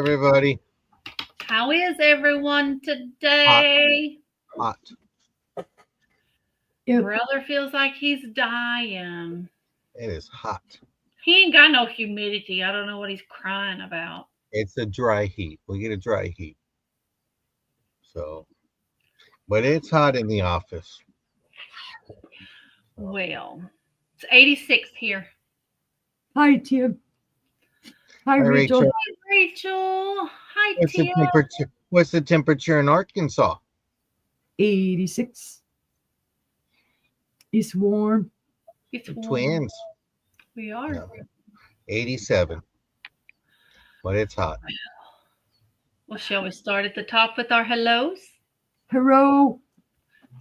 everybody. How is everyone today? Hot. Yep. Brother feels like he's dying. It is hot. He ain't got no humidity. I don't know what he's crying about. It's a dry heat. We get a dry heat. So, but it's hot in the office. Well, it's 86 here. Hi, Tim. Hi, Hi, Rachel. Rachel. Hi, Rachel. Hi, What's the Tia. temperature? What's the temperature in Arkansas? 86. It's warm. It's warm. Twins. We are. No. 87. But it's hot. Well, shall we start at the top with our hellos? Hello.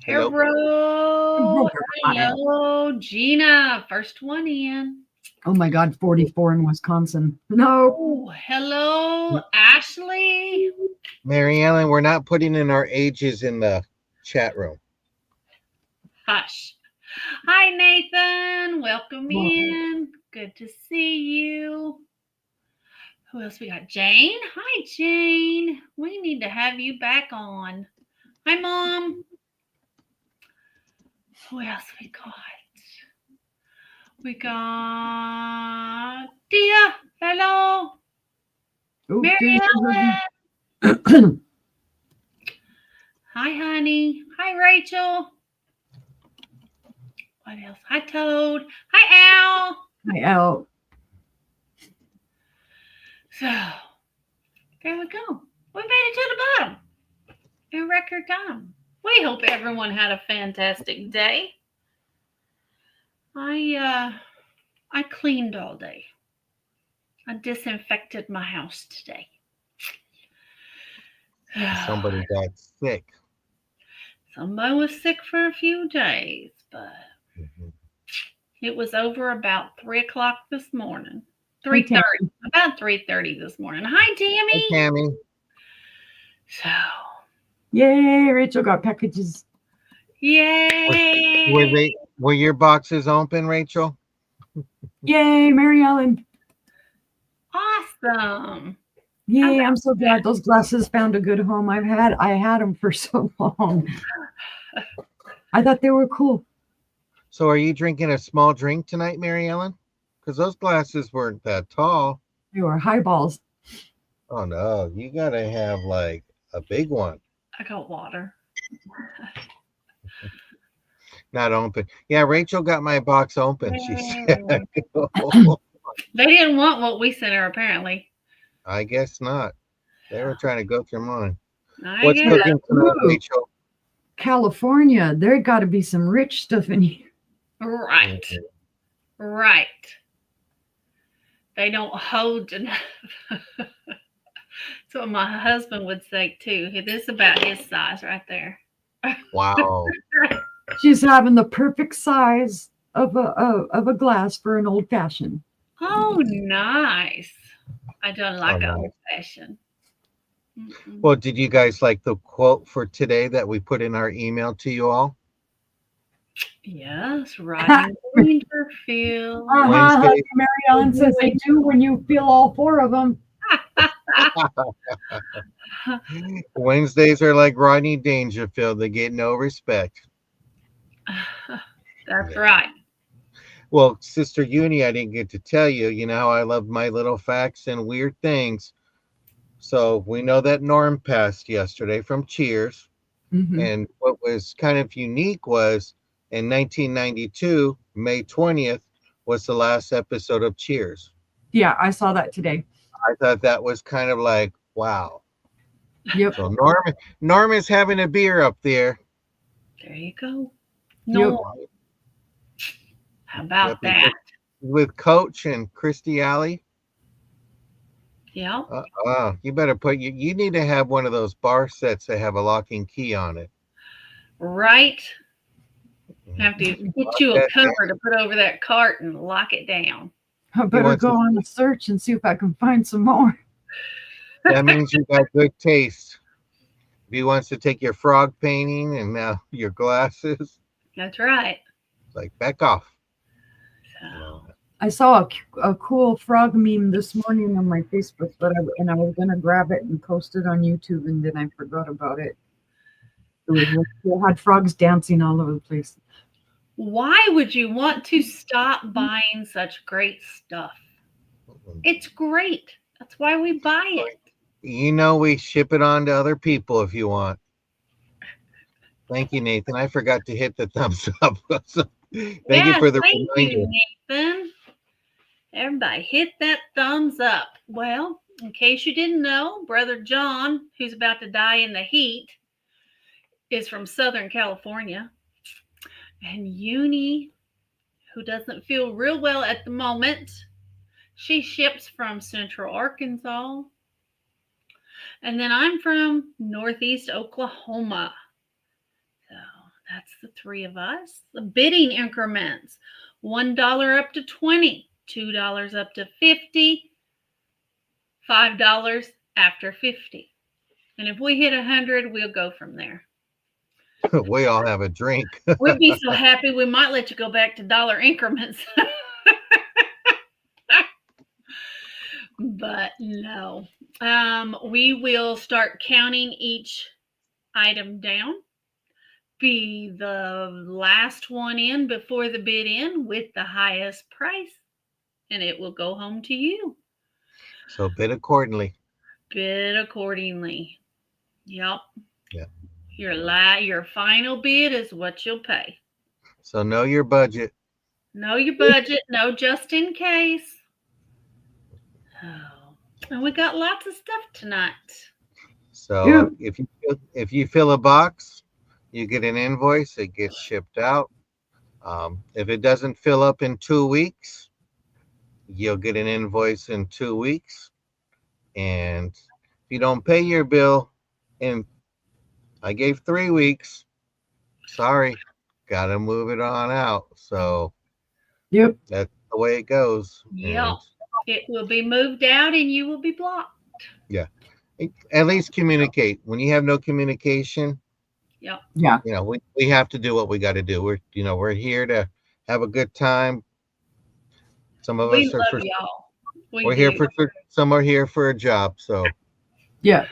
Hello. Hello. Hello, Gina. First one in. Oh my God, 44 in Wisconsin. No. Oh, hello, Ashley. Mary Ellen, we're not putting in our ages in the chat room. Hush. Hi, Nathan. Welcome in. Good to see you. Who else we got? Jane. Hi, Jane. We need to have you back on. Hi, Mom. Who else we got? We got Dia. Hello. Oh, Mary dear. Ellen. Hi, honey. Hi, Rachel. What else? Hi, Toad. Hi, Al. Hi, Al. So, there we go. We made it to the bottom in record time. We hope everyone had a fantastic day. I cleaned all day. I disinfected my house today. Somebody got sick. Somebody was sick for a few days, but it was over about 3 o'clock this morning. 3:30. About 3:30 this morning. Hi, Tammy. Hi, Tammy. So, Yay, Rachel got packages. yay. Were your boxes open, Rachel? Yay, Mary Ellen. Awesome. Yay, I'm so glad those glasses found a good home. I had them for so long. I thought they were cool. So are you drinking a small drink tonight, Mary Ellen? Because those glasses weren't that tall. They were highballs. Oh, no. You got to have, like, a big one. I got water. Not open. Yeah, Rachel got my box open. She said. They didn't want what we sent her, apparently. I guess not. They were trying to go through mine. What's cooking tonight, Rachel? California. There got to be some rich stuff in here. Right. Mm-hmm. Right. They don't hold enough. That's what my husband would say, too. This is about his size right there. Wow. She's having the perfect size of a glass for an old fashioned. Oh, nice. I don't like an old fashioned. Well, did you guys like the quote for today that we put in our email to you all? Yes, Rodney Dangerfield. Mary Ellen says they do when you feel all four of them. Wednesdays are like Rodney Dangerfield. They get no respect. That's right. Well, Sister Uni, I didn't get to tell you, you know, I love my little facts and weird things. So we know that Norm passed yesterday from Cheers. Mm-hmm. And what was kind of unique was in 1992, May 20th was the last episode of Cheers. Yeah, I saw that today. I thought that was kind of like, wow. Yep. So Norm is having a beer up there. There you go. No. Yep. How about that? With Coach and Christy Alley. Yeah. You better you need to have one of those bar sets that have a lock and key on it. Right. Have to get you a cover to put over that cart and lock it down. I better go on the search and see if I can find some more. That means you got good taste. If he wants to take your frog painting and now your glasses. That's right. It's like, back off. So, I saw a cool frog meme this morning on my Facebook, and I was gonna grab it and post it on YouTube, and then I forgot about it. It had frogs dancing all over the place. Why would you want to stop buying such great stuff? It's great. That's why we buy it. You know, we ship it on to other people if you want. Thank you, Nathan. I forgot to hit the thumbs up. Thank you for the thank reminder. you, Nathan. Everybody hit that thumbs up. Well, in case you didn't know, Brother John, who's about to die in the heat, is from Southern California. And Uni, who doesn't feel real well at the moment, she ships from Central Arkansas. And then I'm from Northeast Oklahoma. So that's the three of us. The bidding increments, $1 up to 20, $2 up to 50, $5 after 50. And if we hit 100, we'll go from there. We all have a drink. We'd be so happy we might let you go back to dollar increments. But no. We will start counting each item down. Be the last one in before the bid in with the highest price, and it will go home to you. So bid accordingly. Bid accordingly. Yep. Yeah. Your final bid is what you'll pay. So know your budget. Know your budget. Know just in case. Oh, and we got lots of stuff tonight. So if you fill a box, you get an invoice. It gets shipped out. If it doesn't fill up in 2 weeks, you'll get an invoice in 2 weeks. And if you don't pay your bill in, I gave 3 weeks. Sorry, got to move it on out. So Yep, that's the way it goes. Yep. It will be moved out and you will be blocked. Yeah. At least communicate. When you have no communication, Yep. yeah, you know, we have to do what we got to do. We're here to have a good time. Some of We us are love for y'all. we're here for some are here for a job. So yeah.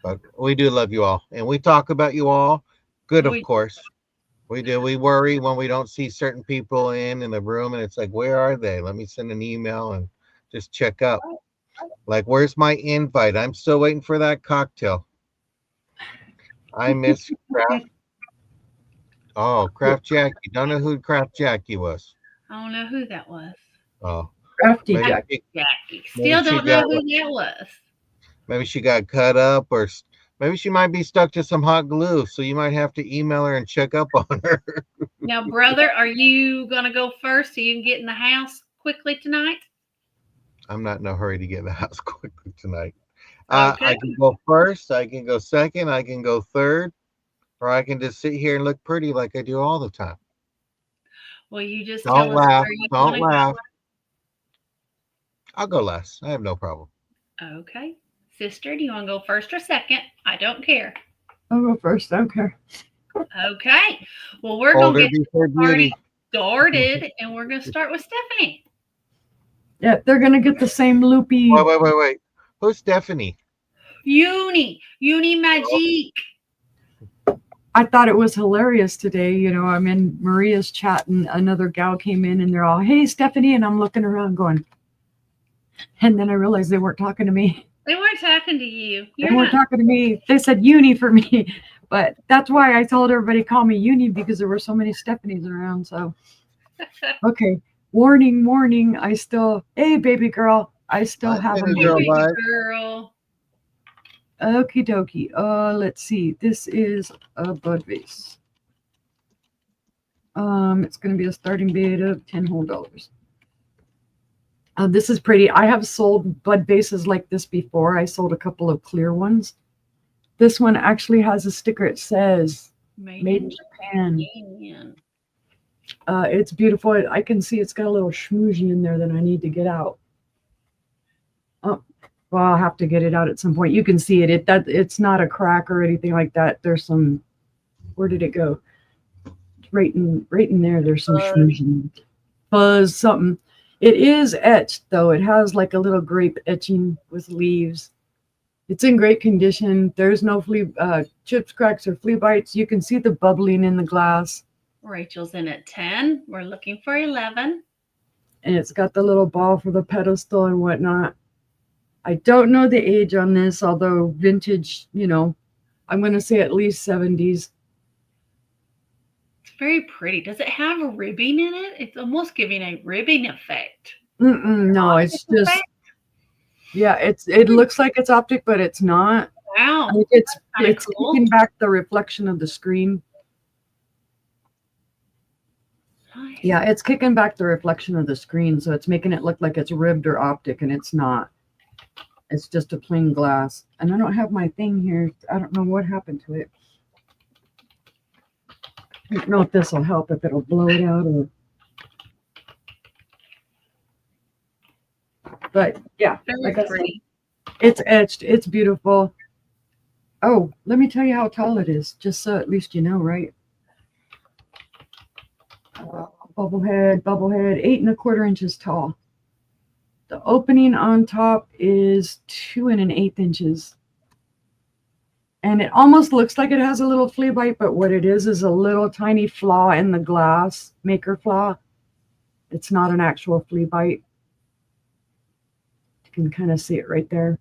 but we do love you all, and we talk about you all. Good, of course. We do. We worry when we don't see certain people in the room, and it's like, where are they? Let me send an email and just check up. Like, where's my invite? I'm still waiting for that cocktail. I miss Craft. Oh, Craft Jackie. Don't know who Craft Jackie was. I don't know who that was. Oh, Crafty maybe Jackie. Still don't know who that was. Maybe she got cut up, or maybe she might be stuck to some hot glue. So you might have to email her and check up on her. Now, brother, are you going to go first so you can get in the house quickly tonight? I'm not in a hurry to get in the house quickly tonight. Okay. I can go first, I can go second, I can go third, or I can just sit here and look pretty like I do all the time. Well, you just Don't tell us laugh. where you Don't want laugh. I'll go last. I have no problem. to go. Okay. Sister, do you want to go first or second? I don't care. I'll go first. I don't care. Okay. Well, we're going to get before the party beauty. started, and we're going to start with Stephanie. Yeah, they're gonna get the same loopy. Wait. Who's Stephanie? Uni Magique. I thought it was hilarious today. You know, I'm in Maria's chat and another gal came in and they're all, hey, Stephanie. And I'm looking around going, and then I realized they weren't talking to me. They weren't talking to you. They weren't talking to me. They said Uni for me. But that's why I told everybody call me Uni, because there were so many Stephanies around. So, okay. Warning. Hey, baby girl. I still have a baby girl. Okie dokie. Let's see. This is a bud vase. It's going to be a starting bid of $10 whole. This is pretty. I have sold bud vases like this before. I sold a couple of clear ones. This one actually has a sticker. It says Made in Japan. It's beautiful. I can see it's got a little schmoozy in there that I need to get out. Oh, well, I'll have to get it out at some point. You can see it. It's not a crack or anything like that. There's some. Where did it go? Right in there. There's some schmoozy. Fuzz something. It is etched though. It has like a little grape etching with leaves. It's in great condition. There's no flea chips, cracks, or flea bites. You can see the bubbling in the glass, Rachel's in at 10. We're looking for 11. and it's got the little ball for the pedestal and whatnot. I don't know the age on this, although vintage, I'm going to say at least 70s. It's very pretty. Does it have a ribbing in it? It's almost giving a ribbing effect. No, it's Optic just, effect? yeah, it looks like it's optic, but it's not. Wow. I think it's kinda it's cool. kicking back the reflection of the screen. Nice. Yeah, it's kicking back the reflection of the screen, so it's making it look like it's ribbed or optic, and it's not. It's just a plain glass. And I don't have my thing here. I don't know what happened to it. I don't know if this will help, if it'll blow it out or. But yeah, Very like I said, pretty. it's etched. It's beautiful. Oh, let me tell you how tall it is, just so at least you know, right? Bubblehead, 8 1/4 inches tall. The opening on top is 2 1/8 inches. And it almost looks like it has a little flea bite, but what it is a little tiny flaw in the glass, maker flaw. It's not an actual flea bite. You can kind of see it right there.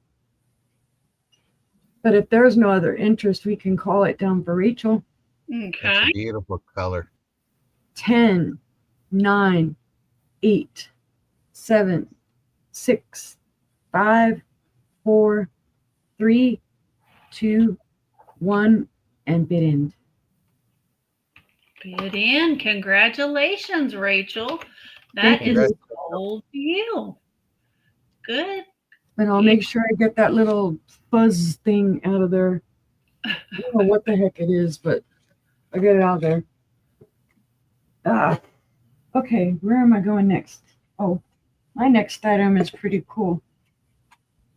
But if there's no other interest, we can call it down for Rachel. It's Okay. a beautiful color. 10, 9, 8, 7, 6, 5, 4, 3, 2, 1, and bid end. Bid in. Congratulations, Rachel. That Thank is you. sold to you. Good. And I'll make sure I get that little fuzz thing out of there. I don't know what the heck it is, but I get it out of there. Okay, where am I going next? Oh, my next item is pretty cool.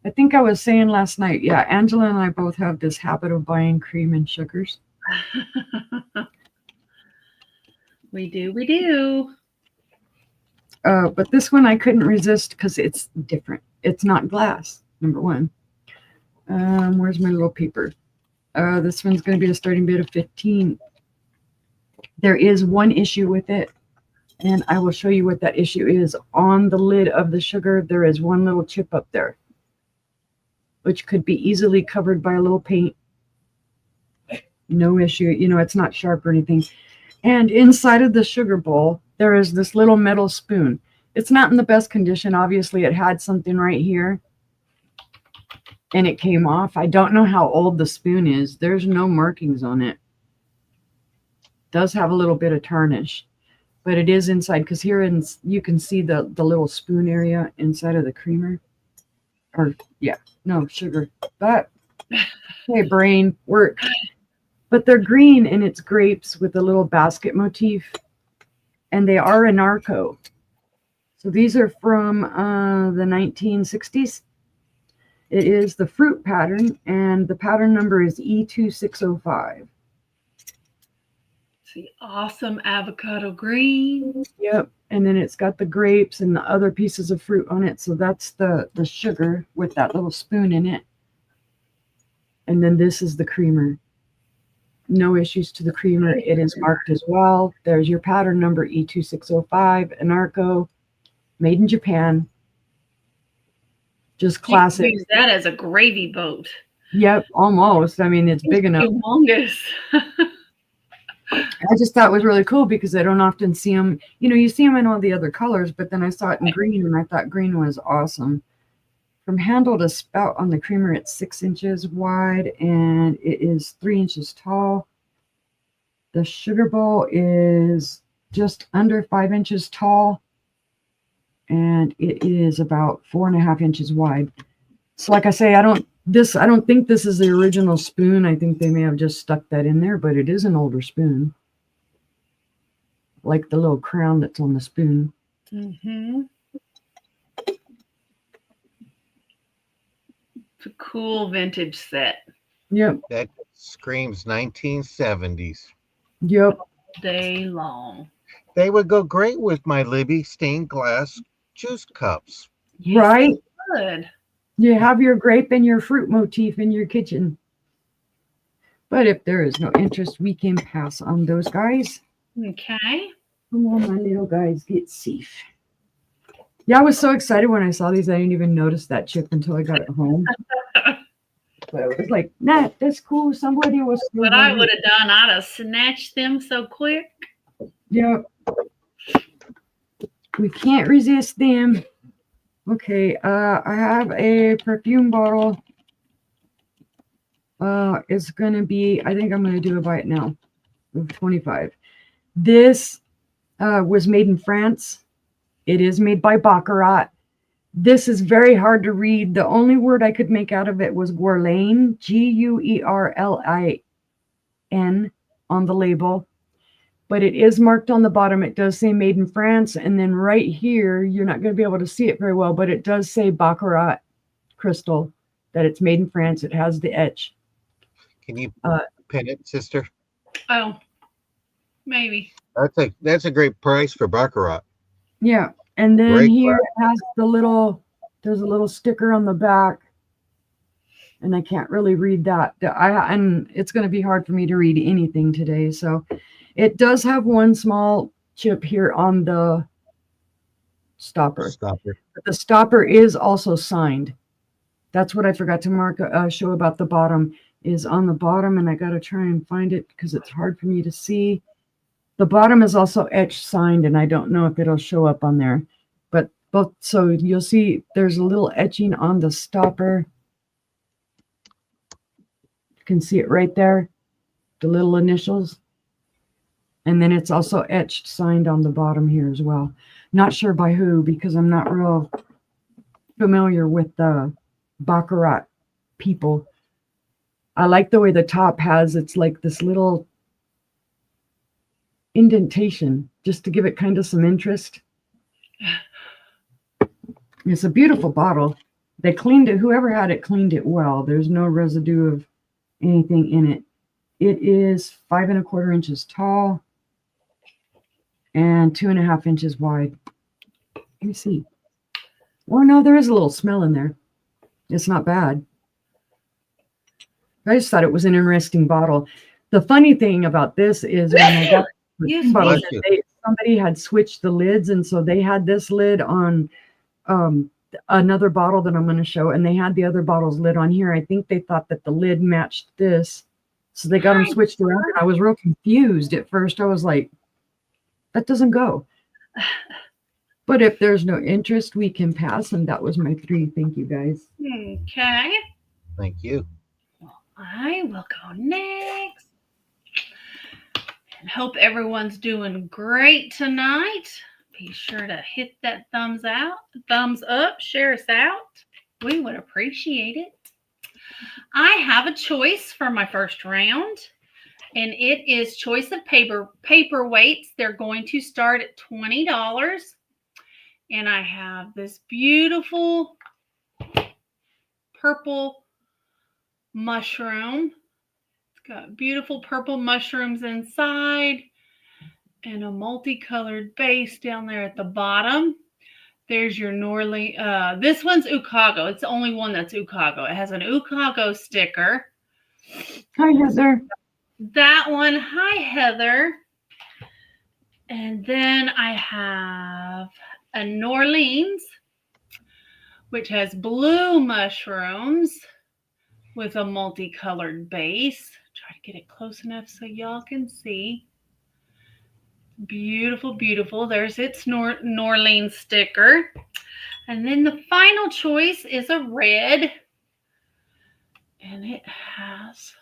I think I was saying last night, yeah, Angela and I both have this habit of buying cream and sugars. We do. But this one I couldn't resist because it's different. It's not glass, number one. Where's my little paper? This one's going to be a starting bid of 15. There is one issue with it, and I will show you what that issue is. On the lid of the sugar, there is one little chip up there, which could be easily covered by a little paint. No issue. It's not sharp or anything. And inside of the sugar bowl, there is this little metal spoon. It's not in the best condition. Obviously, it had something right here, and it came off. I don't know how old the spoon is. There's no markings on it. Does have a little bit of tarnish, but it is inside, because here you can see the little spoon area inside of the creamer. Or, yeah, no, sugar. But, hey, brain, work. But they're green, and it's grapes with a little basket motif, and they are a narco. So these are from the 1960s. It is the fruit pattern, and the pattern number is E2605. See, awesome avocado green. Yep, and then it's got the grapes and the other pieces of fruit on it. So that's the sugar with that little spoon in it. And then this is the creamer. No issues to the creamer. It is marked as well. There's your pattern number E2605, Anarco, made in Japan. Just classic. You can use that as a gravy boat. Yep, almost. I mean, it's big enough. Humongous. I just thought it was really cool because I don't often see them. You see them in all the other colors, but then I saw it in green, and I thought green was awesome. From handle to spout on the creamer, it's 6 inches wide, and it is 3 inches tall. The sugar bowl is just under 5 inches tall, and it is about 4.5 inches wide. So like I say, I don't think this is the original spoon. I think they may have just stuck that in there, but it is an older spoon. Like the little crown that's on the spoon. Mm-hmm. It's a cool vintage set. Yep. That screams 1970s. Yep. Day long. They would go great with my Libby stained glass juice cups. Yes, Right? good. You have your grape and your fruit motif in your kitchen. But if there is no interest, we can pass on those guys. Okay. Come on, my little guys, get safe. Yeah, I was so excited when I saw these. I didn't even notice that chip until I got it home. But I was like, nah, that's cool. Somebody was still What I hungry. would have done, I'd have snatched them so quick. Yeah. We can't resist them. Okay, I have a perfume bottle. It's gonna be, I think I'm gonna do a bite now of 25. This was made in France. It is made by Baccarat. This is very hard to read. The only word I could make out of it was Guerlain, Guerlin, on the label. But it is marked on the bottom. It does say made in France. And then right here, you're not going to be able to see it very well, but it does say Baccarat crystal, that it's made in France. It has the etch. Can you Uh, pin it, sister? Oh, maybe. That's a great price for Baccarat. Yeah. And then Great here it has there's a little sticker on the back. And I can't really read that. And it's going to be hard for me to read anything today. So it does have one small chip here on the stopper. stopper. But the stopper is also signed. That's what I forgot to show about the bottom is on the bottom. And I got to try and find it because it's hard for me to see. The bottom is also etched signed, and I don't know if it'll show up on there. But both, so you'll see there's a little etching on the stopper. You can see it right there, the little initials. And then it's also etched, signed on the bottom here as well. Not sure by who, because I'm not real familiar with the Baccarat people. I like the way the top has, it's like this little indentation, just to give it kind of some interest. It's a beautiful bottle. They cleaned it, whoever had it cleaned it well. There's no residue of anything in it. It is 5 1/4 inches tall and 2.5 inches wide. Let me see. Oh no, there is a little smell in there. It's not bad. I just thought it was an interesting bottle. The funny thing about this is when I got the bottle, somebody had switched the lids, and so they had this lid on another bottle that I'm going to show, and they had the other bottle's lid on here. I think they thought that the lid matched this, so they got them switched around. And I was real confused at first. I was like, that doesn't go. But if there's no interest, we can pass. And that was my 3. Thank you, guys. Okay. Thank you. I will go next. And hope everyone's doing great tonight. Be sure to hit that thumbs up, share us out. We would appreciate it. I have a choice for my first round, and it is choice of paperweights. They're going to start at $20. And I have this beautiful purple mushroom. It's got beautiful purple mushrooms inside and a multicolored base down there at the bottom. There's your Norley. This one's Ukago. It's the only one that's Ukago. It has an Ukago sticker. Hi, Heather. That one. Hi, Heather. And then I have a New Orleans, which has blue mushrooms with a multicolored base. Try to get it close enough so y'all can see. Beautiful, beautiful. There's its New Orleans sticker. And then the final choice is a red. And it has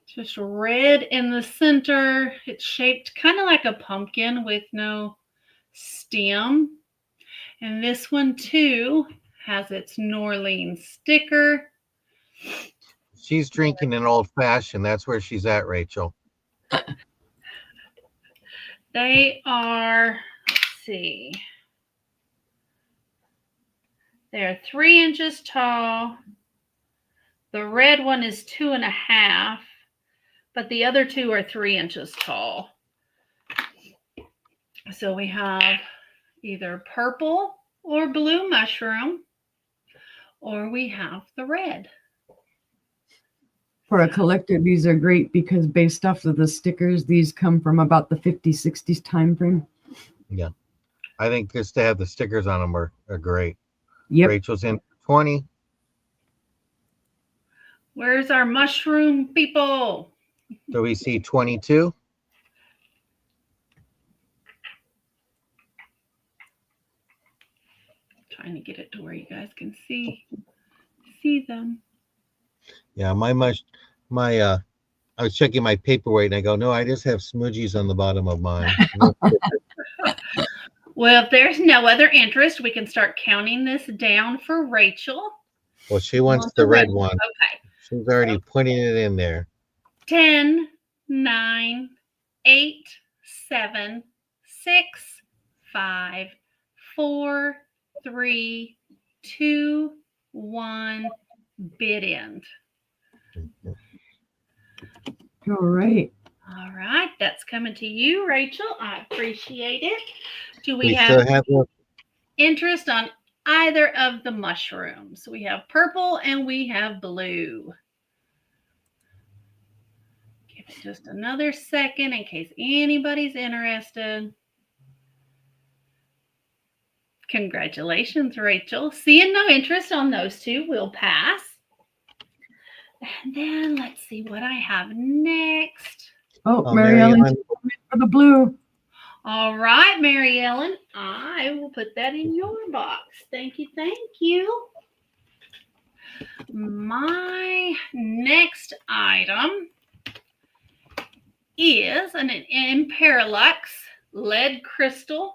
just red in the center. It's shaped kind of like a pumpkin with no stem. And this one too has its New Orleans sticker. She's drinking an old fashioned. That's where she's at, Rachel. They are, let's see, they're 3 inches tall. The red one is 2.5, but the other two are 3 inches tall. So we have either purple or blue mushroom, or we have the red. For a collector, these are great because based off of the stickers, these come from about the 50s, 60s time frame. Yeah. I think just to have the stickers on them are great. Yep. Rachel's in 20. Where's our mushroom people? Do we see 22? Trying to get it to where you guys can see them. Yeah, my I was checking my paperweight and I go, no, I just have smoogies on the bottom of mine. Well, if there's no other interest, we can start counting this down for Rachel. Well, she wants the red one. Okay. She's already putting it in there. 10, 9, 8, 7, 6, 5, 4, 3, 2, 1, bid end. All right. All right, that's coming to you, Rachel. I appreciate it. Do we still have have interest on either of the mushrooms? We have purple and we have blue. Give it just another second in case anybody's interested. Congratulations, Rachel. Seeing no interest on those two, we'll pass. And then let's see what I have next. Oh, Mary Ellen for the blue. All right, Mary Ellen, I will put that in your box. Thank you, thank you. My next item is an Imperlux lead crystal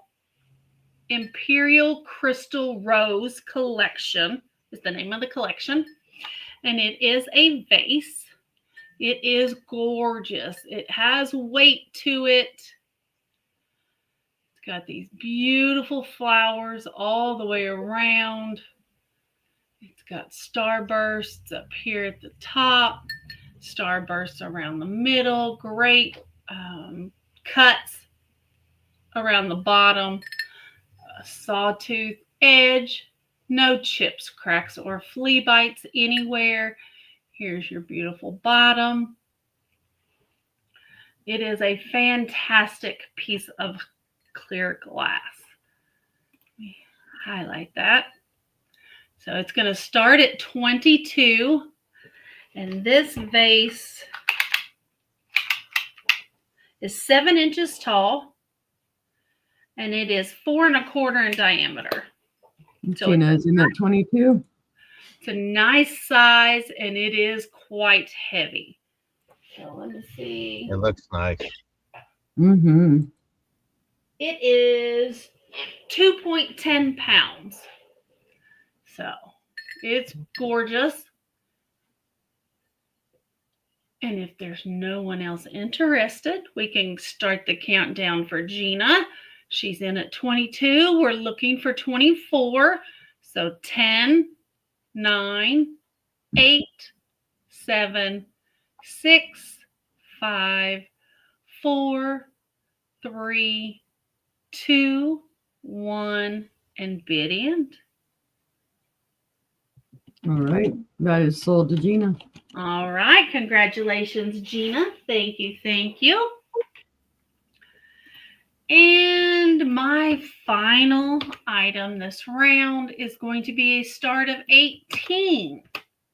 Imperial Crystal Rose collection is the name of the collection. And it is a vase. It is gorgeous. It has weight to it. It's got these beautiful flowers all the way around. It's got starbursts up here at the top, starbursts around the middle, great cuts around the bottom, a sawtooth edge, no chips, cracks, or flea bites anywhere. Here's your beautiful bottom. It is a fantastic piece of clear glass. Let me highlight that. So it's going to start at 22. And this vase is 7 inches tall. And it is 4 1/4 in diameter. Gina is in at 22. It's a nice size and it is quite heavy. So let me see. It looks nice. Mm-hmm. It is 2.10 pounds. So it's gorgeous. And if there's no one else interested, we can start the countdown for Gina. She's in at 22. We're looking for 24. So 10, 9, 8, 7, 6, 5, 4, 3, 2, 1, and bid end. All right. That is sold to Gina. All right. Congratulations, Gina. Thank you. Thank you. And my final item this round is going to be a start of 18.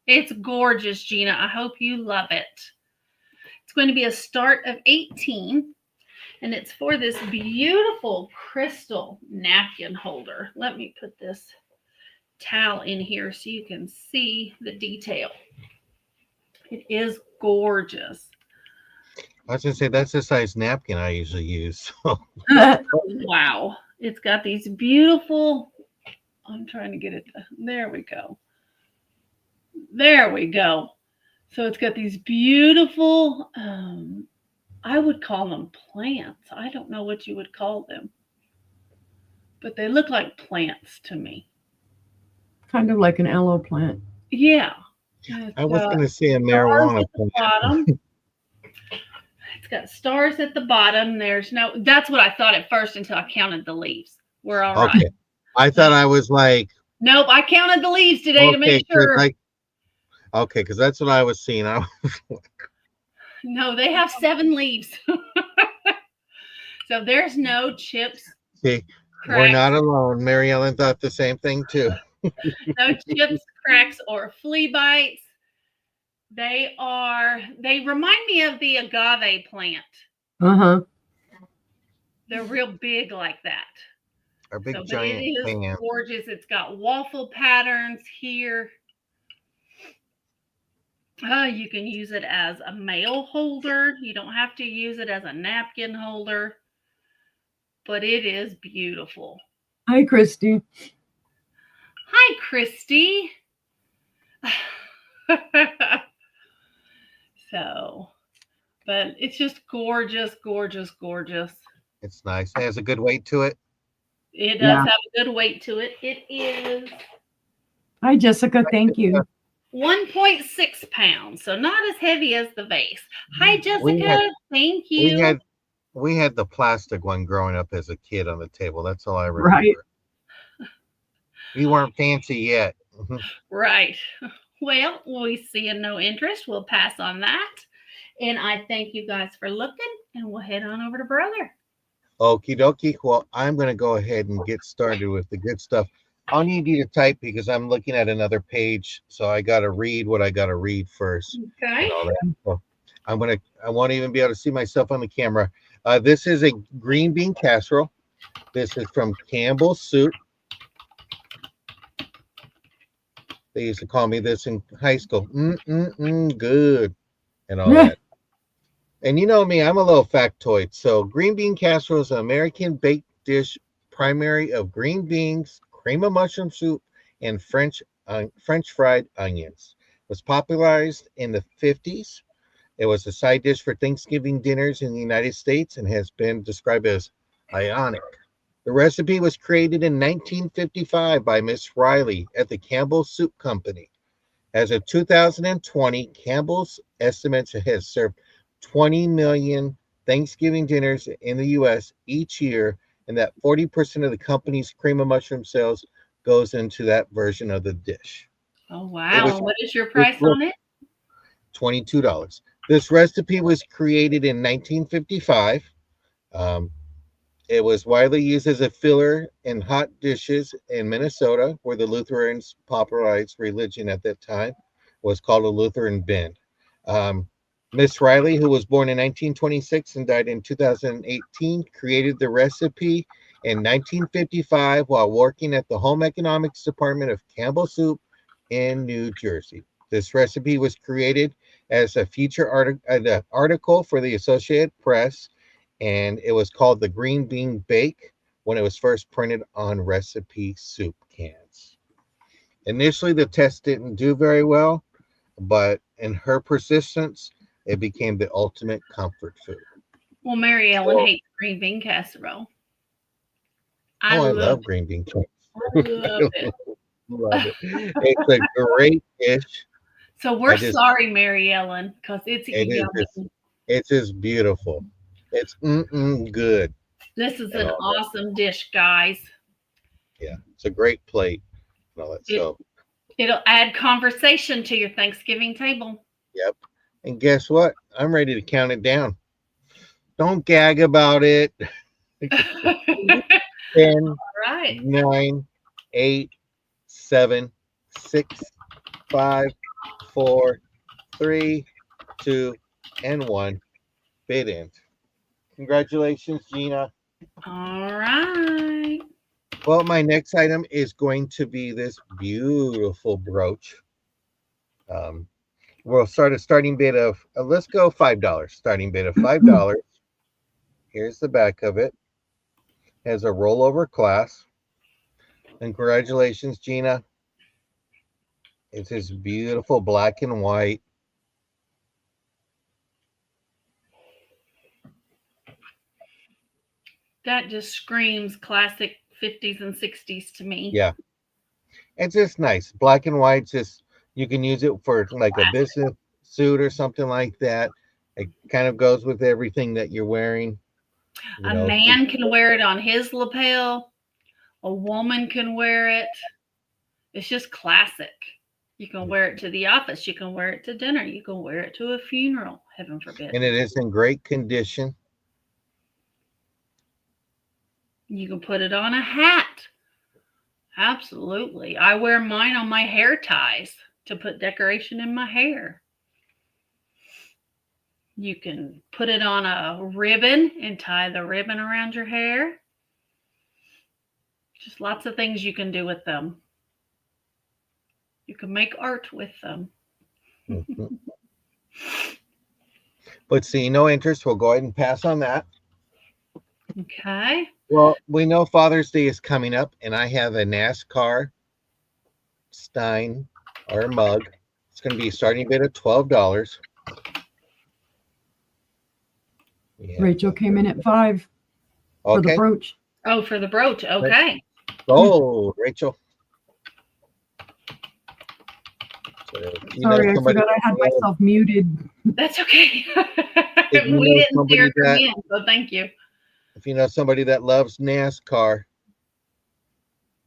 It's gorgeous, Gina. I hope you love it. It's going to be a start of 18. And it's for this beautiful crystal napkin holder. Let me put this towel in here so you can see the detail. It is gorgeous. I was going to say, that's the size napkin I usually use. So. Wow. It's got these beautiful, I'm trying to get it. There we go. There we go. So it's got these beautiful, I would call them plants. I don't know what you would call them. But they look like plants to me. Kind of like an aloe plant. Yeah. I was going to say a marijuana plant. It's got stars at the bottom. That's what I thought at first until I counted the leaves. We're all right. Okay. I thought I was like, Nope, I counted the leaves today to okay, make sure. because that's what I was seeing. No, they have 7 leaves. So there's no chips, See, we're cracks, not alone. Mary Ellen thought the same thing too. no chips, cracks, or flea bites. They remind me of the agave plant. Uh-huh. They're real big like that. Our big But it giant is fan. gorgeous. It's got waffle patterns here. You can use it as a mail holder. You don't have to use it as a napkin holder, but it is beautiful. Hi, Christy. Hi, Christy. So, but it's just gorgeous, gorgeous, gorgeous. It's nice. It has a good weight to it. It does Yeah. have a good weight to it. It is Hi, Jessica. Thank you. 1.6 pounds, so not as heavy as the vase. Hi, We Jessica. had Thank we you. had we had the plastic one growing up as a kid on the table. That's all I Right. remember. We weren't fancy yet. Right. Well, we see no interest. We'll pass on that. And I thank you guys for looking, and we'll head on over to Brother. Okie dokie. Well, I'm going to go ahead and get started with the good stuff. I'll need you to type because I'm looking at another page, so I got to read what I got to read first Okay. and all that. So I won't even be able to see myself on the camera. This is a green bean casserole. This is from Campbell's Soup. They used to call me this in high school. Good, and all that. And you know me, I'm a little factoid. So green bean casserole is an American baked dish primary of green beans, cream of mushroom soup, and French fried onions. It was popularized in the 50s. It was a side dish for Thanksgiving dinners in the United States and has been described as ionic. The recipe was created in 1955 by Miss Riley at the Campbell Soup Company. As of 2020, Campbell's estimates it has served 20 million Thanksgiving dinners in the U.S. each year, and that 40% of the company's cream of mushroom sales goes into that version of the dish. Oh, It wow. was And what is your price on it? $22. This recipe was created in 1955. Um, it was widely used as a filler in hot dishes in Minnesota, where the Lutherans popularized religion at that time. It was called a Lutheran bend. Um, Miss Riley, who was born in 1926 and died in 2018, created the recipe in 1955 while working at the Home Economics Department of Campbell Soup in New Jersey. This recipe was created as a feature article for the Associated Press, and it was called the Green Bean Bake when it was first printed on recipe soup cans. Initially, the test didn't do very well, but in her persistence, it became the ultimate comfort food. Well, Mary Ellen hates green bean casserole. I Oh, I love love green bean cakes. it. I love it. Love it. It's a great dish. So we're I just, sorry, Mary Ellen, because it's it is yummy. it's just beautiful. It's good This is and an all that. awesome dish, guys. Yeah, it's a great plate and all that. It, So, it'll add conversation to your Thanksgiving table. yep. And guess what? I'm ready to count it down. Don't gag about it. All 10, right. 9, 8, 7, 6, 5, 4, 3, 2, and 1. Bid end. Congratulations, Gina. All right. Well, my next item is going to be this beautiful brooch. We'll start a starting bid of, let's go $5. Starting bid of $5. Here's the back of it. Has a rollover clasp. And congratulations, Gina. It's this beautiful black and white. That just screams classic 50s and 60s to me. Yeah. It's just nice. Black and white, just you can use it for like a business suit or something like that. It kind of goes with everything that you're wearing. A man can wear it on his lapel. A woman can wear it. It's just classic. You can wear it to the office. You can wear it to dinner. You can wear it to a funeral, heaven forbid. And it is in great condition. You can put it on a hat. Absolutely. I wear mine on my hair ties to put decoration in my hair. You can put it on a ribbon and tie the ribbon around your hair. Just lots of things you can do with them. You can make art with them. Mhm. But see, no interest. We'll go ahead and pass on that. Okay. Well, we know Father's Day is coming up, and I have a NASCAR Stein or mug. It's going to be a starting bid of $12. Yeah. Rachel came in at 5 for the Okay. brooch. Oh, for the brooch. Okay. Oh, Rachel. So if you know Sorry, I somebody, forgot I had myself muted. That's okay. If you We know didn't see her somebody come that- in, so thank you. if you know somebody that loves NASCAR,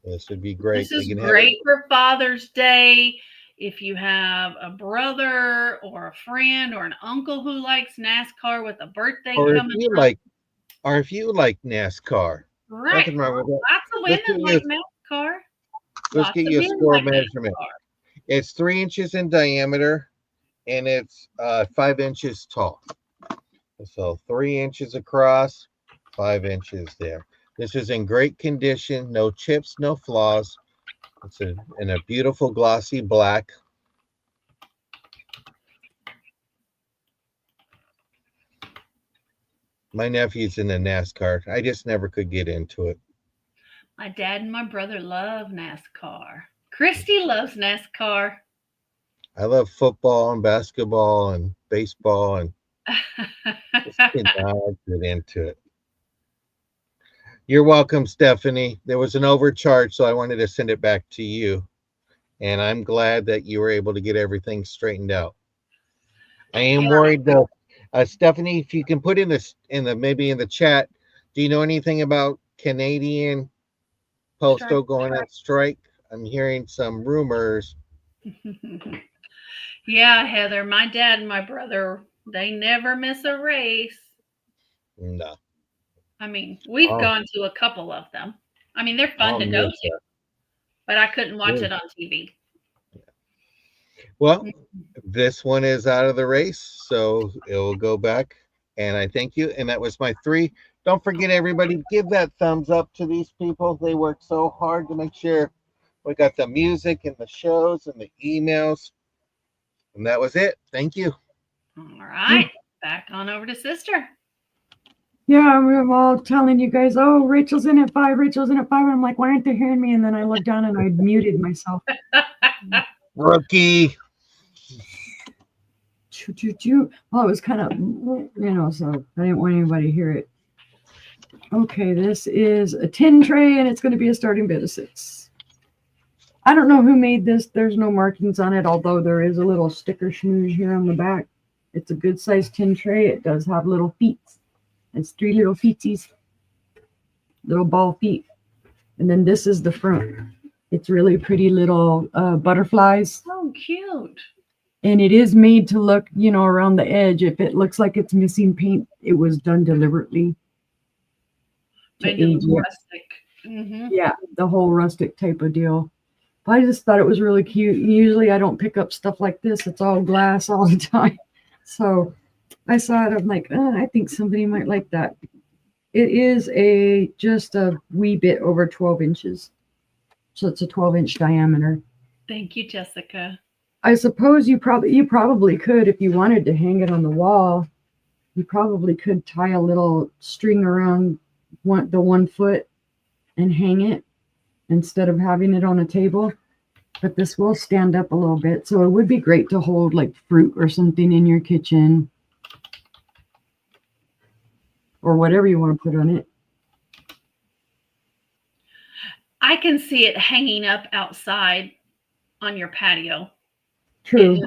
this would be great. This is You can great for Father's Day. If you have a brother or a friend or an uncle who likes NASCAR with a birthday or if coming you up, like, or if you like NASCAR, right? nothing wrong with that. Lots of Let's women get like you- NASCAR. Let's Lots get of you a men score like measurement. NASCAR. It's 3 inches in diameter, and it's 5 inches tall. So 3 inches across, 5 inches there. This is in great condition, no chips, no flaws. It's in a beautiful glossy black. My nephew's in the NASCAR. I just never could get into it. My dad and my brother love NASCAR. Christy loves NASCAR. I love football and basketball and baseball, and just cannot get into it. You're welcome, Stephanie. There was an overcharge, so I wanted to send it back to you. And I'm glad that you were able to get everything straightened out. I am worried though. Stephanie, if you can put in the chat, do you know anything about Canadian Postal going on strike? I'm hearing some rumors. Yeah, Heather, my dad and my brother, they never miss a race. No. I mean, we've gone to a couple of them. I mean, they're fun to go to, but I couldn't watch it on TV. Well, this one is out of the race, so it will go back. And I thank you. And that was my 3. Don't forget, everybody, give that thumbs up to these people. They work so hard to make sure we got the music and the shows and the emails. And that was it. Thank you. All right. Back on over to Sister. Yeah, I'm all telling you guys, oh, Rachel's in at 5, Rachel's in at 5. And I'm like, why aren't they hearing me? And then I looked down and I muted myself. Rookie. Choo, choo, choo. Well, it was kind of, so I didn't want anybody to hear it. Okay, this is a tin tray, and it's going to be a starting bid of 6. I don't know who made this. There's no markings on it, although there is a little sticker schmooze here on the back. It's a good sized tin tray. It does have little feet. It's 3 little feetsies, little ball feet. And then this is the front. It's really pretty little butterflies. Oh, cute. And it is made to look, around the edge. If it looks like it's missing paint, it was done deliberately. Made it look rustic. Mm-hmm. Yeah, the whole rustic type of deal. But I just thought it was really cute. Usually I don't pick up stuff like this. It's all glass all the time. So I saw it. I'm like, I think somebody might like that. It is just a wee bit over 12 inches. So it's a 12-inch diameter. Thank you, Jessica. I suppose you probably could, if you wanted to hang it on the wall, you probably could tie a little string around the 1 foot and hang it instead of having it on a table. But this will stand up a little bit. So it would be great to hold like fruit or something in your kitchen or whatever you want to put on it. I can see it hanging up outside on your patio. True.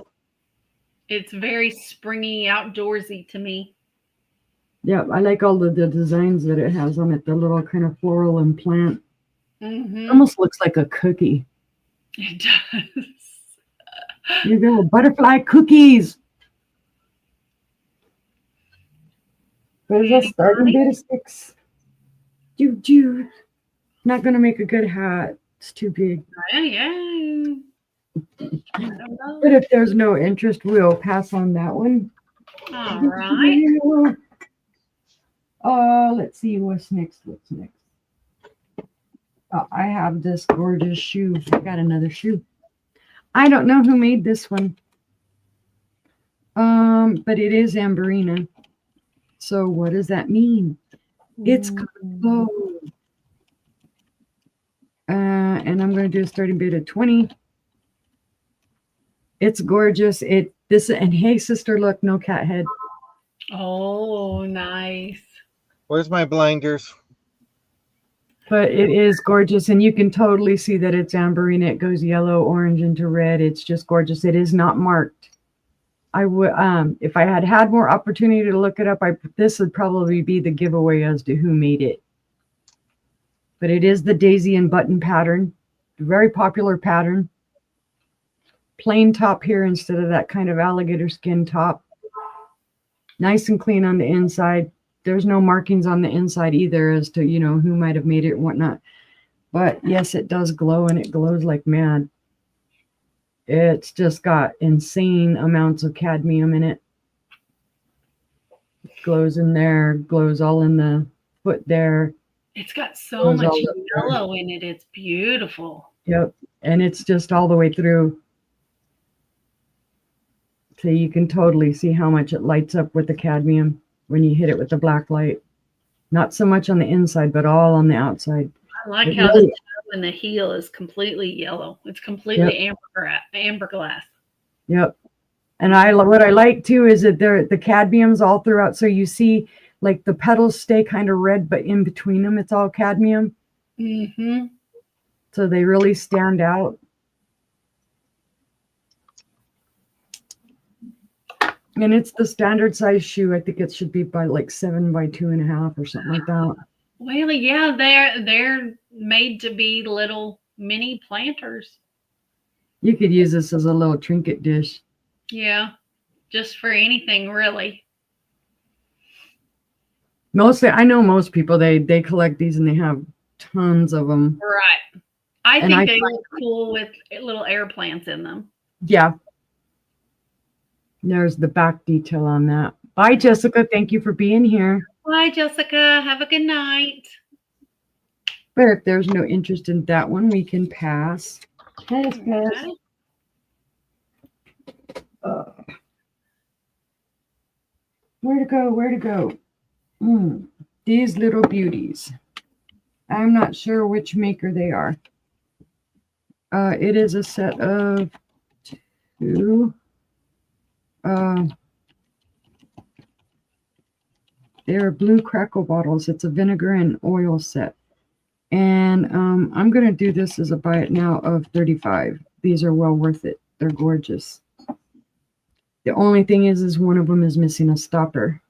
It's very springy, outdoorsy to me. Yeah, I like all the designs that it has on it, the little kind of floral and plant. Mm-hmm. Almost looks like a cookie. It does. You go, butterfly cookies. There's a starting bit of 6. Choo. Not gonna make a good hat. It's too big. Yeah. I don't know. But if there's no interest, we'll pass on that one. All right. Let's see what's next. Oh, I have this gorgeous shoe. I got another shoe. I don't know who made this one. But it is Amberina. So what does that mean? It's gonna glow. And I'm going to do a starting bid of 20. It's gorgeous. And hey, sister, look, no cat head. Oh, nice. Where's my blinders? But it is gorgeous, and you can totally see that it's Amberina. It goes yellow, orange, into red. It's just gorgeous. It is not marked. I would, if I had more opportunity to look it up, this would probably be the giveaway as to who made it. But it is the daisy and button pattern, very popular pattern. Plain top here instead of that kind of alligator skin top. Nice and clean on the inside. There's no markings on the inside either as to, who might have made it and whatnot. But yes, it does glow, and it glows like mad. It's just got insane amounts of cadmium in it. It glows in there, glows all in the foot there. It's got so much yellow in it. It's beautiful. Yep. And it's just all the way through. So you can totally see how much it lights up with the cadmium when you hit it with the black light. Not so much on the inside, but all on the outside. I like how the toe and the heel is completely yellow. It's completely amber glass. Yep. And what I like too is that the cadmium's all throughout. So you see like the petals stay kind of red, but in between them, it's all cadmium. Mm-hmm. So they really stand out. And it's the standard size shoe. I think it should be by like 7 by 2.5 or something like that. Well, yeah, they're made to be little mini planters. You could use this as a little trinket dish. Yeah, just for anything really. I know most people they collect these and they have tons of them. Right. I think they look cool with little air plants in them. Yeah. There's the back detail on that. Bye, Jessica. Thank you for being here. Bye, Jessica. Have a good night. But if there's no interest in that one, we can pass. Pass. Where to go? These little beauties. I'm not sure which maker they are. It is a set of 2. They're blue crackle bottles. It's a vinegar and oil set. And I'm going to do this as a buy it now of 35. These are well worth it. They're gorgeous. The only thing is one of them is missing a stopper.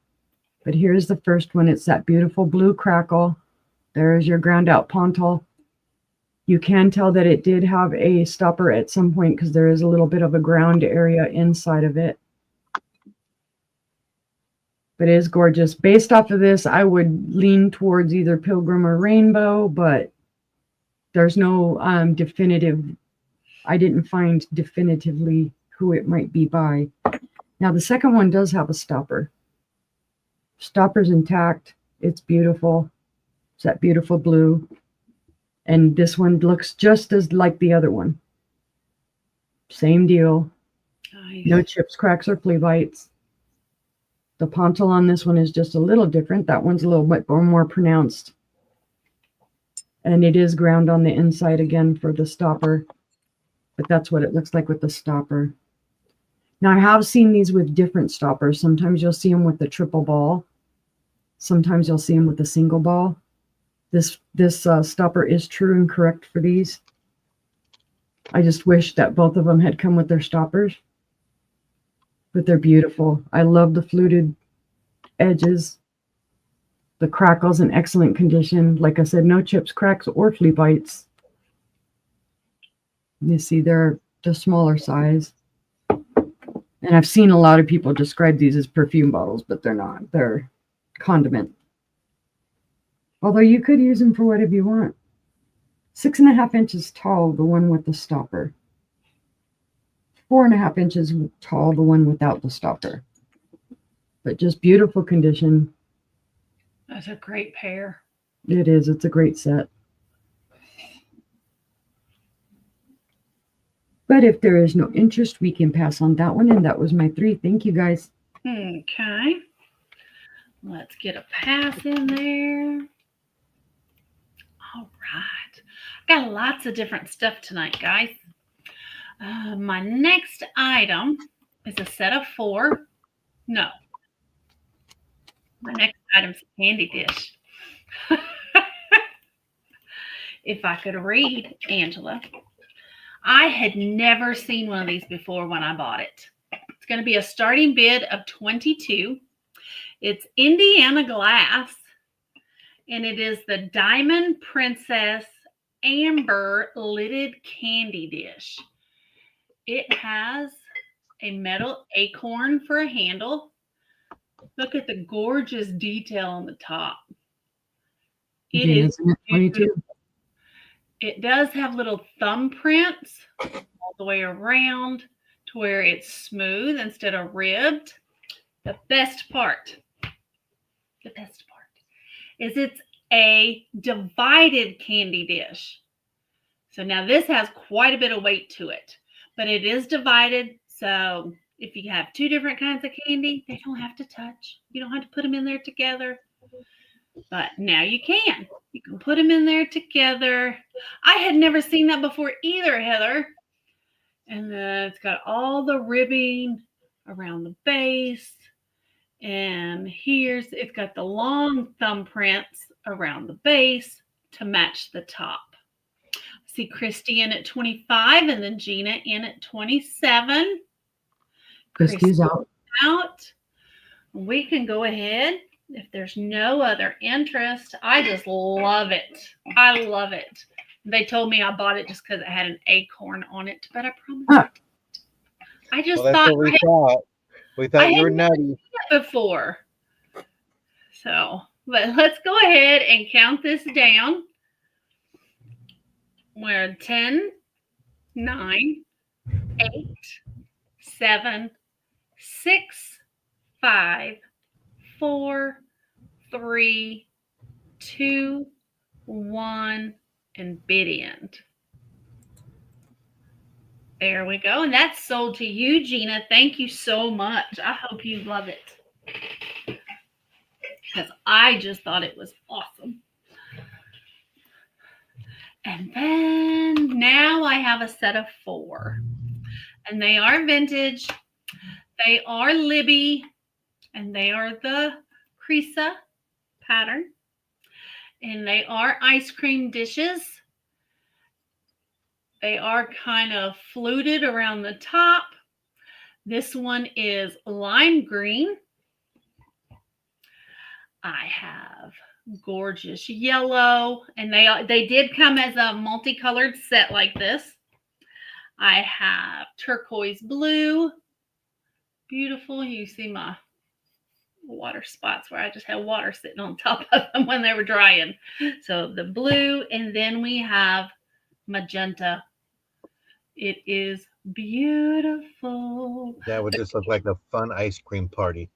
But here's the first one. It's that beautiful blue crackle. There's your ground out pontal. You can tell that it did have a stopper at some point because there is a little bit of a ground area inside of it. But it is gorgeous. Based off of this, I would lean towards either Pilgrim or Rainbow, but there's no definitive. I didn't find definitively who it might be by. Now, the second one does have a stopper. Stopper's intact. It's beautiful. It's that beautiful blue. And this one looks just as like the other one. Same deal. Nice. No chips, cracks, or flea bites. The pontal on this one is just a little different. That one's a little bit more pronounced. And it is ground on the inside again for the stopper. But that's what it looks like with the stopper. Now, I have seen these with different stoppers. Sometimes you'll see them with the triple ball. Sometimes you'll see them with a single ball. This stopper is true and correct for these. I just wish that both of them had come with their stoppers. But they're beautiful. I love the fluted edges. The crackle's in excellent condition. Like I said, no chips, cracks, or flea bites. You see, they're the smaller size. And I've seen a lot of people describe these as perfume bottles, but they're not. They're condiment. Although you could use them for whatever you want. 6.5 inches tall, the one with the stopper. 4.5 inches tall, the one without the stopper. But just beautiful condition. That's a great pair. It is. It's a great set. But if there is no interest, we can pass on that one. And that was my 3. Thank you, guys. Okay. Let's get a pass in there. All right. Got lots of different stuff tonight, guys. My next item is a set of 4. No. My next item is a candy dish. If I could read, Angela. I had never seen one of these before when I bought it. It's going to be a starting bid of $22. It's Indiana glass, and it is the Diamond Princess Amber lidded candy dish. It has a metal acorn for a handle. Look at the gorgeous detail on the top. It is beautiful. It does have little thumbprints all the way around to where it's smooth instead of ribbed. The best part is it's a divided candy dish. So now this has quite a bit of weight to it, but it is divided. So if you have 2 different kinds of candy, they don't have to touch. You don't have to put them in there together. But now you can. You can put them in there together. I had never seen that before either, Heather. And then it's got all the ribbing around the base. And it's got the long thumbprints around the base to match the top. See Christy in at 25 and then Gina in at 27. Christy's out. We can go ahead. If there's no other interest, I just love it. I love it. They told me I bought it just because it had an acorn on it, but I promise I just thought we thought you were nutty before. So, but let's go ahead and count this down. We're 10, 9, 8, 7, 6, 5, 4, 3, 2, 1, and bid end. There we go. And that's sold to you, Gina. Thank you so much. I hope you love it. Because I just thought it was awesome. And then now I have a set of 4. And they are vintage. They are Libby. And they are the Crisa pattern. And they are ice cream dishes. They are kind of fluted around the top. This one is lime green. I have gorgeous yellow. And they did come as a multicolored set like this. I have turquoise blue. Beautiful. You see my water spots where I just had water sitting on top of them when they were drying. So the blue, and then we have magenta. It is beautiful. That would just look like a fun ice cream party.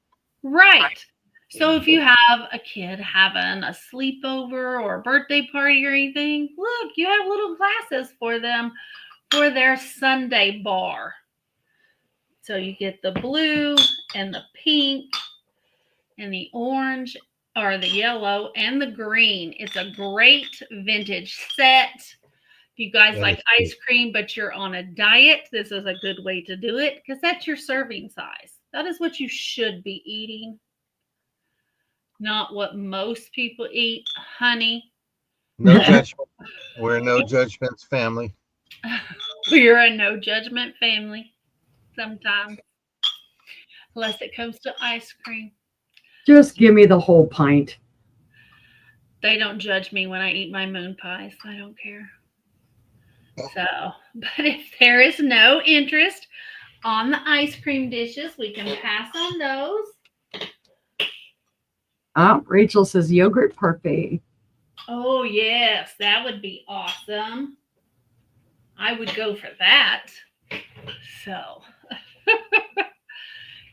Right. So if you have a kid having a sleepover or a birthday party or anything, look, you have little glasses for them for their Sunday bar. So you get the blue and the pink and the orange or the yellow and the green. It's a great vintage set. If you guys like ice cream, but you're on a diet, this is a good way to do it because that's your serving size. That is what you should be eating, not what most people eat. Honey. No judgment. We're a no judgments family. We're a no judgment family sometimes, unless it comes to ice cream. Just give me the whole pint. They don't judge me when I eat my moon pies. I don't care. So, but if there is no interest on the ice cream dishes, we can pass on those. Rachel says yogurt parfait. Oh, yes, that would be awesome. I would go for that. So,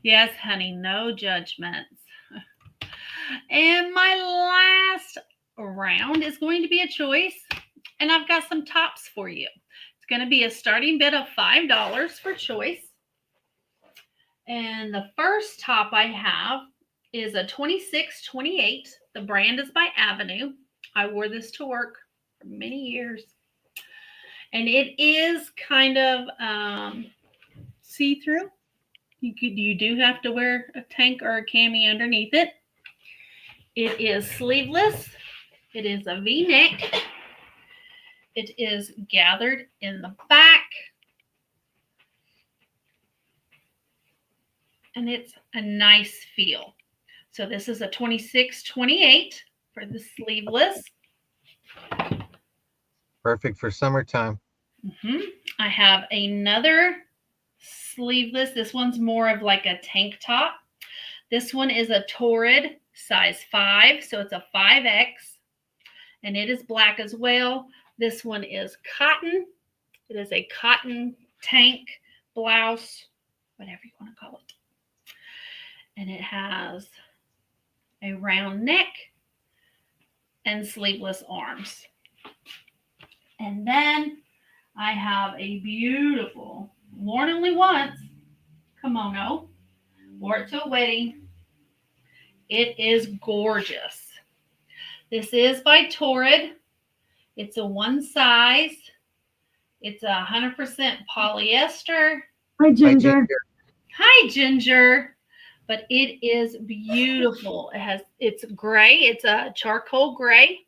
yes, honey, no judgments. And my last round is going to be a choice, and I've got some tops for you. It's going to be a starting bid of $5 for choice. And the first top I have is a 26-28. The brand is by Avenue. I wore this to work for many years. And it is kind of see-through. You do have to wear a tank or a cami underneath it. It is sleeveless. It is a V-neck. It is gathered in the back. And it's a nice feel. So this is a 26-28 for the sleeveless. Perfect for summertime. I have another sleeveless. This one's more of like a tank top. This one is a Torrid size 5, so it's a 5X, and it is black as well. This one is cotton. It is a cotton tank blouse, whatever you want to call it. And it has a round neck and sleeveless arms. And then I have a beautiful, worn only once, kimono. Wore it to a wedding. It is gorgeous. This is by Torrid. It's a one size. It's 100% polyester. Hi, Ginger. Hi, Ginger. But it is beautiful. It's gray. It's a charcoal gray.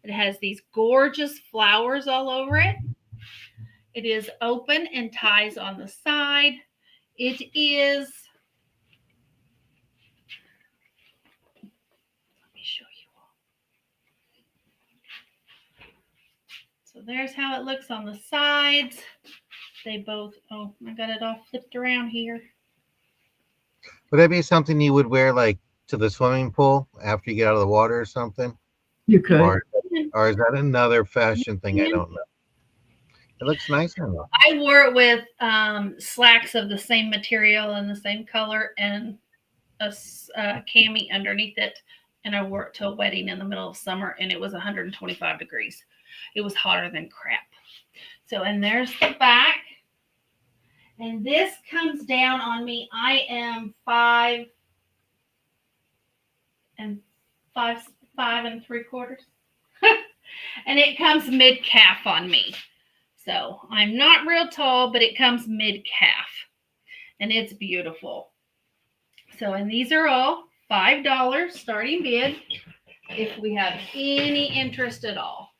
It has these gorgeous flowers all over it. It is open and ties on the side. It is, let me show you all. So there's how it looks on the sides. They both, oh, I got it all flipped around here. Would that be something you would wear like to the swimming pool after you get out of the water or something? You could. Or is that another fashion thing? I don't know. It looks nice on you. I wore it with slacks of the same material and the same color and a cami underneath it. And I wore it to a wedding in the middle of summer, and it was 125 degrees. It was hotter than crap. So, and there's the back. And this comes down on me. I am 5 3/4. And it comes mid-calf on me. So I'm not real tall, but it comes mid-calf. And it's beautiful. So, and these are all $5 starting bid if we have any interest at all.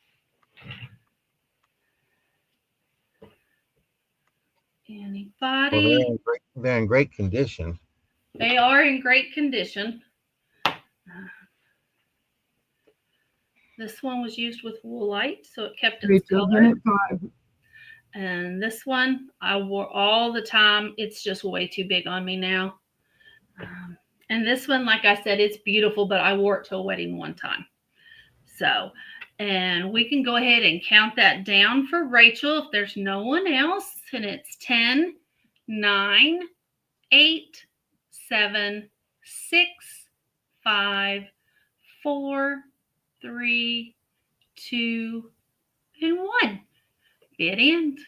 Anybody? Well, they're in great condition. They are in great condition. This one was used with woolite, so it kept its color. And this one I wore all the time. It's just way too big on me now. And this one, like I said, it's beautiful, but I wore it to a wedding one time. So, and we can go ahead and count that down for Rachel if there's no one else. And it's 10, 9, 8, 7, 6, 5, 4, 3, 2, and 1. Bid end.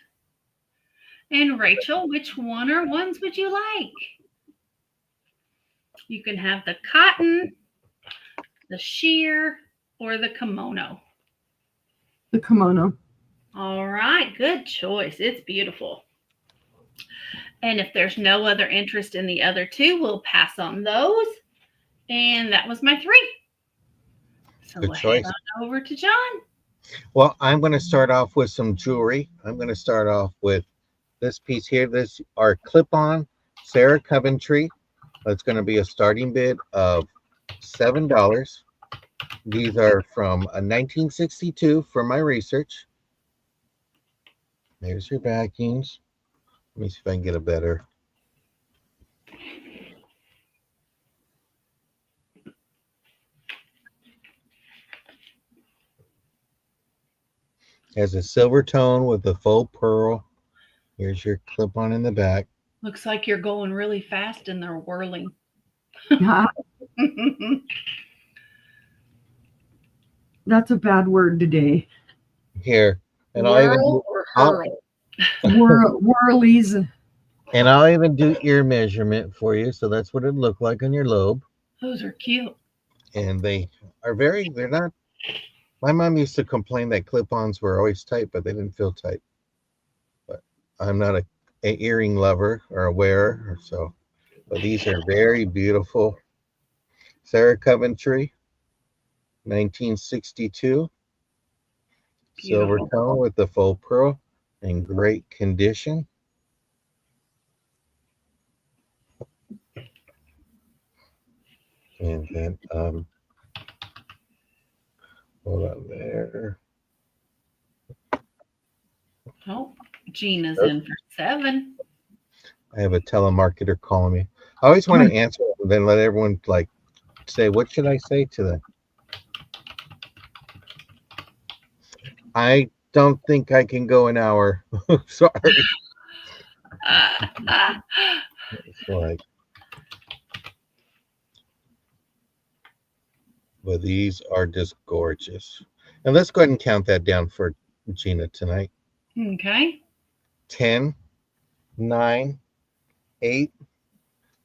And Rachel, which one or ones would you like? You can have the cotton, the sheer, or the kimono. The kimono. All right, good choice. It's beautiful. And if there's no other interest in the other two, we'll pass on those. And that was my 3. So good we'll choice. head on over to John. Well, I'm going to start off with some jewelry. I'm going to start off with this piece here. This our clip-on Sarah Coventry. That's going to be a starting bid of $7. These are from 1962 for my research. There's your backings. Let me see if I can get a better. Has a silver tone with a faux pearl. Here's your clip on in the back. Looks like you're going really fast and they're whirling. That's a bad word today. Here. And I'll even Whirl do, or I'll, hurl? Whirlies. and I'll even do ear measurement for you. So that's what it looked like on your lobe. Those are cute. And they're not. My mom used to complain that clip-ons were always tight, but they didn't feel tight. But I'm not a earring lover or a wearer, so. But these are very beautiful. Sarah Coventry, 1962. Silver Beautiful. tone with the faux pearl in great condition. And then, hold on there. Oh, Gina's in for 7. I have a telemarketer calling me. I always want to answer and then let everyone like say, what should I say to them? I don't think I can go an hour. Sorry. It's like, but these are just gorgeous. And let's go ahead and count that down for Gina tonight. Okay. 10, 9, 8,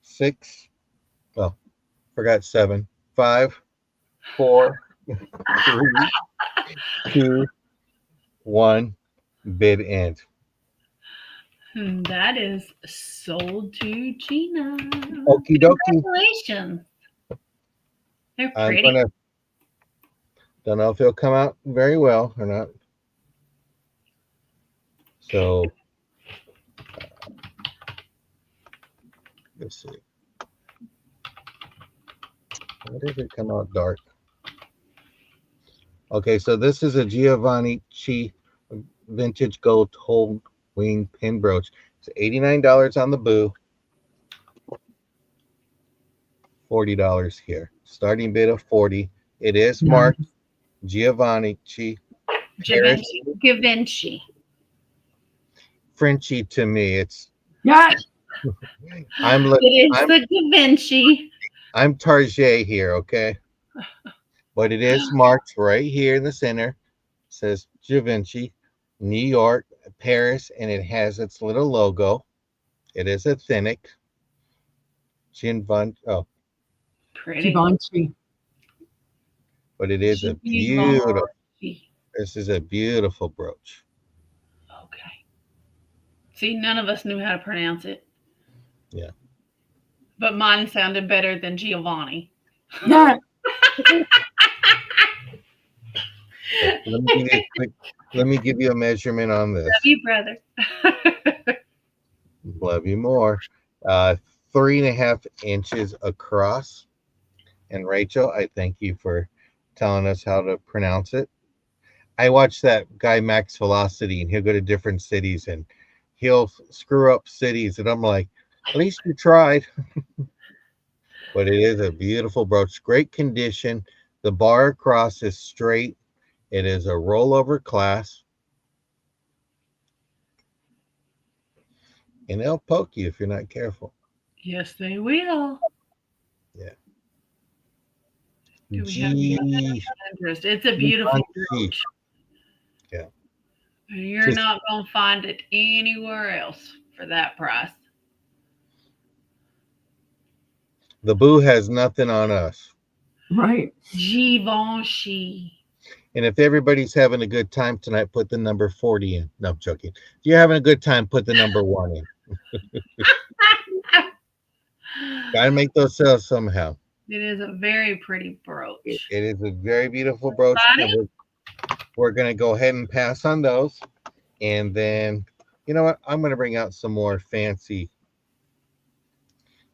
6. Well, forgot 7. 5, 4, 3, 2, 1. Bid end. That is sold to Gina. Okie dokie. Congratulations. They're I'm pretty. gonna. Don't know if it'll come out very well or not. So let's see. Why did it come out dark? Okay, so this is a Giovanni Chi vintage gold whole wing pin brooch. It's $89 on the boo. $40 here. Starting bid of 40. It is marked Giovanni Chi. Givenchy. Frenchy to me. It's Yeah. The Givenchy. I'm Target here, okay? But it is marked right here in the center. It says Givenchy, New York, Paris, and it has its little logo. It is authentic. Pretty. Givenchy. But it is a beautiful. This is a beautiful brooch. Okay. See, none of us knew how to pronounce it. Yeah. But mine sounded better than Giovanni. Yeah. Let me give you a measurement on this. Love you, brother. Love you more. 3.5 inches across. And Rachel, I thank you for telling us how to pronounce it. I watch that guy Max Velocity, and he'll go to different cities and he'll screw up cities, and I'm like, at least you tried. But it is a beautiful brooch, great condition. The bar across is straight. It is a rollover clasp. And they'll poke you if you're not careful. Yes, they will. Yeah. Do we have any interest? It's a beautiful brooch. Yeah. You're not going to find it anywhere else for that price. The boo has nothing on us. Right. Givenchy. And if everybody's having a good time tonight, put the number 40 in. No, I'm joking. If you're having a good time, put the number 1 in. Gotta make those sales somehow. It is a very pretty brooch. It is a very beautiful brooch. We're going to go ahead and pass on those. And then, you know what? I'm going to bring out some more fancy.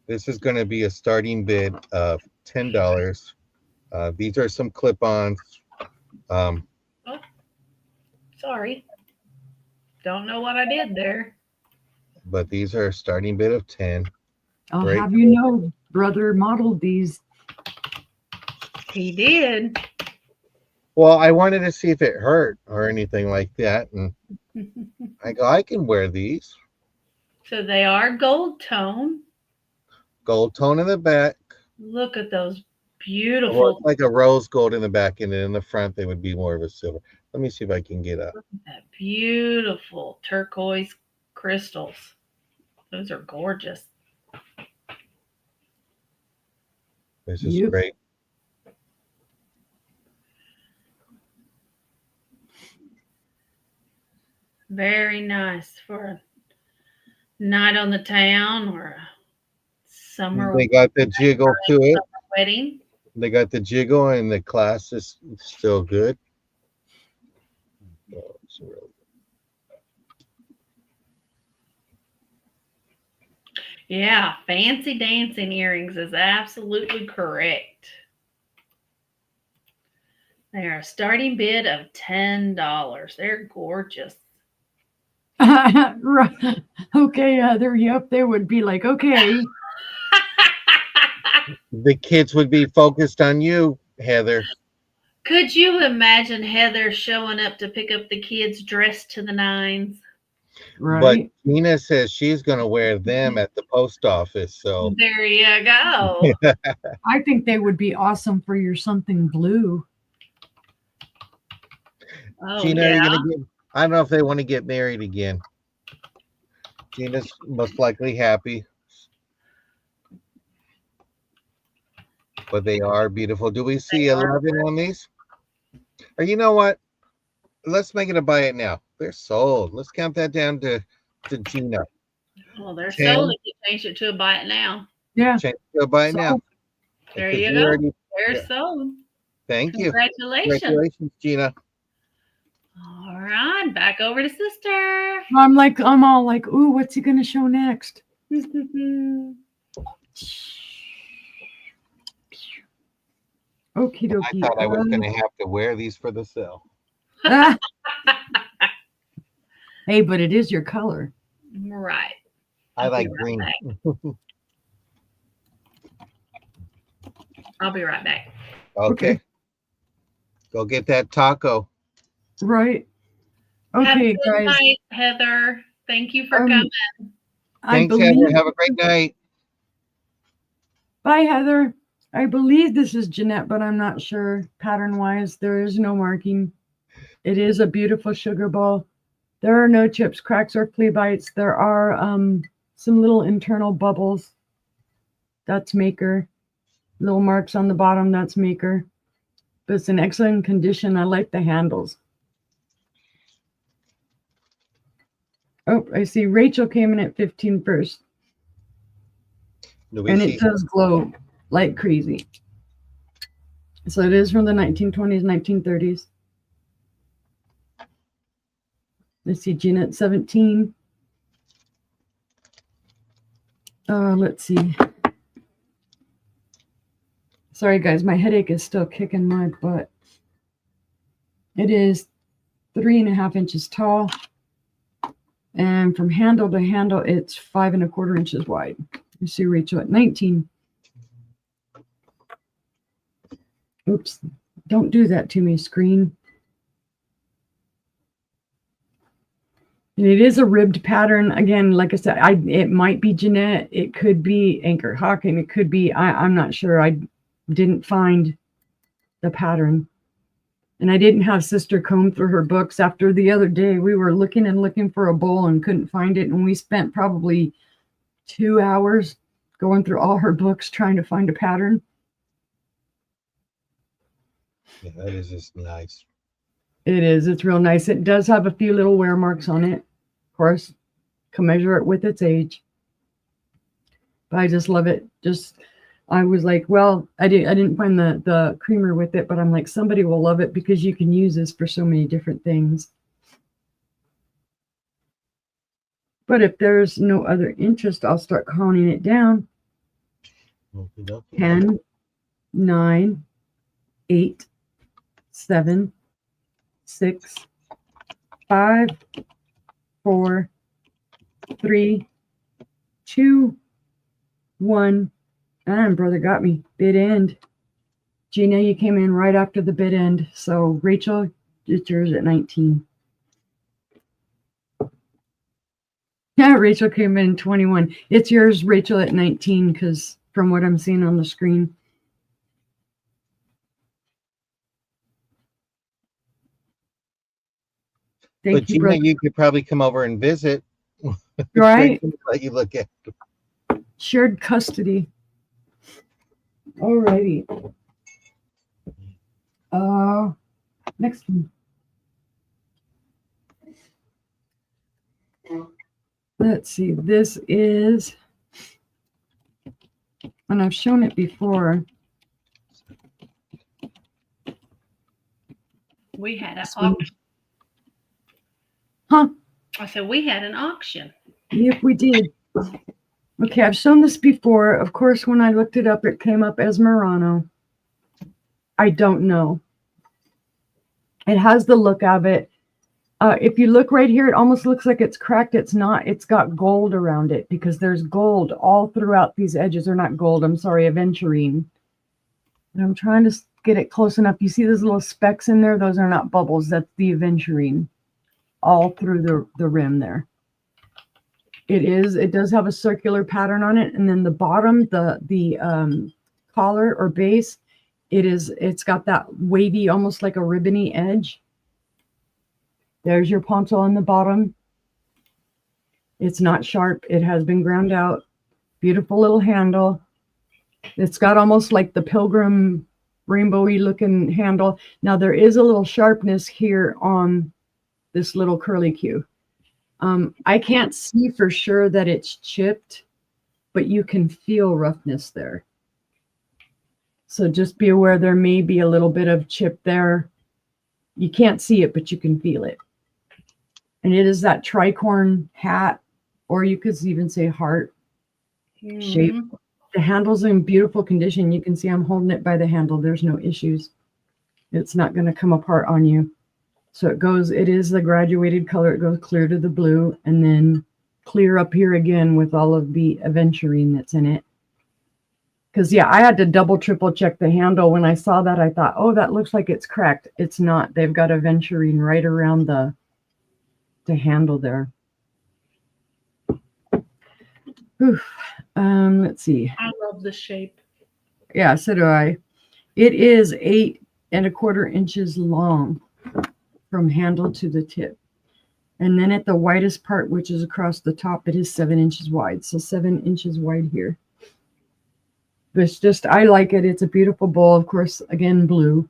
This is going to be a starting bid of $10. These are some clip-ons. Um, Oh, sorry. Don't know what I did there. but these are a starting bid of 10. I'll Great. have you know, brother modeled these. He did. Well, I wanted to see if it hurt or anything like that, and I go, I can wear these. So they are gold tone. Gold tone in the back. Look at those Well, beautiful, it's like a rose gold in the back, and then in the front they would be more of a silver. Let me see if I can get up. that beautiful turquoise crystals. Those are gorgeous. This is Yep. great. Very nice for a night on the town or a summer They got the jiggle to it. wedding. They got the jiggle, and the class is still good. Oh, it's really Yeah, fancy dancing earrings is absolutely correct. They are a starting bid of $10. They're gorgeous. Right. Okay, Heather. Yep, they would be like, okay. The kids would be focused on you, Heather. Could you imagine Heather showing up to pick up the kids dressed to the nines? But Right. Gina says she's going to wear them at the post office. So There you go. I think they would be awesome for your something blue. Oh, Gina, are yeah. you gonna get? I don't know if they want to get married again. Gina's most likely happy, but they are beautiful. Do we see They are. 11 on these? Or you know what? Let's make it a buy it now. They're sold. Let's count that down to Gina. Well, they're 10. sold if you change it to a buy it now. Yeah. Change it to a buy it So- now. There Because you we go. already- They're yeah. sold. Thank you. Congratulations. Congratulations, Gina. All right, back over to sister. I'm all like, ooh, what's he gonna show next? Okie I dokie. thought I was going to have to wear these for the sale. Hey, but it is your color. Right. I I'll be like right green. back. I'll be right back. Okay. Go get that taco. Right. Have a Okay, good guys. night, Heather. Thank you for Um, coming. I Thanks, believe. Heather. Have a great night. Bye, Heather. I believe this is Jeanette, but I'm not sure. Pattern wise, there is no marking. It is a beautiful sugar bowl. There are no chips, cracks, or flea bites. There are some little internal bubbles. That's maker. Little marks on the bottom. That's maker. But it's in excellent condition. I like the handles. Oh, I see Rachel came in at 15 first. Do we And see? it does glow like crazy. So it is from the 1920s, 1930s. Let's see, Gina at 17. Let's see. Sorry, guys, my headache is still kicking my butt. It is 3.5 inches tall. And from handle to handle, it's 5.25 inches wide. You see Rachel at 19. Oops, don't do that to me, screen. And it is a ribbed pattern. Again, like I said, it might be Jeanette. It could be Anchor Hawking. It could be, I'm not sure. I didn't find the pattern. And I didn't have sister comb through her books. After the other day, we were looking and looking for a bowl and couldn't find it. And we spent probably 2 hours going through all her books trying to find a pattern. Yeah, that is just nice. It is. It's real nice. It does have a few little wear marks on it. Of course, commensurate with its age. But I just love it. I was like, well, I didn't find the creamer with it, but I'm like, somebody will love it because you can use this for so many different things. But if there's no other interest, I'll start counting it down. Okey-dokey. 10, 9, 8, 7, 6, 5, 4, 3, 2, 1. And brother got me. Bid end. Gina, you came in right after the bid end. So Rachel, it's yours at 19. Yeah, Rachel came in 21. It's yours, Rachel, at 19, because from what I'm seeing on the screen. Thank you, Gina, brother. you could probably come over and visit. Right? Let you look at. Shared custody. Alrighty. Next one. Let's see. This is, and I've shown it before. We had an auction. Huh? I said we had an auction. Yep, we did. Okay, I've shown this before. Of course, when I looked it up, it came up as Murano. I don't know. It has the look of it. If you look right here, it almost looks like it's cracked. It's not. It's got gold around it because there's gold all throughout these edges. Or not gold, I'm sorry, aventurine. And I'm trying to get it close enough. You see those little specks in there? Those are not bubbles. That's the aventurine all through the rim there. It does have a circular pattern on it. And then the bottom, the collar or base, it's got that wavy, almost like a ribbony edge. There's your poncho on the bottom. It's not sharp. It has been ground out. Beautiful little handle. It's got almost like the pilgrim rainbowy looking handle. Now there is a little sharpness here on this little curly Q. I can't see for sure that it's chipped, but you can feel roughness there. So just be aware there may be a little bit of chip there. You can't see it, but you can feel it. And it is that tricorn hat, or you could even say heart shape. The handle's in beautiful condition. You can see I'm holding it by the handle. There's no issues. It's not going to come apart on you. So it is the graduated color. It goes clear to the blue and then clear up here again with all of the aventurine that's in it. Because, yeah, I had to double, triple check the handle. When I saw that, I thought, oh, that looks like it's cracked. It's not. They've got aventurine right around the handle there. Oof. Let's see. I love the shape. Yeah, so do I. It is 8 1/4 inches long from handle to the tip. And then at the widest part, which is across the top, it is 7 inches wide. So 7 inches wide here. But it's just, I like it. It's a beautiful bowl. Of course, again, blue.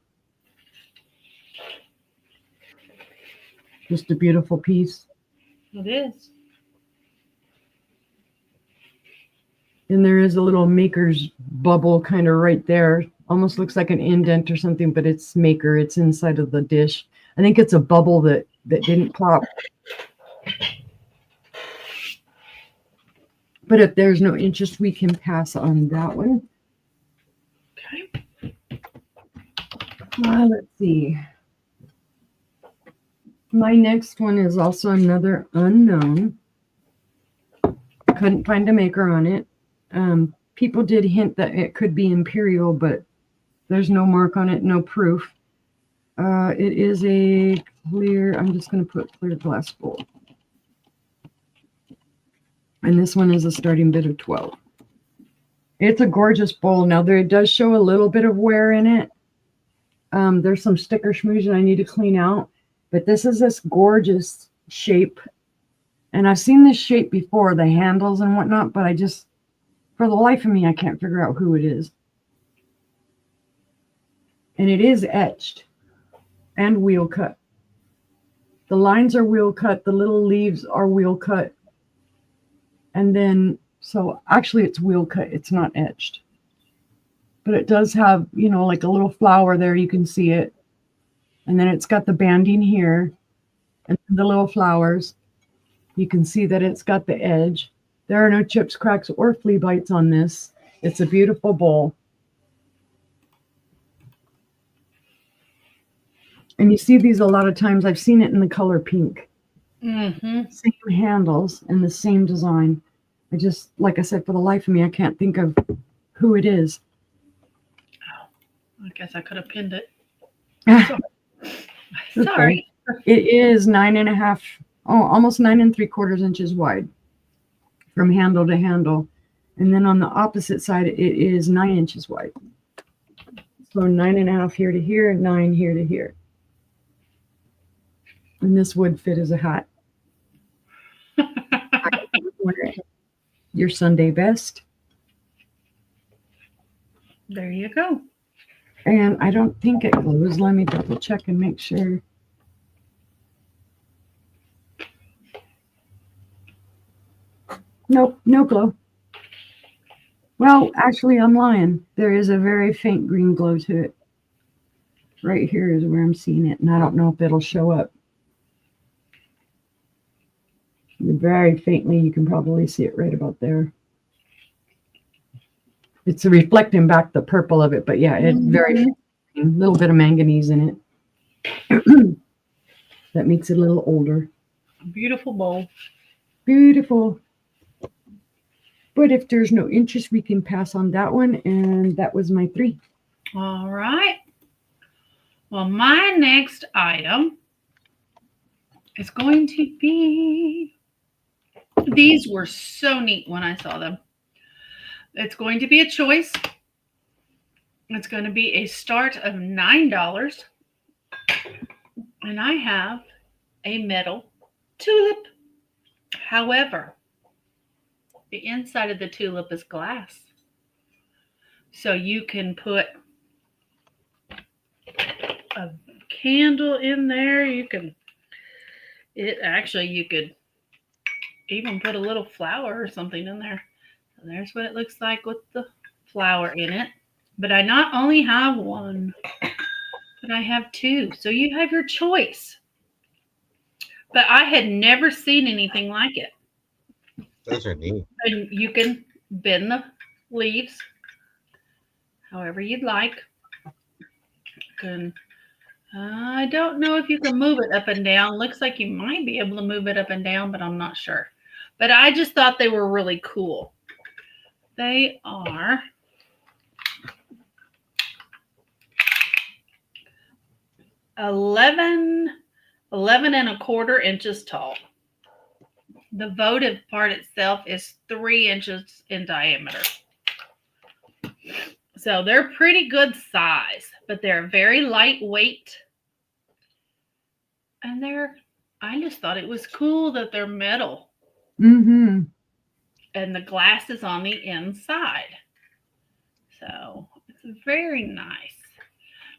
Just a beautiful piece. It is. And there is a little maker's bubble kind of right there. Almost looks like an indent or something, but it's maker. It's inside of the dish. I think it's a bubble that didn't pop. But if there's no interest, we can pass on that one. Okay. Let's see. My next one is also another unknown. Couldn't find a maker on it. People did hint that it could be imperial, but there's no mark on it, no proof. It is a clear, I'm just going to put clear glass bowl. And this one is a starting bid of 12. It's a gorgeous bowl. Now, it does show a little bit of wear in it. There's some sticker schmooze that I need to clean out. But this is this gorgeous shape. And I've seen this shape before, the handles and whatnot, but I just, for the life of me, I can't figure out who it is. And it is etched and wheel cut. The lines are wheel cut. The little leaves are wheel cut. And then, so actually it's wheel cut. It's not etched. But it does have, you know, like a little flower there. You can see it. And then it's got the banding here and the little flowers. You can see that it's got the edge. There are no chips, cracks, or flea bites on this. It's a beautiful bowl. And you see these a lot of times. I've seen it in the color pink. Mm-hmm. Same handles and the same design. I just, like I said, for the life of me, I can't think of who it is. I guess I could have pinned it. Okay. Sorry. It is 9.5, almost 9 3/4 inches wide from handle to handle. And then on the opposite side, it is 9 inches wide. So 9.5 here to here, and 9 here to here. And this would fit as a hat. Your Sunday best. There you go. And I don't think it glows. Let me double check and make sure. Nope, no glow. Well, actually, I'm lying. There is a very faint green glow to it. Right here is where I'm seeing it, and I don't know if it'll show up. Very faintly, you can probably see it right about there. It's reflecting back the purple of it, but yeah, it's very faint. A little bit of manganese in it. That makes it a little older. Beautiful bowl. Beautiful. But if there's no interest, we can pass on that one, and that was my 3. All right. Well, my next item is going to be, these were so neat when I saw them. It's going to be a choice. It's going to be a start of $9. And I have a metal tulip. However, the inside of the tulip is glass. So you can put a candle in there. You could even put a little flower or something in there. So there's what it looks like with the flower in it. But I not only have one, but I have 2. So you have your choice. But I had never seen anything like it. Those are neat. And you can bend the leaves however you'd like. I don't know if you can move it up and down. Looks like you might be able to move it up and down, but I'm not sure. But I just thought they were really cool. They are 11 1/4 inches tall. The votive part itself is 3 inches in diameter. So they're pretty good size, but they're very lightweight. And I just thought it was cool that they're metal. Mm-hmm. And the glass is on the inside. So it's very nice.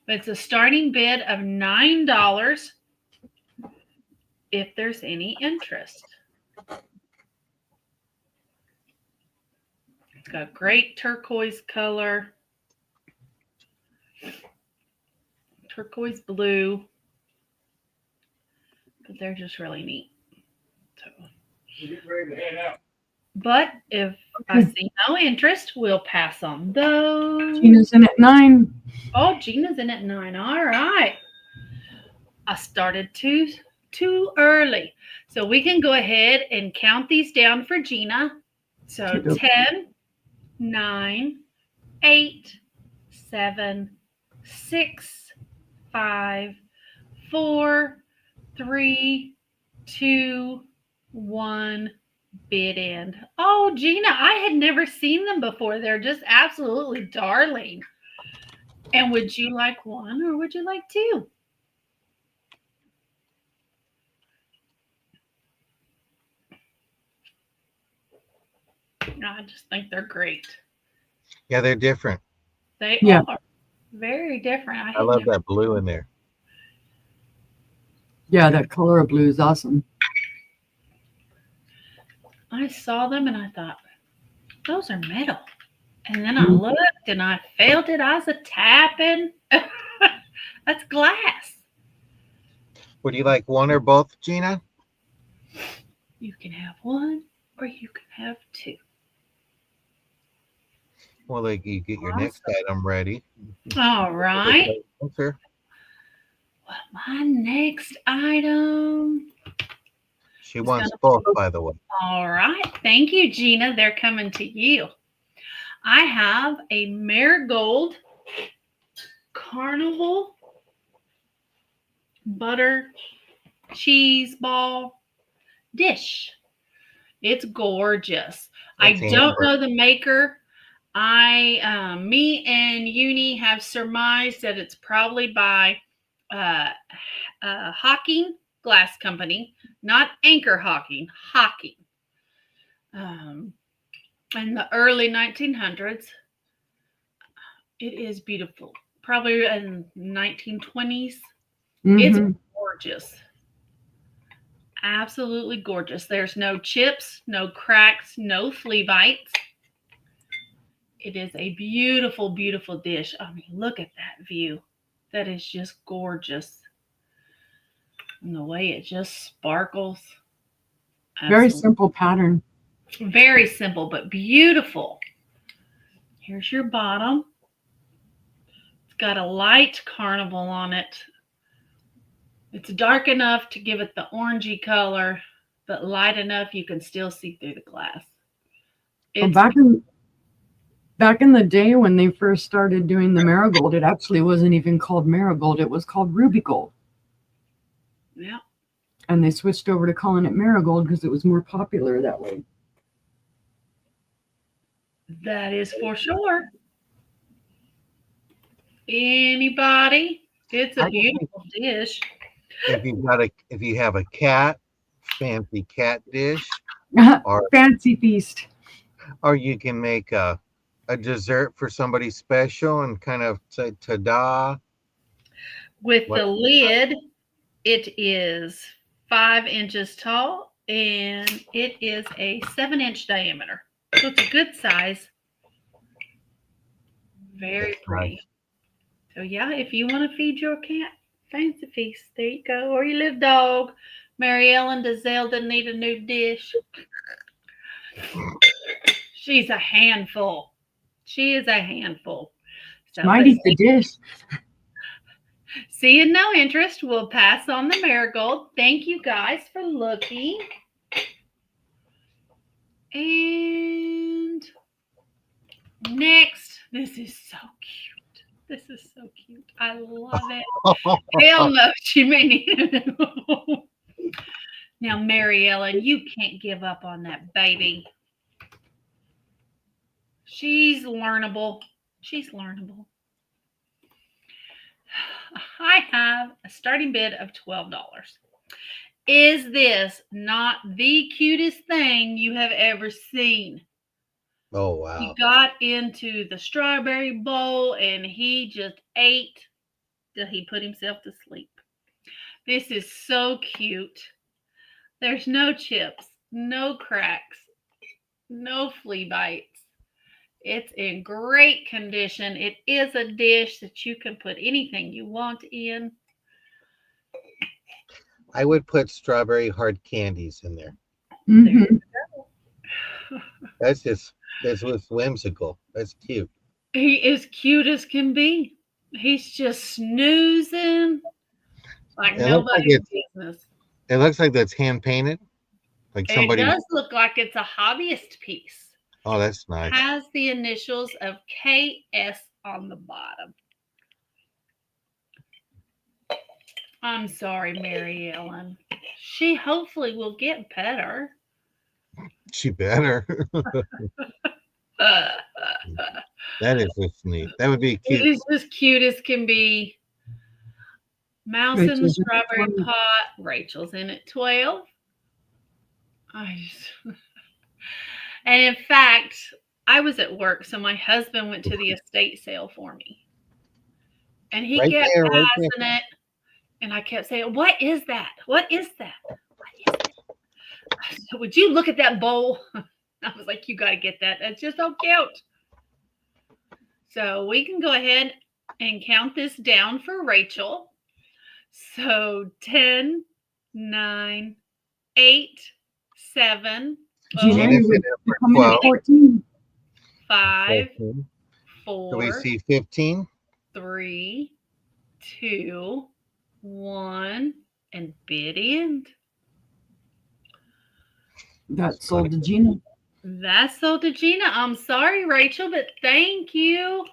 But it's a starting bid of $9 if there's any interest. It's got great turquoise color. Turquoise blue. But they're just really neat. So, but if I see no interest, we'll pass on those. Gina's in at 9. Oh, Gina's in at 9. All right. I started too early. So we can go ahead and count these down for Gina. So 10, 9, 8, 7, 6, 5, 4, 3, 2, 1, bid end. Oh, Gina, I had never seen them before. They're just absolutely darling. And would you like 1 or would you like 2? I just think they're great. Yeah, they're different. They are very different. I love that blue in there. Yeah, that color of blue is awesome. I saw them and I thought, those are metal. And then I looked and I felt it. I was a tapping. That's glass. Would you like 1 or both, Gina? You can have 1 or you can have 2. Well, like you get your next item ready. All right. Sure. Well, my next item. She wants both, by the way. All right. Thank you, Gina. They're coming to you. I have a marigold carnival butter cheese ball dish. It's gorgeous. It's I don't amber. know the maker. Me and Uni have surmised that it's probably by Hawking Glass Company, not Anchor Hawking, Hawking. In the early 1900s. It is beautiful. Probably in 1920s. It's gorgeous. Absolutely gorgeous. There's no chips, no cracks, no flea bites. It is a beautiful, beautiful dish. I mean, look at that view. That is just gorgeous. And the way it just sparkles. Very simple pattern. Very simple, but beautiful. Here's your bottom. It's got a light carnival on it. It's dark enough to give it the orangey color, but light enough you can still see through the glass. Well, back in the day when they first started doing the marigold, it actually wasn't even called marigold. It was called ruby gold. Yeah. And they switched over to calling it marigold because it was more popular that way. That is for sure. Anybody? It's a beautiful dish. If you have a cat, fancy cat dish, or fancy feast, or you can make a dessert for somebody special and kind of say ta-da. With the lid, it is 5 inches tall and it is a 7-inch diameter. So it's a good size. Very pretty. So yeah, if you want to feed your cat, fancy feast, there you go. Or your little dog. Mary Ellen, does Zelda need a new dish? She's a handful. She is a handful. So, might eat the dish. Seeing no interest, we'll pass on the marigold. Thank you guys for looking. And next, this is so cute. This is so cute. I love it. Hell no, she may need it. Now, Mary Ellen, you can't give up on that baby. She's learnable. She's learnable. I have a starting bid of $12. Is this not the cutest thing you have ever seen? Oh, wow. He got into the strawberry bowl and he just ate till he put himself to sleep. This is so cute. There's no chips, no cracks, no flea bites. It's in great condition. It is a dish that you can put anything you want in. I would put strawberry hard candies in there. There you go. That's what's whimsical. That's cute. He is cute as can be. He's just snoozing like nobody's business. It looks like that's hand painted. Like somebody. It does look like it's a hobbyist piece. Oh, that's nice. It has the initials of KS on the bottom. I'm sorry, Mary Ellen. She hopefully will get better. She better. That is just neat. That would be cute. It is as cute as can be. Mouse in the strawberry pot. Rachel's in at 12. And in fact, I was at work, so my husband went to the estate sale for me. And he kept passing it, and I kept saying, "What is that? What is that? What is that?" I said, "Would you look at that bowl?" I was like, "You got to get that. That's just so cute." So we can go ahead and count this down for Rachel. So 10, 9, 8, 7, Gina, 14. 5, 14. 4. Do we see 15? 3, 2, one, and bid end. That's sold to Gina. That's sold to Gina. I'm sorry, Rachel, but thank you.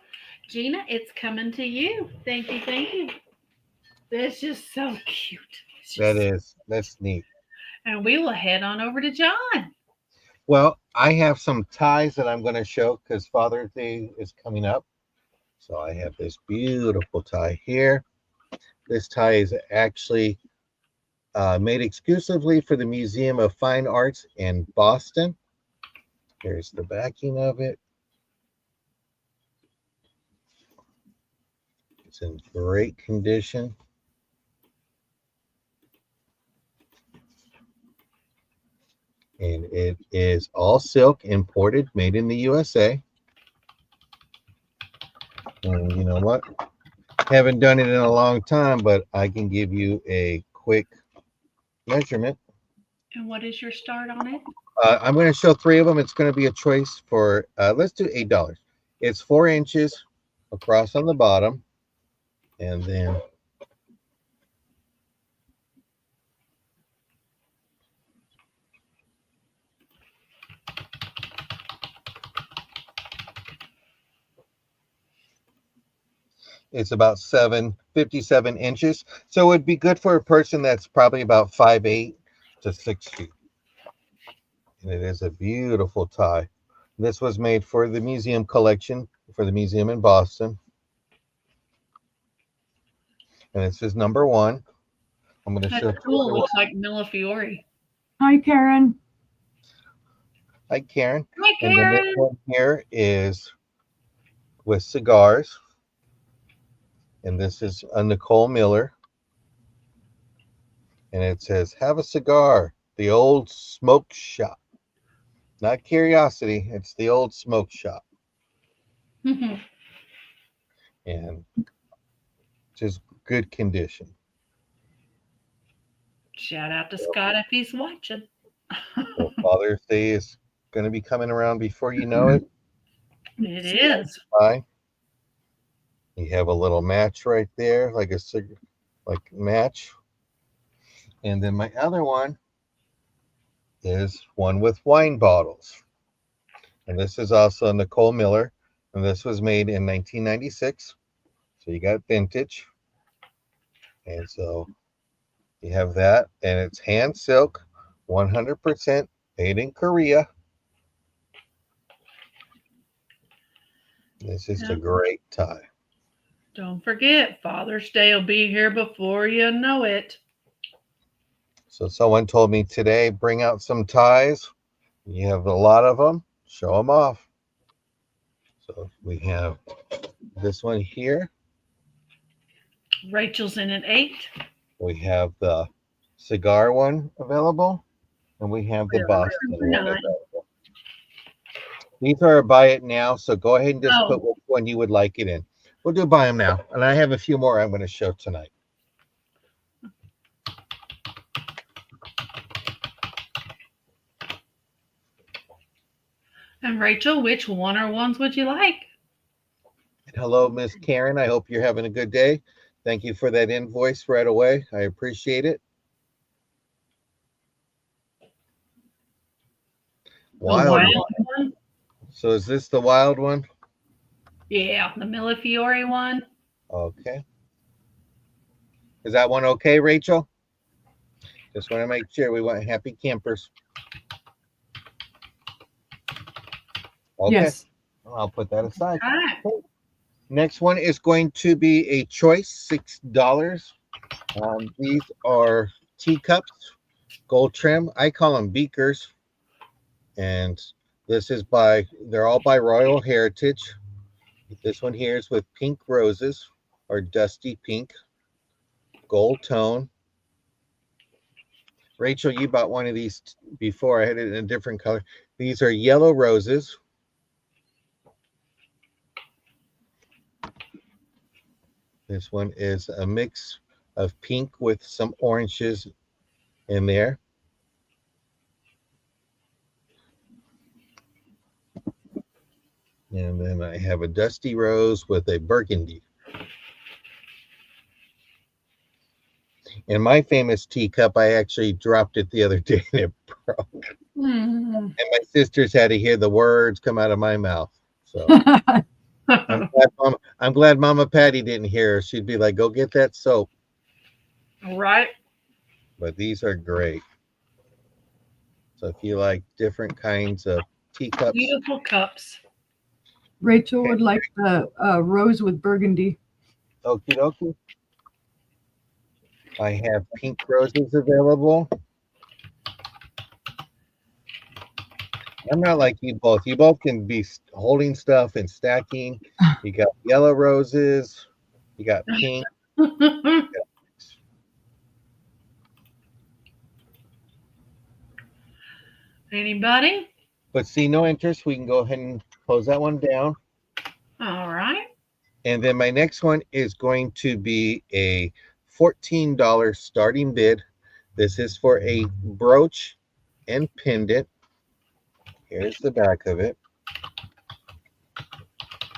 Gina, it's coming to you. Thank you, thank you. That's just so cute. That's neat. And we will head on over to John. Well, I have some ties that I'm going to show because Father's Day is coming up. So I have this beautiful tie here. This tie is actually made exclusively for the Museum of Fine Arts in Boston. Here's the backing of it. It's in great condition. And it is all silk, imported, made in the USA. And you know what? Haven't done it in a long time, but I can give you a quick measurement. And what is your start on it? I'm going to show 3 of them. It's going to be a choice for, let's do $8. It's 4 inches across on the bottom. And then it's about 57 inches. So it would be good for a person that's probably about 5'8" to 6 feet. And it is a beautiful tie. This was made for the museum collection, for the museum in Boston. And this is number 1. I'm going to show. That's cool. Looks like Millefiori. Hi, Karen. Hi, Karen. Hi, And then Karen. this one here is with cigars. And this is a Nicole Miller. And it says, "Have a cigar, the old smoke shop." Not Curiosity, it's the old smoke shop. And just good condition. Shout out to Scott if he's watching. Well, Father's Day is going to be coming around before you know it. It is. Bye. You have a little match right there, like a match. And then my other one is one with wine bottles. And this is also Nicole Miller. And this was made in 1996. So you got vintage. And so you have that. And it's hand silk, 100% made in Korea. This is a great tie. Don't forget, Father's Day will be here before you know it. So someone told me today, bring out some ties. You have a lot of them. Show them off. So we have this one here. Rachel's in at 8. We have the cigar one available. And we have the Boston one available. These are a buy it now. So go ahead and just put which one you would like it in. We'll do buy them now. And I have a few more I'm going to show tonight. And Rachel, which one or ones would you like? Hello, Miss Karen. I hope you're having a good day. Thank you for that invoice right away. I appreciate it. Wild one. So is this the wild one? Yeah, the Millefiori one. Okay. Is that one okay, Rachel? Just want to make sure we want happy campers. Okay. Yes. I'll put that aside. All right. Next one is going to be a choice, $6. These are teacups, gold trim. I call them beakers. And this is they're all by Royal Heritage. This one here is with pink roses or dusty pink, gold tone. Rachel, you bought one of these before. I had it in a different color. These are yellow roses. This one is a mix of pink with some oranges in there. And then I have a dusty rose with a burgundy. And my famous teacup, I actually dropped it the other day and it broke. Mm. And my sisters had to hear the words come out of my mouth. So I'm glad Mama Patty didn't hear her. She'd be like, go get that soap. Right. But these are great. So if you like different kinds of teacups, Beautiful cups. Rachel would like the rose with burgundy. okie dokie. I have pink roses available. I'm not like you both. You both can be holding stuff and stacking. You got yellow roses. You got pink. Anybody? But see no interest. We can go ahead and close that one down. All right. And then my next one is going to be a $14 starting bid. This is for a brooch and pendant. Here's the back of it.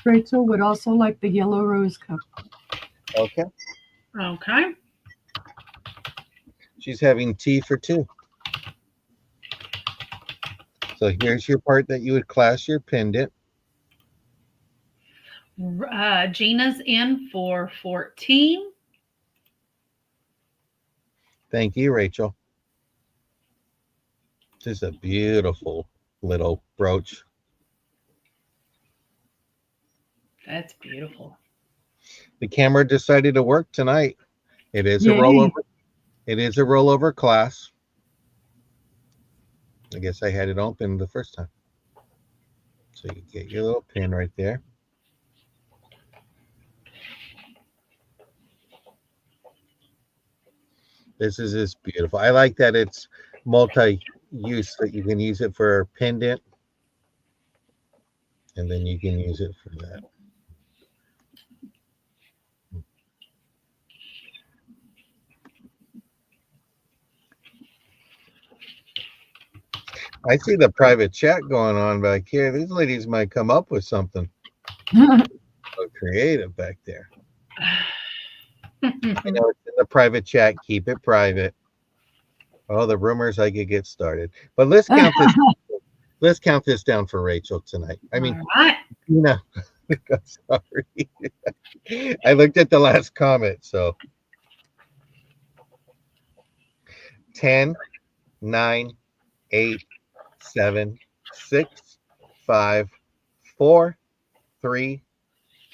Rachel would also like the yellow rose cup. Okay. Okay. She's having tea for two. So here's your part that you would clasp your pendant. Gina's in for 14. Thank you, Rachel. This is a beautiful little brooch. That's beautiful. The camera decided to work tonight. It is a Yay. rollover. It is a rollover class. I guess I had it open the first time. So you get your little pin right there. This is just beautiful. I like that it's multi-use, that you can use it for a pendant, and then you can use it for that. I see the private chat going on back here. These ladies might come up with something so creative back there. I know it's in the private chat. Keep it private. Oh, the rumors I could get started. But let's count this. Let's count this down for Rachel tonight. I mean, All right. you know, sorry. I looked at the last comment. So 10, 9, 8, 7, 6, 5, 4, 3,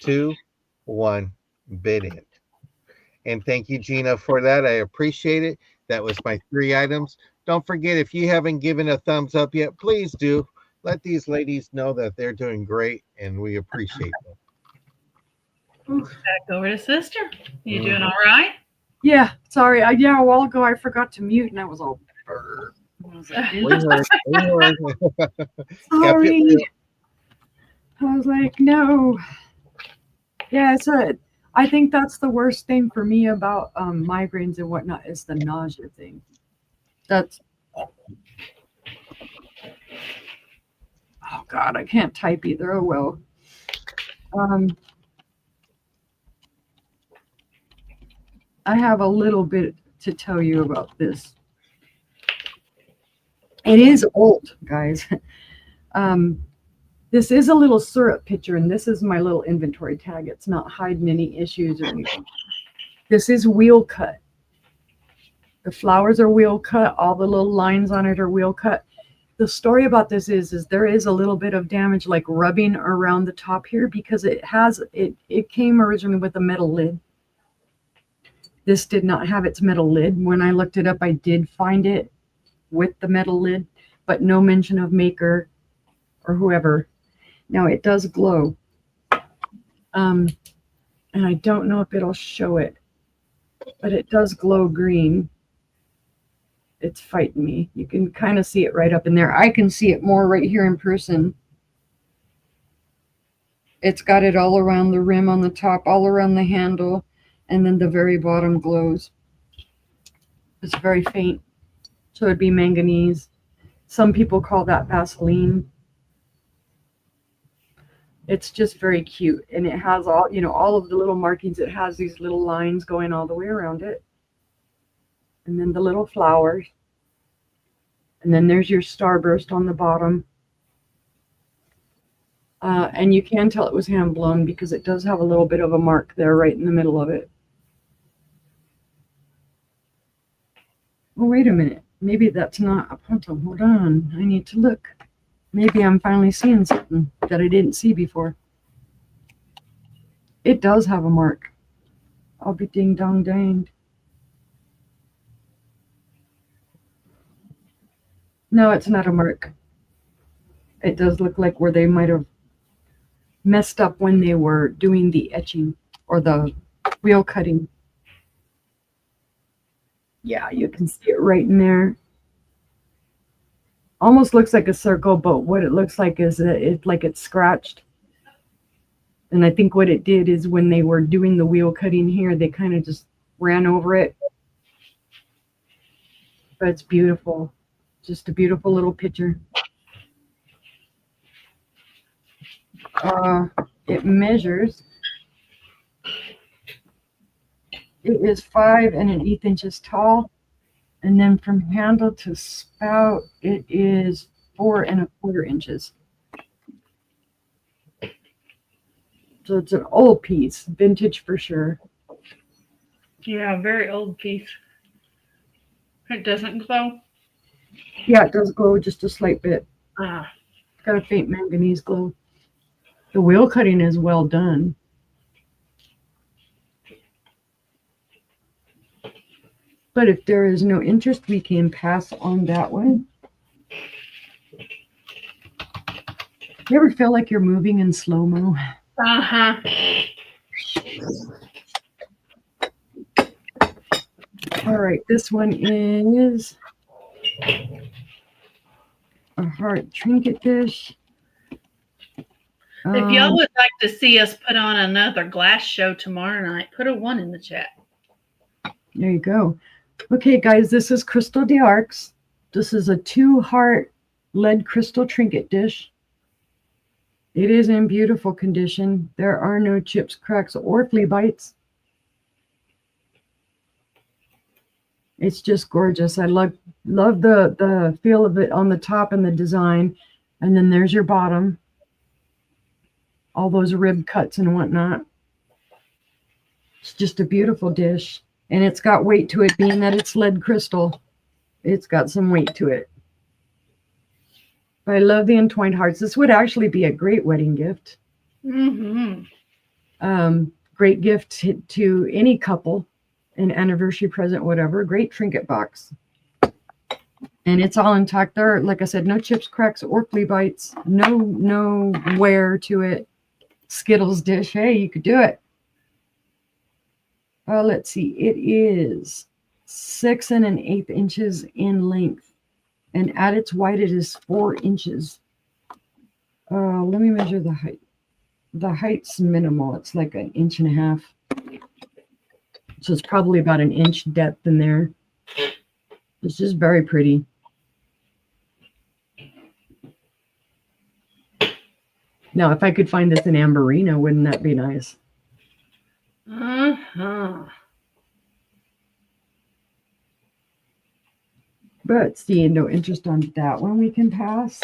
2, 1. Bid it. And thank you, Gina, for that. I appreciate it. That was my 3 items. Don't forget, if you haven't given a thumbs up yet, please do. Let these ladies know that they're doing great, and we appreciate them. Back over to sister. You doing all right? Yeah, sorry. Yeah, a while ago I forgot to mute, and I was all. I was like, We heard. sorry. I was like, no. Yeah, I think that's the worst thing for me about migraines and whatnot is the nausea thing. That's. Oh God, I can't type either. Oh well. I have a little bit to tell you about this. It is old, guys. This is a little syrup picture, and this is my little inventory tag. It's not hiding any issues or anything. This is wheel cut. The flowers are wheel cut. All the little lines on it are wheel cut. The story about this is there is a little bit of damage, like rubbing around the top here, because it came originally with a metal lid. This did not have its metal lid. When I looked it up, I did find it with the metal lid, but no mention of maker or whoever. Now it does glow. And I don't know if it'll show it, but it does glow green. It's fighting me. You can kind of see it right up in there. I can see it more right here in person. It's got it all around the rim on the top, all around the handle, and then the very bottom glows. It's very faint. So it'd be manganese. Some people call that Vaseline. It's just very cute. And it has all of the little markings. It has these little lines going all the way around it. and then the little flowers. And then there's your starburst on the bottom. And you can tell it was hand blown because it does have a little bit of a mark there right in the middle of it. Oh, wait a minute. Maybe that's not a ponto. Hold on. I need to look. Maybe I'm finally seeing something that I didn't see before. It does have a mark. I'll be ding dong danged. No, it's not a mark. It does look like where they might have messed up when they were doing the etching or the wheel cutting. Yeah, you can see it right in there. Almost looks like a circle, but what it looks like is that it's scratched. And I think what it did is when they were doing the wheel cutting here, they kind of just ran over it. But it's beautiful. Just a beautiful little picture. It measures. It is 5 1/8 inches tall. And then from handle to spout, it is 4 1/4 inches. So it's an old piece, vintage for sure. Yeah, very old piece. It doesn't glow. Yeah, it does glow just a slight bit. Ah, It's got a faint manganese glow. The wheel cutting is well done. But if there is no interest, we can pass on that one. You ever feel like you're moving in slow-mo? uh-huh. All right, this one is a heart trinket dish. If y'all would like to see us put on another glass show tomorrow night, put a 1 in the chat. There you go. Okay, guys, this is Crystal d'Arcs. This is a 2-heart lead crystal trinket dish. It is in beautiful condition. There are no chips, cracks, or flea bites. It's just gorgeous. I love the feel of it on the top and the design. And then there's your bottom. All those rib cuts and whatnot. It's just a beautiful dish. And it's got weight to it, being that it's lead crystal. It's got some weight to it. But I love the entwined hearts. This would actually be a great wedding gift. Mm-hmm. Great gift to any couple, an anniversary present, whatever. Great trinket box. And it's all intact. There, like I said, no chips, cracks, or flea bites. No wear to it. Skittles dish. Hey, you could do it. Let's see. It is 6 1/8 inches in length. And at its height, it is 4 inches. Let me measure the height. The height's minimal. It's like 1.5 inches. So it's probably about 1 inch depth in there. It's just very pretty. Now, if I could find this in Amberina, wouldn't that be nice? Uh-huh. But seeing no interest on that one, we can pass.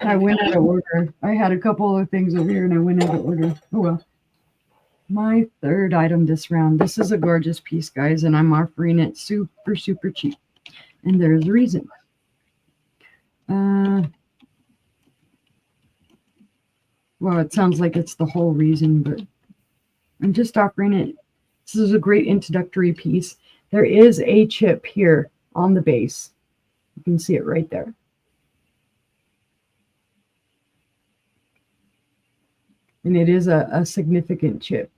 I went out of order. I had a couple of things over here and I went out of order. Oh well. My third item this round. This is a gorgeous piece, guys, and I'm offering it super, super cheap. And there's a reason. Well, it sounds like it's the whole reason, but I'm just offering it. This is a great introductory piece. There is a chip here on the base. You can see it right there. And it is a significant chip.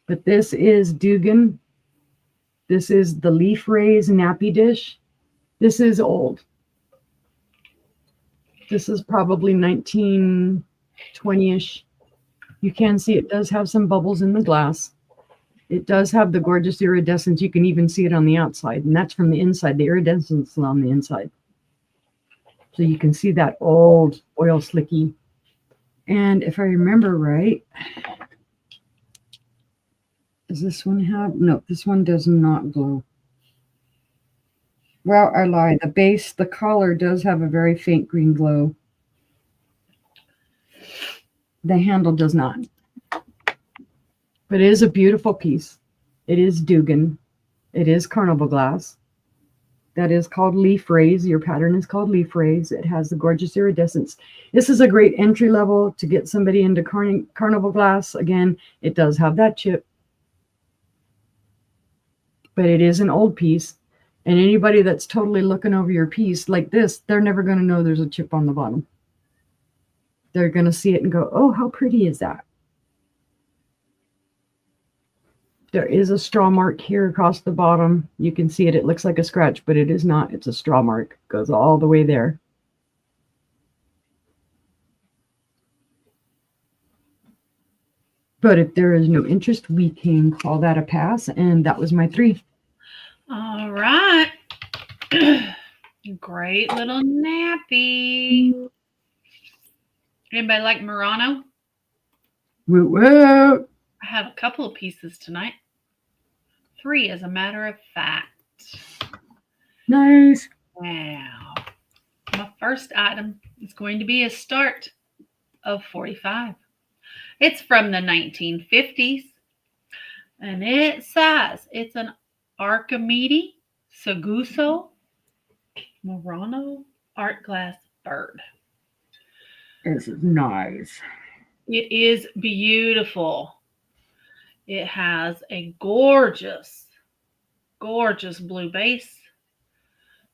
But this is Dugan. This is the leaf raise nappy dish. This is old. This is probably 1920-ish. You can see it does have some bubbles in the glass. It does have the gorgeous iridescence. You can even see it on the outside, and that's from the inside. The iridescence is on the inside. So you can see that old oil slicky. And if I remember right, Does this one have? No, this one does not glow. Well, I lied. The base, the collar does have a very faint green glow. The handle does not. But it is a beautiful piece. It is Dugan. It is carnival glass. That is called leaf rays. Your pattern is called leaf rays. It has the gorgeous iridescence. This is a great entry level to get somebody into carnival glass. Again, it does have that chip, but it is an old piece. And anybody that's totally looking over your piece like this, they're never going to know there's a chip on the bottom. They're going to see it and go, oh, how pretty is that? There is a straw mark here across the bottom. You can see it. It looks like a scratch, but it is not. It's a straw mark. It goes all the way there. But if there is no interest, we can call that a pass. And that was my 3. All right. Great little nappy. Anybody like Murano? Woo woo. I have a couple of pieces tonight. 3, as a matter of fact. Nice. Wow. My first item is going to be a start of 45. It's from the 1950s. And it says it's an Archimedes Seguso Murano art glass bird. This is nice. It is beautiful. It has a gorgeous, gorgeous blue base.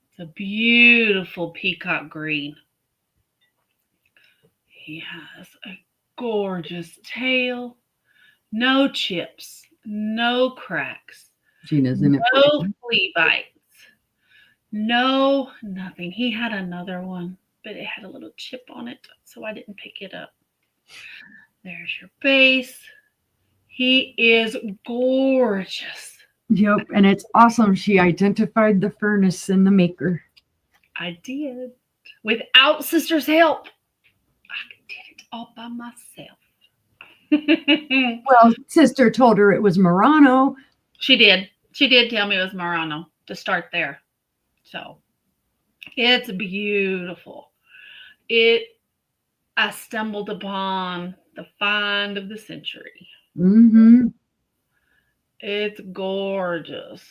It's a beautiful peacock green. He has a gorgeous tail. No chips, no cracks, Gina's in it. no flea bites, no nothing. He had another one, but it had a little chip on it, so I didn't pick it up. There's your base. He is gorgeous. Yep, and it's awesome. She identified the furnace and the maker. I did. Without Sister's help. I did it all by myself. Well, Sister told her it was Murano. She did. She did tell me it was Murano to start there. So it's beautiful. I stumbled upon the find of the century. Mm-hmm. It's gorgeous.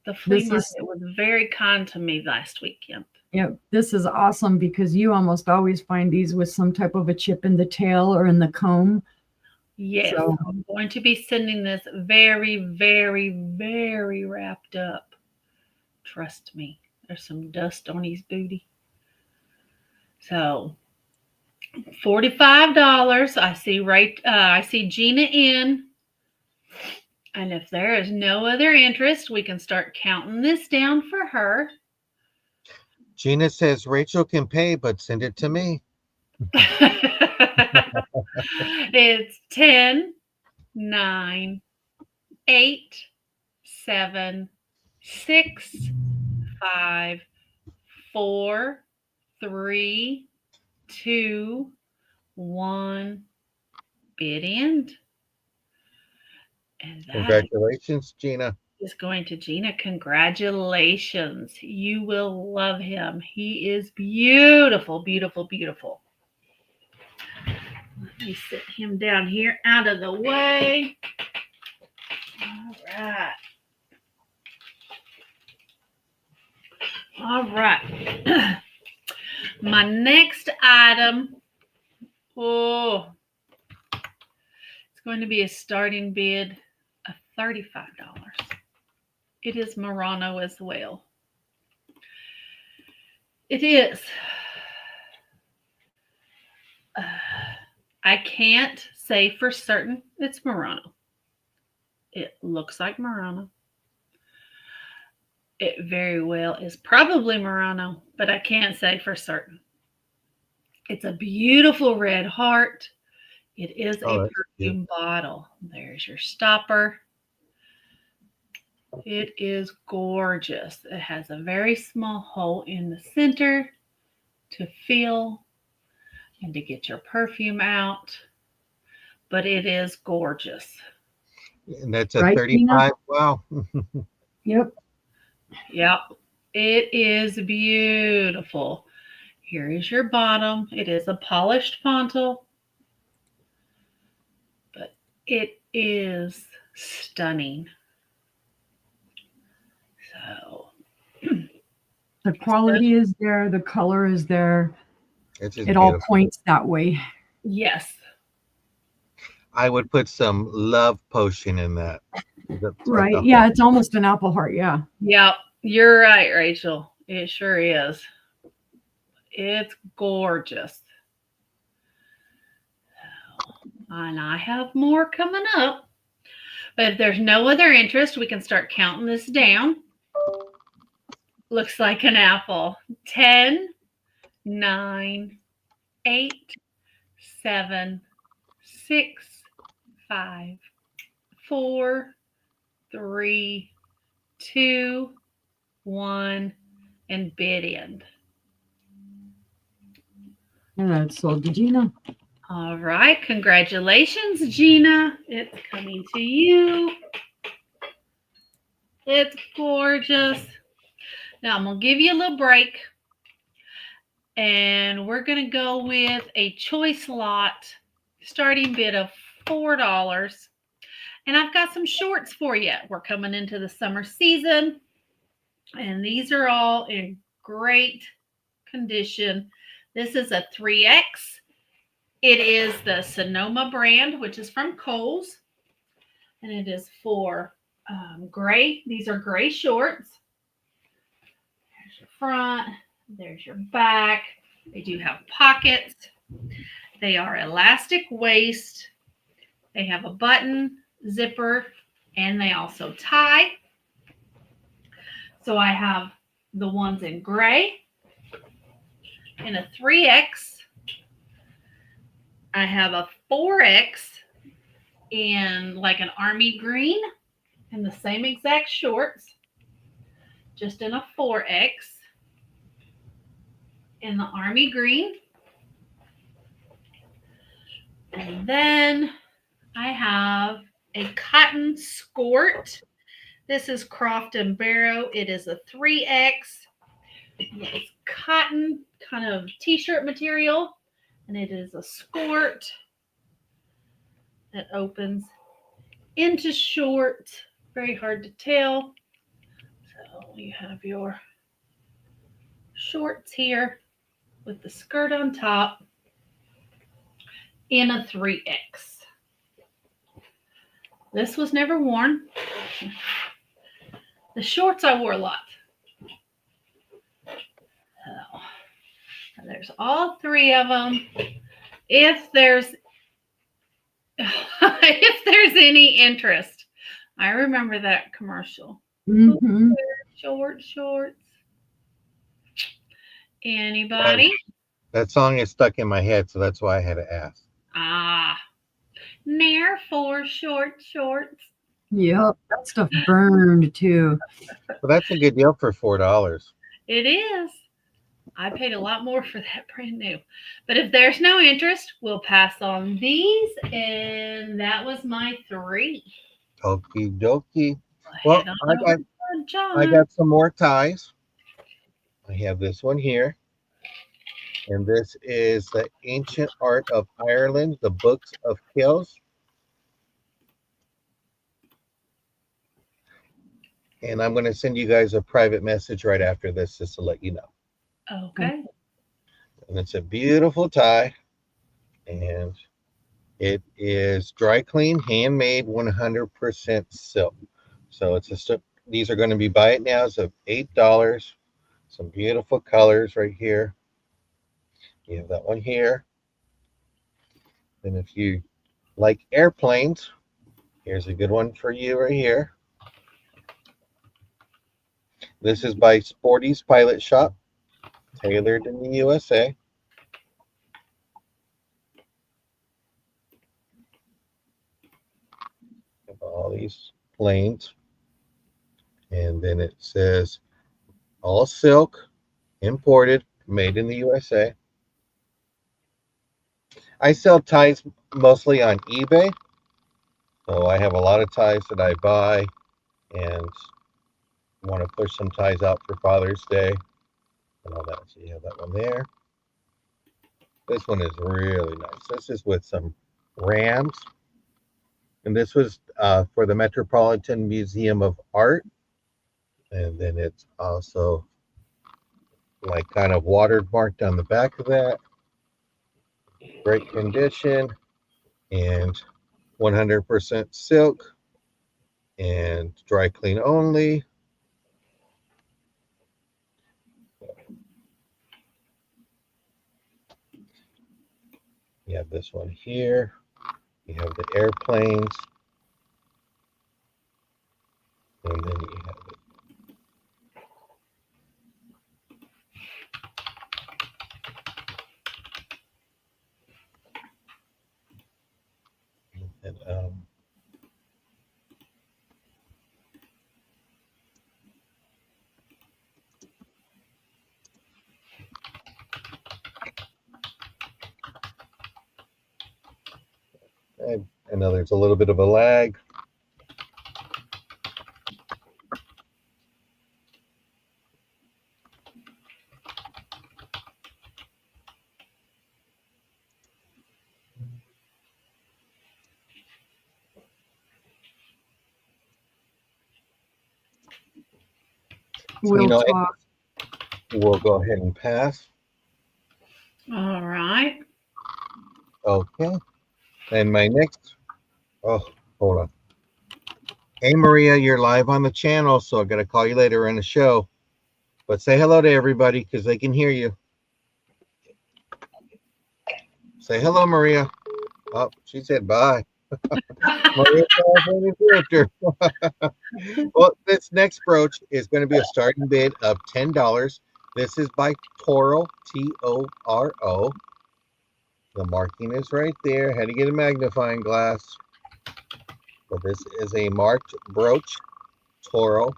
The flea market was very kind to me last weekend. Yeah, this is awesome because you almost always find these with some type of a chip in the tail or in the comb. Yes, so I'm going to be sending this very, very, very wrapped up. Trust me, there's some dust on his booty. So $45. I see Gina in. And if there is no other interest, we can start counting this down for her. Gina says Rachel can pay, but send it to me. It's 10, 9, 8, 7, 6, 5, 4, 3, 2, 1. Bid end. And congratulations, Gina. Is going to Gina. Congratulations. You will love him. He is beautiful, beautiful, beautiful. Let me sit him down here out of the way. All right. All right. My next item. Oh, it's going to be a starting bid of $35. It is Murano as well. It is. I can't say for certain it's Murano. It looks like Murano. It very well is probably Murano, but I can't say for certain. It's a beautiful red heart. It is a perfume bottle. There's your stopper. It is gorgeous. It has a very small hole in the center to fill and to get your perfume out. But it is gorgeous. And that's a Right, Tina? 35. Wow. Yep. Yep. It is beautiful. Here is your bottom. It is a polished pontil, but it is stunning. So, The quality is there, the color is there. It's just It all beautiful. points that way. yes. I would put some love potion in that. That's like Right. a Yeah, it's almost an apple heart. Yeah. Yep. You're right, Rachel. It sure is. It's gorgeous. And I have more coming up. But if there's no other interest, we can start counting this down. Looks like an apple. 10, 9, 8, 7, 6, 5, 4, 3, 2, 1, and bid end. And that's sold to Gina. All right. Congratulations, Gina. It's coming to you. It's gorgeous. Now I'm going to give you a little break. And we're going to go with a choice lot starting bid of $4. And I've got some shorts for you. We're coming into the summer season. And these are all in great condition. This is a 3X. It is the Sonoma brand, which is from Kohl's. And it is for gray. These are gray shorts. There's your front. There's your back. They do have pockets. They are elastic waist. They have a button, zipper, and they also tie. So I have the ones in gray, in a 3X. I have a 4X in like an army green in the same exact shorts, just in a 4X in the army green. And then I have a cotton skirt. This is Croft and Barrow. It is a 3X. It's cotton kind of t-shirt material. And it is a skirt that opens into short. Very hard to tell. So you have your shorts here with the skirt on top in a 3X. This was never worn. The shorts I wore a lot. So, there's all three of them. If there's any interest, I remember that commercial. Mm-hmm. Shorts. Anybody? That song is stuck in my head, so that's why I had to ask. Nair for shorts. Yep. That stuff burned too. But that's a good deal for $4. It is. I paid a lot more for that brand new. But if there's no interest, we'll pass on these. And that was my 3. Okie dokie. Well, John. I got some more ties. I have this one here. And this is the Ancient Art of Ireland, the Books of Kells. And I'm going to send you guys a private message right after this just to let you know. Okay. And it's a beautiful tie. And it is dry clean, handmade, 100% silk. So these are going to be buy it nows of $8. Some beautiful colors right here. You have that one here. And if you like airplanes, here's a good one for you right here. This is by Sporty's Pilot Shop, tailored in the USA. Have all these planes. And then it says all silk, imported, made in the USA. I sell ties mostly on eBay. So I have a lot of ties that I buy and want to push some ties out for Father's Day and all that. So you have that one there. This one is really nice. This is with some rams. And this was for the Metropolitan Museum of Art. And then it's also like kind of watermarked on the back of that. Great condition and 100% silk and dry clean only. You have this one here. You have the airplanes. And then you have it. And, I know there's a little bit of a lag. We'll talk. We'll go ahead and pass. All right. Okay. And my next, oh, hold on. Hey, Maria, you're live on the channel, so I got to call you later in the show. But say hello to everybody because they can hear you. Say hello, Maria. Oh, she said bye. Maria, well, this next brooch is going to be a starting bid of $10. This is by Toro, Toro. The marking is right there. Had to get a magnifying glass. But this is a marked brooch, Toro.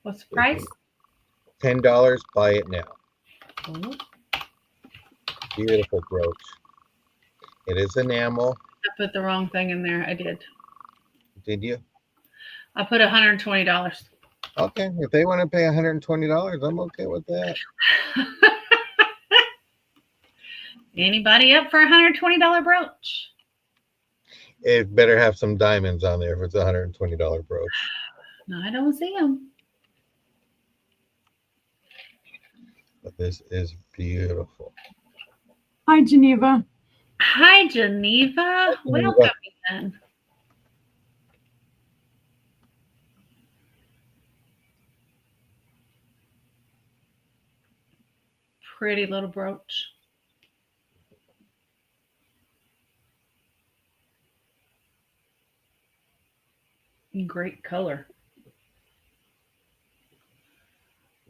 What's the price? $10. Buy it now. Oh. Beautiful brooch. It is enamel. I put the wrong thing in there. I did. Did you? I put $120. Okay. If they want to pay $120, I'm okay with that. Anybody up for a $120 brooch? It better have some diamonds on there if it's a $120 brooch. No, I don't see them. But this is beautiful. Hi, Geneva. Hi, Geneva. Welcome in. Pretty little brooch. Great color.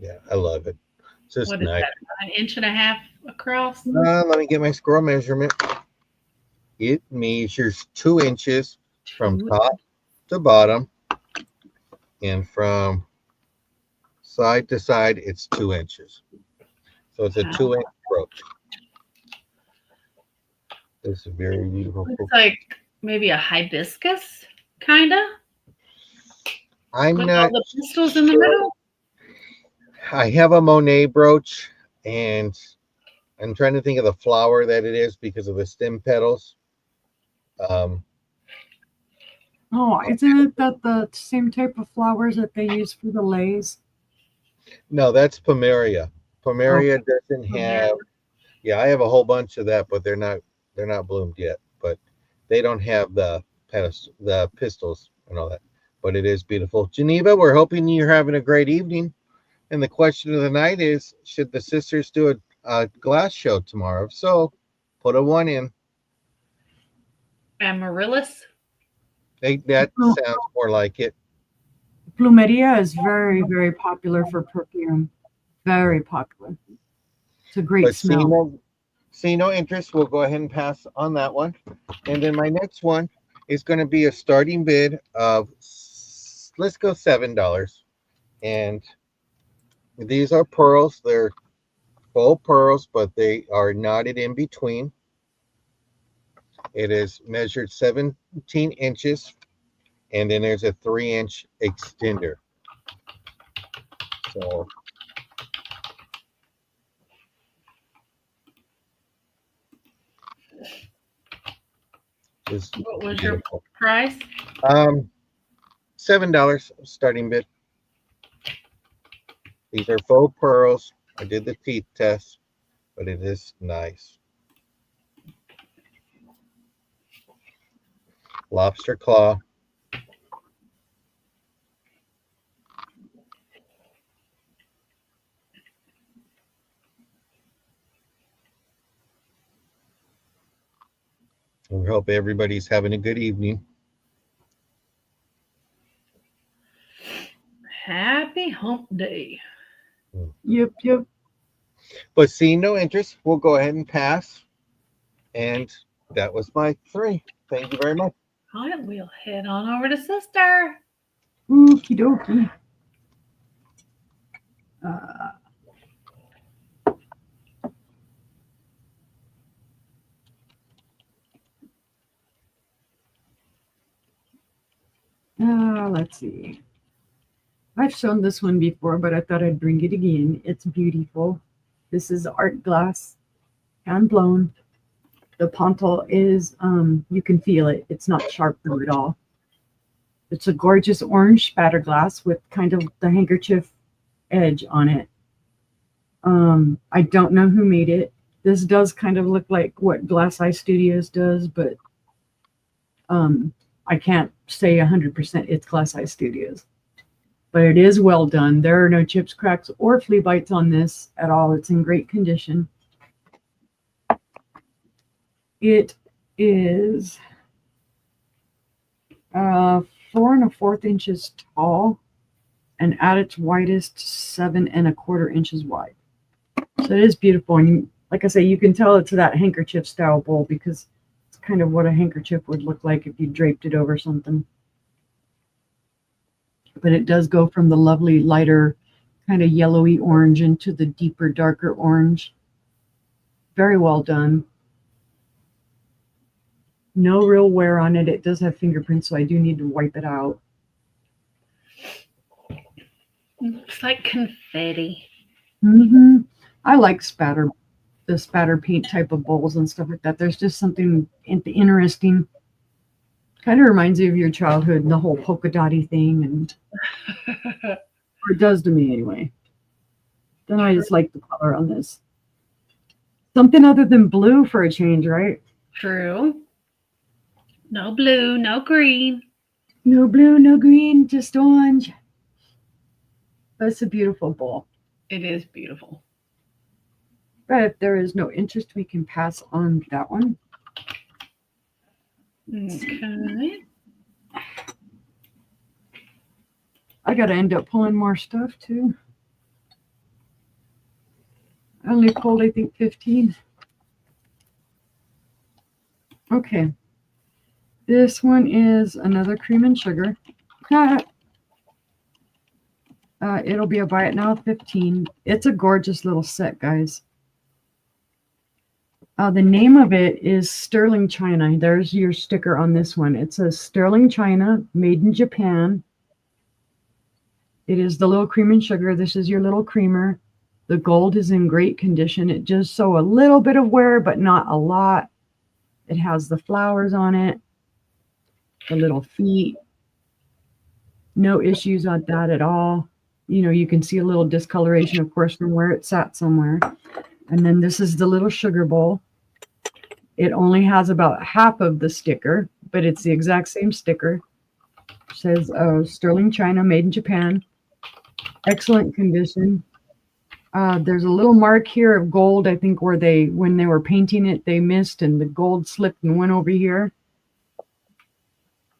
Yeah, I love it. It's just What is nice. that? 1.5 inches across? Let me get my scroll measurement. It measures 2 inches from top to bottom, and from side to side, it's 2 inches. So it's a 2-inch brooch. This is very beautiful. Looks like maybe a hibiscus, kind of. I'm with not all the pistils in the middle. I have a Monet brooch, and I'm trying to think of the flower that it is because of the stem petals. Oh, isn't it that the same type of flowers that they use for the leis? No, that's Pomeria. Pomeria doesn't have. Yeah, I have a whole bunch of that, but they're not bloomed yet. But they don't have the pistils and all that. But it is beautiful. Geneva, we're hoping you're having a great evening. And the question of the night is, should the sisters do a glass show tomorrow? If so, put a 1 in. Amaryllis. That sounds more like it. Plumeria is very, very popular for perfume. Very popular. It's a great smell. See no interest. We'll go ahead and pass on that one. And then my next one is going to be a starting bid of, let's go $7. And these are pearls. They're full pearls, but they are knotted in between. It is measured 17 inches, and then there's a 3-inch extender. So just What was your beautiful. price? $7 starting bid. These are faux pearls. I did the teeth test, but it is nice. Lobster claw. We hope everybody's having a good evening. Happy hump day. Yep, yep. But seeing no interest, we'll go ahead and pass. And that was my 3. Thank you very much. All right, we'll head on over to Sister. Okie dokie. Let's see. I've shown this one before, but I thought I'd bring it again. It's beautiful. This is art glass, hand blown. The pontal is, you can feel it. It's not sharp through at all. It's a gorgeous orange spatter glass with kind of the handkerchief edge on it. I don't know who made it. This does kind of look like what Glass Eye Studios does, but I can't say 100% it's Glass Eye Studios. But it is well done. There are no chips, cracks, or flea bites on this at all. It's in great condition. It is 4 1/4 inches tall, and at its widest, 7 1/4 inches wide. So it is beautiful. And like I say, you can tell it's that handkerchief style bowl because it's kind of what a handkerchief would look like if you draped it over something. But it does go from the lovely lighter kind of yellowy orange into the deeper, darker orange. Very well done. No real wear on it. It does have fingerprints, so I do need to wipe it out. Looks like confetti. I like the spatter paint type of bowls and stuff like that. There's just something interesting. Kind of reminds you of your childhood and the whole polka dotty thing, and or it does to me anyway. Then I just like the color on this. Something other than blue for a change, right? True. No blue, no green. No blue, no green, just orange. That's a beautiful bowl. It is beautiful. But if there is no interest, we can pass on that one. Okay. I got to end up pulling more stuff too. I only pulled, I think, 15. Okay. This one is another cream and sugar. It'll be a buy it now 15. It's a gorgeous little set, guys. The name of it is Sterling China. There's your sticker on this one. It says Sterling China, made in Japan. It is the little cream and sugar. This is your little creamer. The gold is in great condition. It does show a little bit of wear, but not a lot. It has the flowers on it, the little feet. No issues on that at all. You know, you can see a little discoloration, of course, from where it sat somewhere. And then this is the little sugar bowl. It only has about half of the sticker, but it's the exact same sticker. It says Sterling China, made in Japan. Excellent condition. There's a little mark here of gold, I think, where when they were painting it, they missed and the gold slipped and went over here.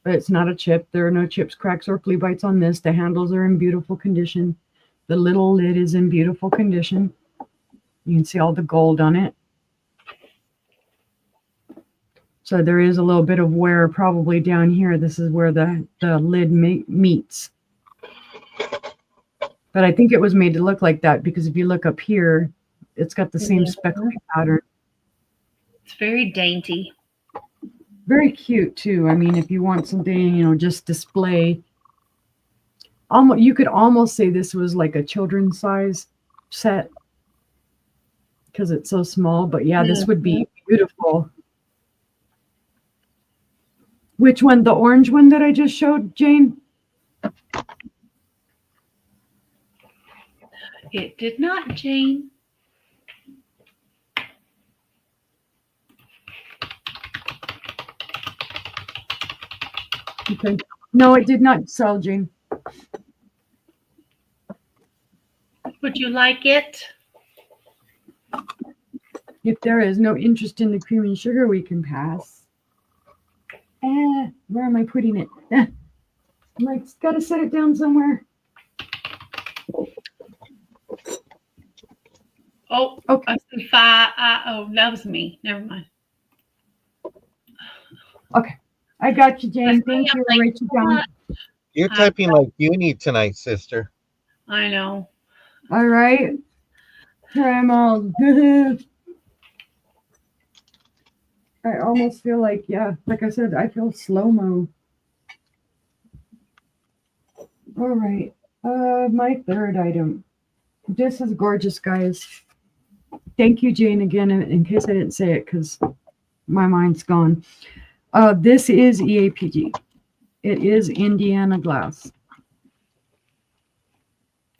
But it's not a chip. There are no chips, cracks, or flea bites on this. The handles are in beautiful condition. The little lid is in beautiful condition. You can see all the gold on it. So there is a little bit of wear probably down here. This is where the lid meets. But I think it was made to look like that because if you look up here, it's got the same speckly pattern. It's very dainty. Very cute too. I mean, if you want something, just display. You could almost say this was like a children's size set because it's so small. But yeah, this would be beautiful. Which one? The orange one that I just showed, Jane? It did not, Jane. Okay. No, it did not sell, Jane. Would you like it? If there is no interest in the cream and sugar, we can pass. Where am I putting it? I'm like, gotta set it down somewhere. Oh, Okay. I see five. Oh, that was me. Never mind. Okay. I got you, Jane. Thank you. I'll write you down. You're typing like uni tonight, sister. I know. All right. Here I'm all. I almost feel like, like I said, I feel slow-mo. All right. My third item. This is gorgeous, guys. Thank you, Jane, again, in case I didn't say it, because my mind's gone. This is EAPG. It is Indiana glass.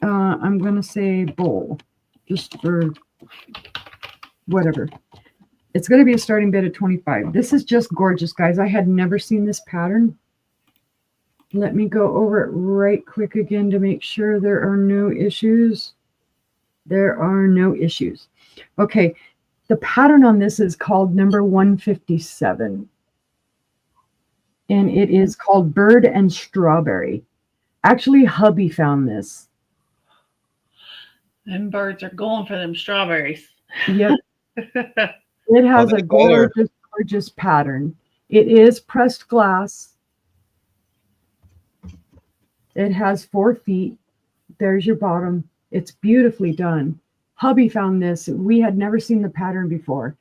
I'm going to say bowl, just for whatever. It's going to be a starting bid at 25. This is just gorgeous, guys. I had never seen this pattern. Let me go over it right quick again to make sure there are no issues. There are no issues. Okay, the pattern on this is called number 157. And it is called Bird and Strawberry. Actually, hubby found this. Them birds are going for them strawberries. Yep. It has a gorgeous, gorgeous pattern. It is pressed glass. It has 4 feet. There's your bottom. It's beautifully done. Hubby found this. We had never seen the pattern before.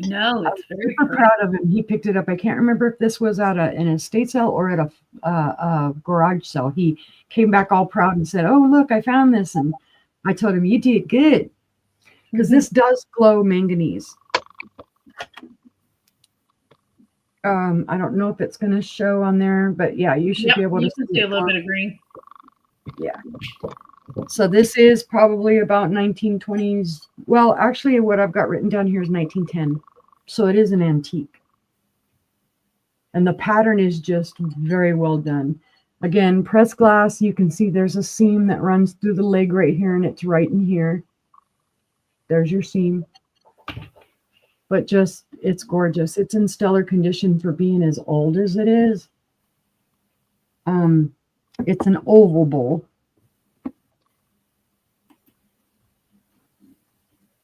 No, it's very super proud of him. He picked it up. I can't remember if this was at an estate sale or at a garage sale. He came back all proud and said, "Oh, look, I found this." And I told him, "You did good," because this does glow manganese. I don't know if it's going to show on there, but yeah, you should be able to see a little bit of green. Yeah. So this is probably about 1920s. Well, actually, what I've got written down here is 1910. So it is an antique. And the pattern is just very well done. Again, pressed glass. You can see there's a seam that runs through the leg right here, and it's right in here. There's your seam. But just, it's gorgeous. It's in stellar condition for being as old as it is. It's an oval bowl.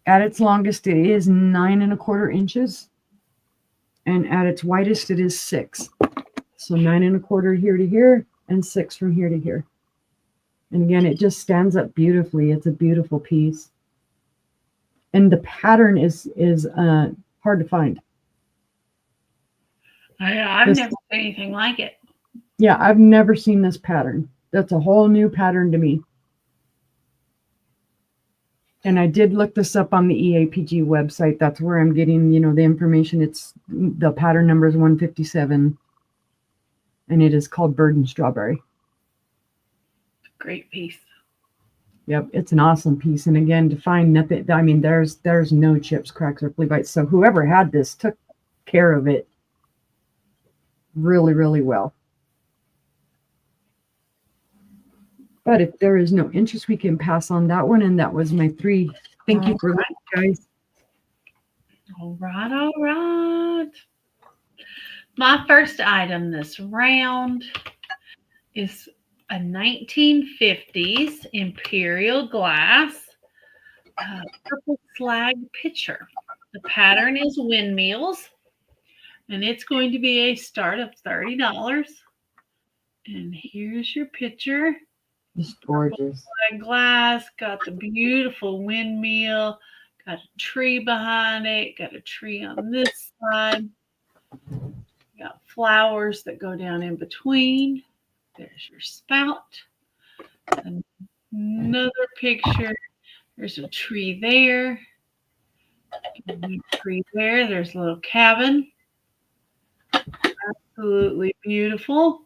At its longest, it is 9 1/4 inches. And at its widest, it is 6. So 9 1/4 here to here, and 6 from here to here. And again, it just stands up beautifully. It's a beautiful piece. And the pattern is hard to find. I've never seen anything like it. Yeah, I've never seen this pattern. That's a whole new pattern to me. And I did look this up on the EAPG website. That's where I'm getting, the information. It's the pattern number is 157, and it is called Bird and Strawberry. Great piece. Yep, it's an awesome piece. And again, to find nothing, I mean, there's no chips, cracks, or flea bites. So whoever had this took care of it really, really well. But if there is no interest, we can pass on that one. And that was my 3. Thank you for that, guys. All right, all right. My first item this round is a 1950s Imperial glass purple slag pitcher. The pattern is windmills, and it's going to be a start of $30. And here's your pitcher. It's gorgeous. Glass, got the beautiful windmill, got a tree behind it, got a tree on this side. You got flowers that go down in between. There's your spout. Another picture. There's a tree there. A tree there. There's a little cabin. Absolutely beautiful.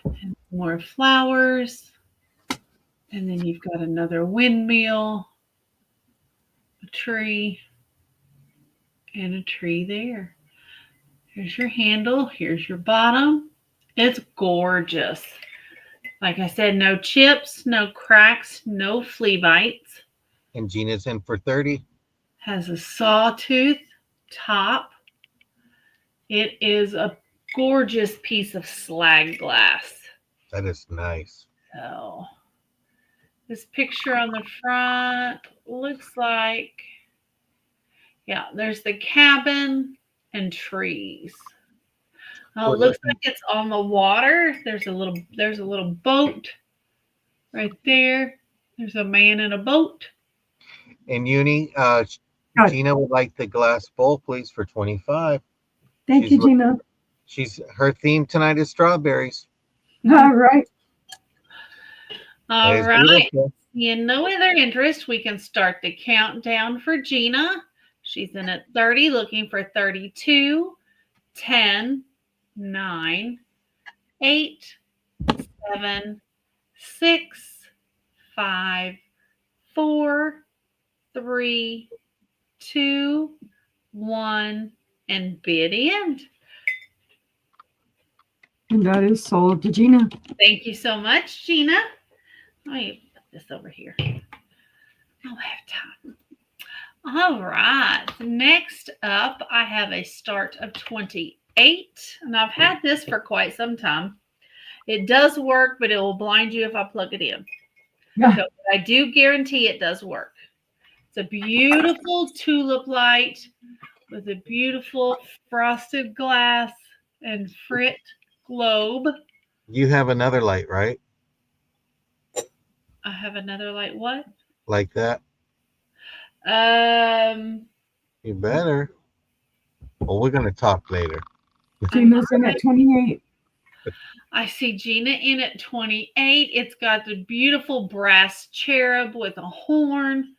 And more flowers. And then you've got another windmill, a tree, and a tree there. Here's your handle. Here's your bottom. It's gorgeous. Like I said, no chips, no cracks, no flea bites. And Gina's in for 30. Has a sawtooth top. It is a gorgeous piece of slag glass. That is nice. So this picture on the front looks like, yeah, there's the cabin and trees. Oh, it looks like it's on the water. There's a little boat right there. There's a man in a boat. And Uni, Gina would like the glass bowl, please, for 25. Thank you, Gina. Her theme tonight is strawberries. All right. All right. In no other interest, we can start the countdown for Gina. She's in at 30, looking for 32, 10, 9, 8, 7, 6, 5, 4, 3, 2, 1, and bid end. And that is sold to Gina. Thank you so much, Gina. Let me put this over here. I'll have time. All right. Next up, I have a start of 28, and I've had this for quite some time. It does work, but it will blind you if I plug it in. Yeah. So I do guarantee it does work. It's a beautiful tulip light with a beautiful frosted glass and frit globe. You have another light, right? I have another light. What? Like that? You better. Well, we're going to talk later. Gina's in at 28. I see Gina in at 28. It's got the beautiful brass cherub with a horn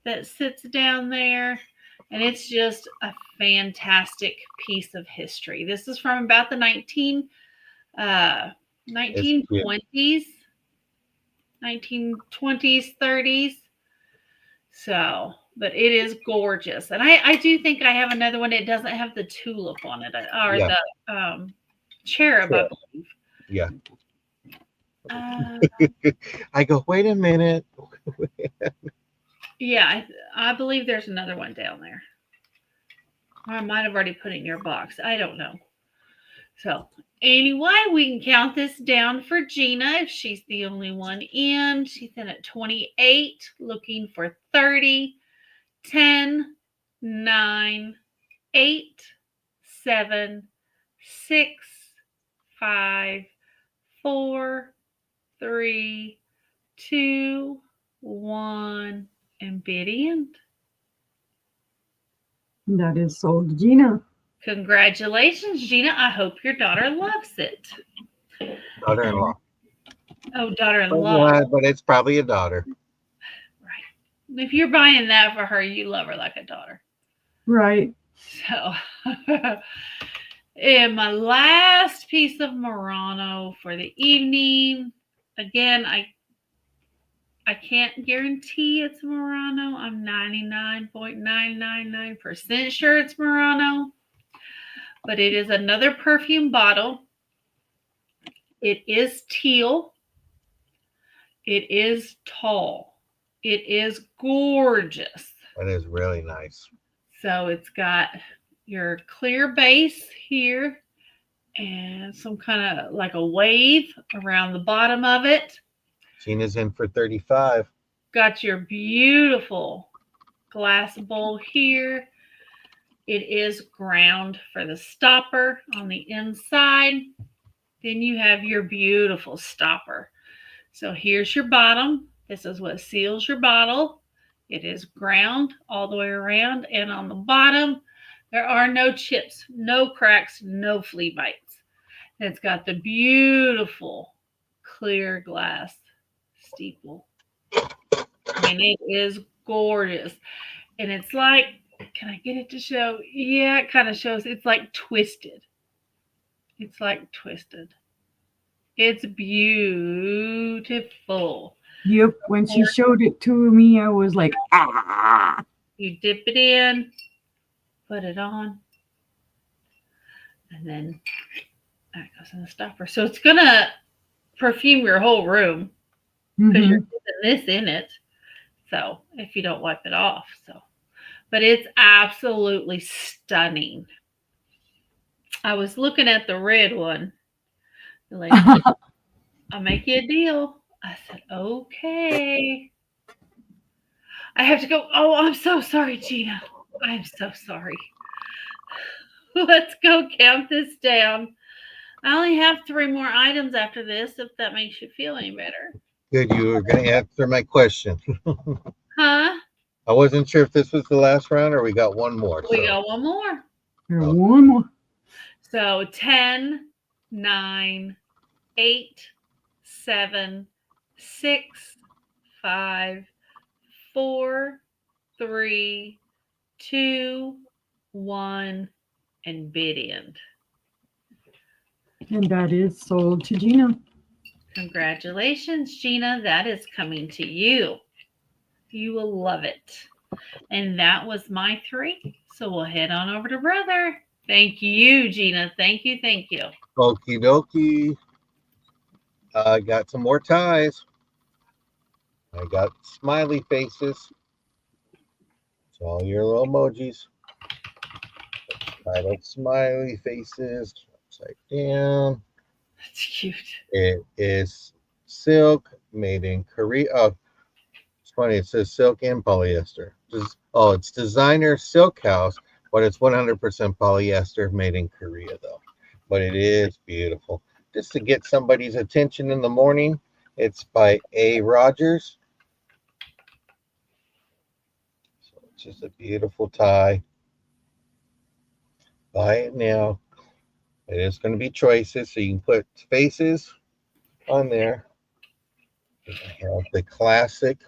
that sits down there. And it's just a fantastic piece of history. This is from about the 1920s, 1920s, 30s. So, but it is gorgeous. And I do think I have another one. It doesn't have the tulip on it, or the cherub, I believe. Yeah. I go, wait a minute. Yeah, I believe there's another one down there. Or I might have already put it in your box. I don't know. So anyway, we can count this down for Gina if she's the only one in. She's in at 28, looking for 30, 10, 9, 8, 7, 6, 5, 4, 3, 2, 1, and bid end. That is sold to Gina. Congratulations, Gina. I hope your daughter loves it. Daughter-in-law. Oh, daughter-in-law. Yeah, but it's probably a daughter. Right. If you're buying that for her, you love her like a daughter. Right. So, and my last piece of Murano for the evening. Again, I can't guarantee it's Murano. I'm 99.999% sure it's Murano. But it is another perfume bottle. It is teal. It is tall. It is gorgeous. That is really nice. So it's got your clear base here and some kind of like a wave around the bottom of it. Gina's in for 35. Got your beautiful glass bowl here. It is ground for the stopper on the inside. Then you have your beautiful stopper. So here's your bottom. This is what seals your bottle. It is ground all the way around. And on the bottom, There are no chips, no cracks, no flea bites. And it's got the beautiful clear glass steeple. I mean, it is gorgeous. And it's like, can I get it to show? Yeah, it kind of shows. It's like twisted. It's like twisted. It's beautiful. Yep. When she showed it to me, I was like, ah. You dip it in, put it on, and then that goes in the stopper. So it's gonna perfume your whole room because you're putting this in it. So if you don't wipe it off, but it's absolutely stunning. I was looking at the red one. The lady said, I'll make you a deal. I said, okay. I have to go. Oh, I'm so sorry, Gina. I'm so sorry. Let's go count this down. I only have 3 more items after this, if that makes you feel any better. Good, you were going to answer my question. Huh? I wasn't sure if this was the last round or we got one more. We got one more. One more. So 10, 9, 8, 7, 6, 5, 4, 3, 2, 1, and bid end. And that is sold to Gina. Congratulations, Gina. That is coming to you. You will love it. And that was my 3. So we'll head on over to Brother. Thank you, Gina. Thank you. Thank you. Okie dokie. I got some more ties. I got smiley faces. It's all your little emojis. Titled smiley faces. Upside down. That's cute. It is silk made in Korea. Oh, it's funny. It says silk and polyester. It's designer silk house, but it's 100% polyester made in Korea, though. But it is beautiful. Just to get somebody's attention in the morning, it's by A. Rogers. So it's just a beautiful tie. Buy it now. It is going to be choices, so you can put faces on there. I have the classic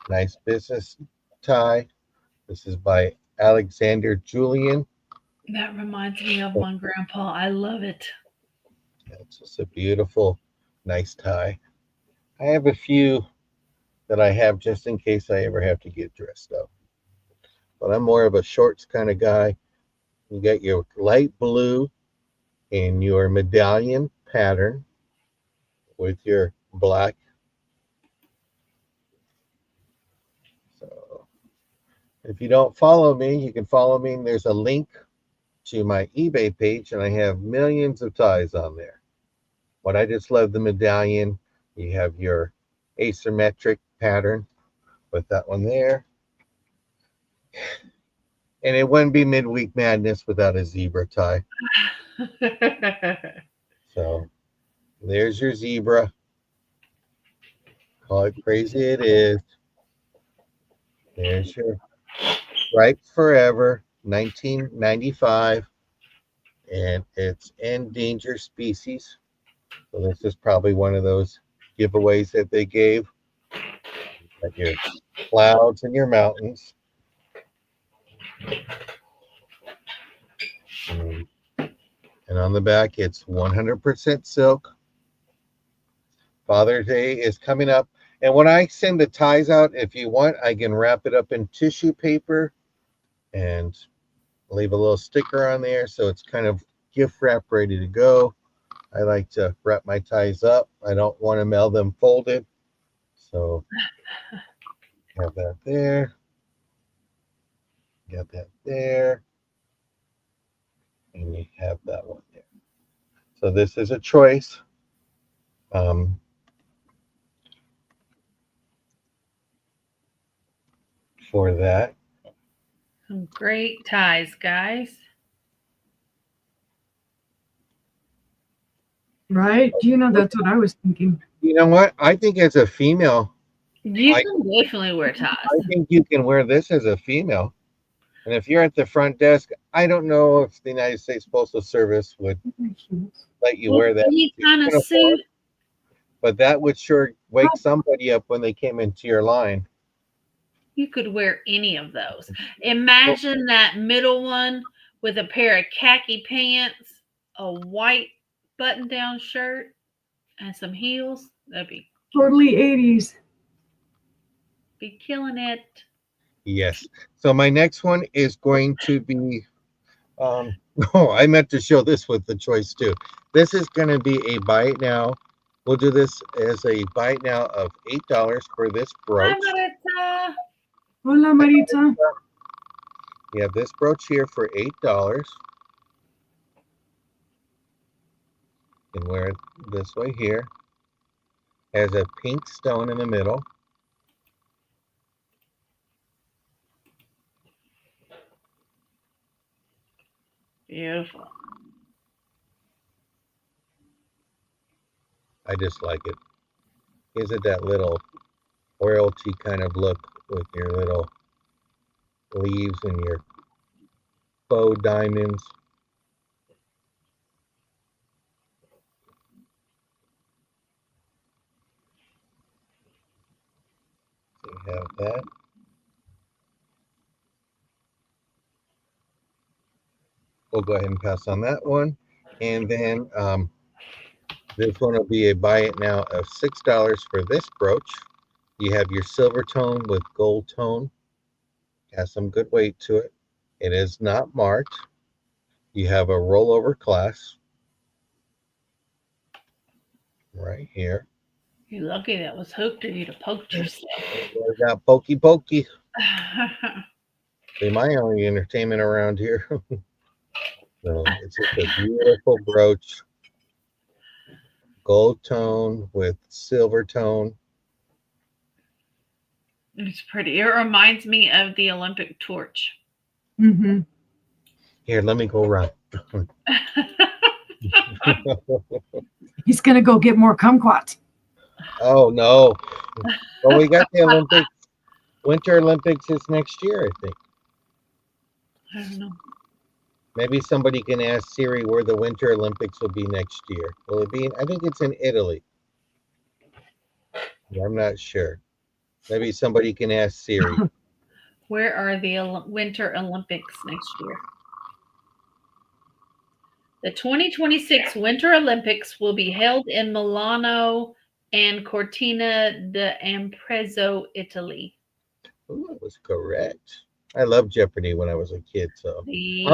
nice business tie. This is by Alexander Julian. That reminds me of my grandpa. I love it. It's just a beautiful, nice tie. I have a few that I have just in case I ever have to get dressed up. But I'm more of a shorts kind of guy. You got your light blue in your medallion pattern with your black. So if you don't follow me, you can follow me. There's a link to my eBay page, and I have millions of ties on there. But I just love the medallion. You have your asymmetric pattern with that one there. And it wouldn't be midweek madness without a zebra tie. So there's your zebra. Call it crazy it is. There's your Stripes Forever, 1995. And it's endangered species. So this is probably one of those giveaways that they gave. Got your clouds and your mountains. And on the back, it's 100% silk. Father's Day is coming up. And when I send the ties out, if you want, I can wrap it up in tissue paper and leave a little sticker on there. So it's kind of gift wrap ready to go. I like to wrap my ties up. I don't want to mail them folded. So have that there. Got that there. And you have that one there. So this is a choice. For that. Some great ties, guys. Right? Gina, that's what I was thinking. You know what? I think as a female, You can definitely wear ties. I think you can wear this as a female. And if you're at the front desk, I don't know if the United States Postal Service would let you Well, wear that any kind of uniform, suit. but that would sure wake somebody up when they came into your line. You could wear any of those. Imagine that middle one with a pair of khaki pants, a white button-down shirt, and some heels. That'd Totally 80s. be killing it. Yes. So my next one is going to be. Oh, I meant to show this with the choice too. This is going to be a buy it now. We'll do this as a buy it now of $8 for this Hi, brooch. Maritza. Hola, Maritza. You have this brooch here for $8. You can wear it this way here. Has a pink stone in the middle. Beautiful. I just like it. Gives it that little royalty kind of look with your little leaves and your faux diamonds. So you have that. We'll go ahead and pass on that one. And then this one will be a buy it now of $6 for this brooch. You have your silver tone with gold tone. Has some good weight to it. It is not marked. You have a rollover clasp right here. You're lucky that was hooked or you'd have poked yourself. We got pokey pokey. Be my only entertainment around here. So it's just a beautiful brooch. Gold tone with silver tone. It's pretty. It reminds me of the Olympic torch. Mm-hmm. Here, let me go around. He's gonna go get more kumquats. Oh no. Well, we got the Olympics. Winter Olympics is next year, I think. I don't know. Maybe somebody can ask Siri where the Winter Olympics will be next year. Will it be I think it's in Italy. I'm not sure. Maybe somebody can ask Siri. Where are the Winter Olympics next year? The 2026 Winter Olympics will be held in Milano and Cortina d'Ampezzo, Italy. Ooh, that was correct. I loved Jeopardy when I was a kid, so I'm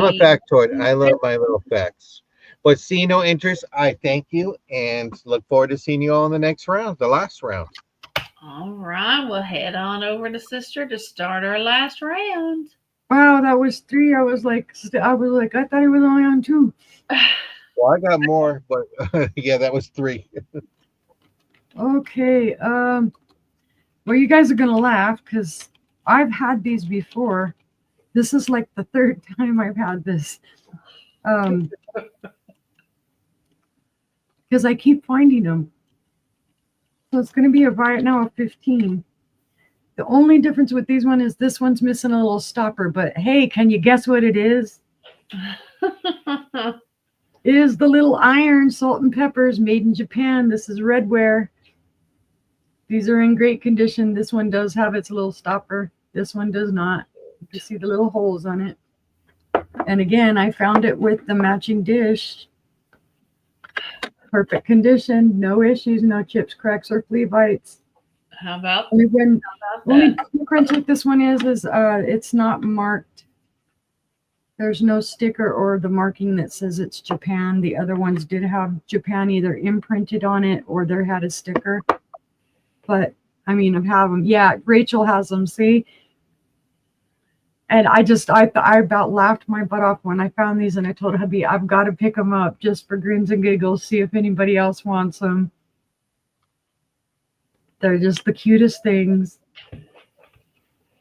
a The factoid. I love my little facts. But see no interest, I thank you and look forward to seeing you all in the next round, the last round. All right, we'll head on over to Sister to start our last round. Wow, that was 3. I was like, I thought he was only on 2. Well, I got more, but yeah, that was 3. Okay. Well, you guys are gonna laugh because I've had these before. This is like the 3rd time I've had this. Because I keep finding them. So it's gonna be a buy it now of 15. The only difference with these one is this one's missing a little stopper, but hey, can you guess what it is? It is the little iron salt and peppers made in Japan. This is redware. These are in great condition. This one does have its little stopper. This one does not. You see the little holes on it. And again, I found it with the matching dish. Perfect condition, no issues, no chips, cracks, or flea bites. How about And again, that? only difference with this one is it's not marked. There's no sticker or the marking that says it's Japan. The other ones did have Japan either imprinted on it or there had a sticker. But I mean, I have them. Yeah, Rachel has them. See, and I about laughed my butt off when I found these, and I told hubby I've got to pick them up just for grins and giggles, see if anybody else wants them. They're just the cutest things.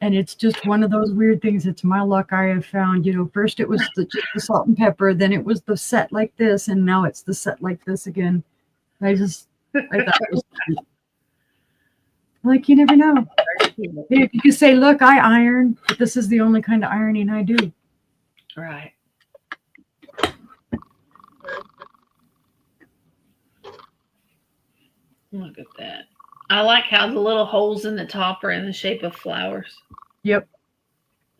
And it's just one of those weird things. It's my luck I have found. First it was just the salt and pepper, then it was the set like this, and now it's the set like this again. I thought it was cute. Like, you never know. If you could say, look, I iron, but this is the only kind of ironing I do. Right. Look at that. I like how the little holes in the top are in the shape of flowers. Yep.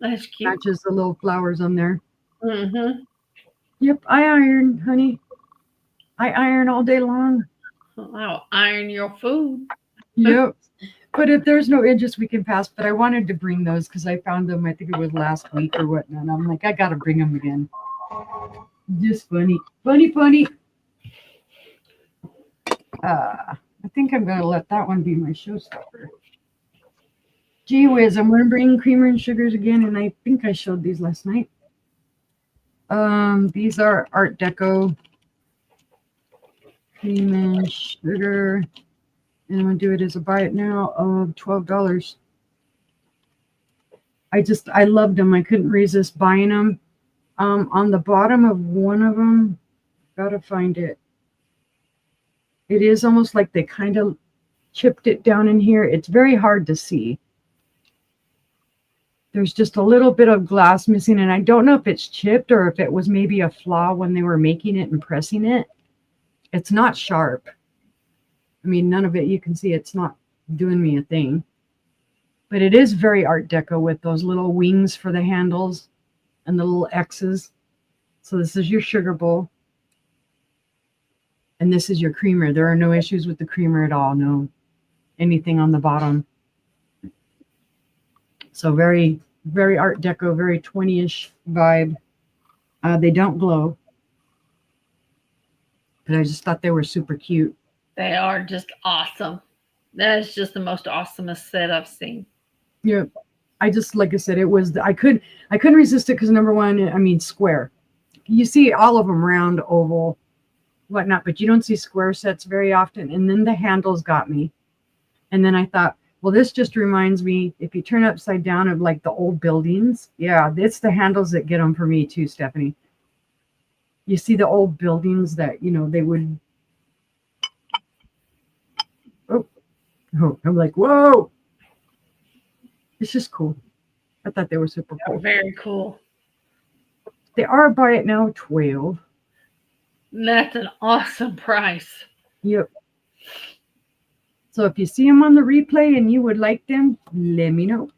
That's cute. Matches the little flowers on there. Mm-hmm. Yep, I iron, honey. I iron all day long. I'll iron your food. Yep. But if there's no edges, we can pass. But I wanted to bring those because I found them, I think it was last week or whatnot. And I'm like, I got to bring them again. Just funny. Funny. I think I'm going to let that one be my showstopper. Gee whiz, I'm going to bring creamer and sugars again. And I think I showed these last night. These are Art Deco cream and sugar. And I'm going to do it as a buy it now of $12. I loved them. I couldn't resist buying them. On the bottom of one of them, gotta find it. It is almost like they kind of chipped it down in here. It's very hard to see. There's just a little bit of glass missing, and I don't know if it's chipped or if it was maybe a flaw when they were making it and pressing it. It's not sharp. I mean, none of it, you can see it's not doing me a thing. But it is very Art Deco with those little wings for the handles and the little X's. So this is your sugar bowl. And this is your creamer. There are no issues with the creamer at all. No anything on the bottom. So very, very Art Deco, very 20-ish vibe. They don't glow. But I just thought they were super cute. They are just awesome. That is just the most awesomest set I've seen. Yeah. I just, like I said, it was, I couldn't resist it because number one, I mean, square. You see all of them round, oval, whatnot, but you don't see square sets very often. And then the handles got me. And then I thought, well, this just reminds me, if you turn upside down, of like the old buildings. Yeah, it's the handles that get them for me too, Stephanie. You see the old buildings that, you know, they would. Oh, I'm like, whoa. It's just cool. I thought they were super cool. Very cool. They are buy it now 12. That's an awesome price. Yep. So if you see them on the replay and you would like them, let me know.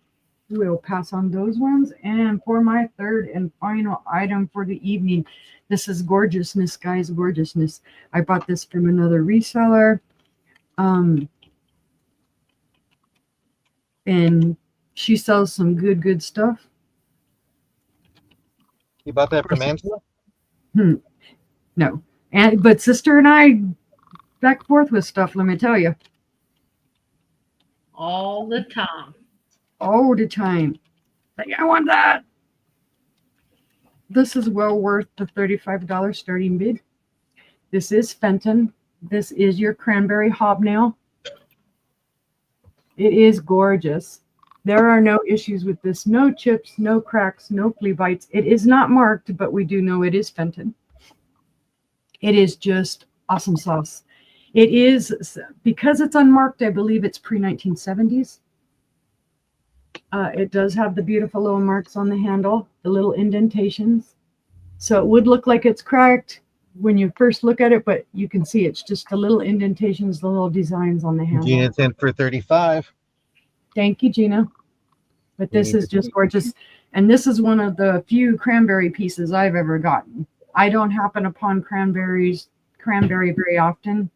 We'll pass on those ones. And for my third and final item for the evening, this is gorgeousness, guys, gorgeousness. I bought this from another reseller. And she sells some good stuff. You bought that from Angela? No. But sister and I back and forth with stuff, let me tell you. All the time. All the time. Like, I want that. This is well worth the $35 starting bid. This is Fenton. This is your cranberry hobnail. It is gorgeous. There are no issues with this. No chips, no cracks, no flea bites. It is not marked, but we do know it is Fenton. It is just awesome sauce. It is, because it's unmarked, I believe it's pre-1970s. It does have the beautiful little marks on the handle, the little indentations. So it would look like it's cracked when you first look at it, but you can see it's just the little indentations, the little designs on the handle. Gina's in for 35. Thank you, Gina. But this is just gorgeous. And this is one of the few cranberry pieces I've ever gotten. I don't happen upon cranberry very often.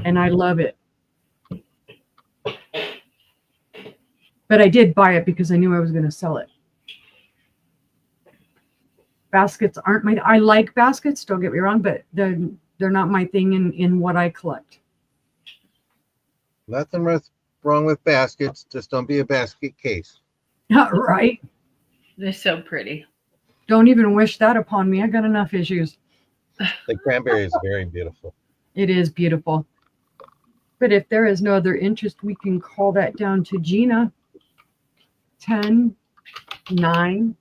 And I love it. But I did buy it because I knew I was going to sell it. Baskets aren't my, I like baskets, don't get me wrong, but they're not my thing in what I collect. Nothing wrong with baskets. Just don't be a basket case. Right? They're so pretty. Don't even wish that upon me. I got enough issues. The cranberry is very beautiful. It is beautiful. But if there is no other interest, we can call that down to Gina. 10, 9,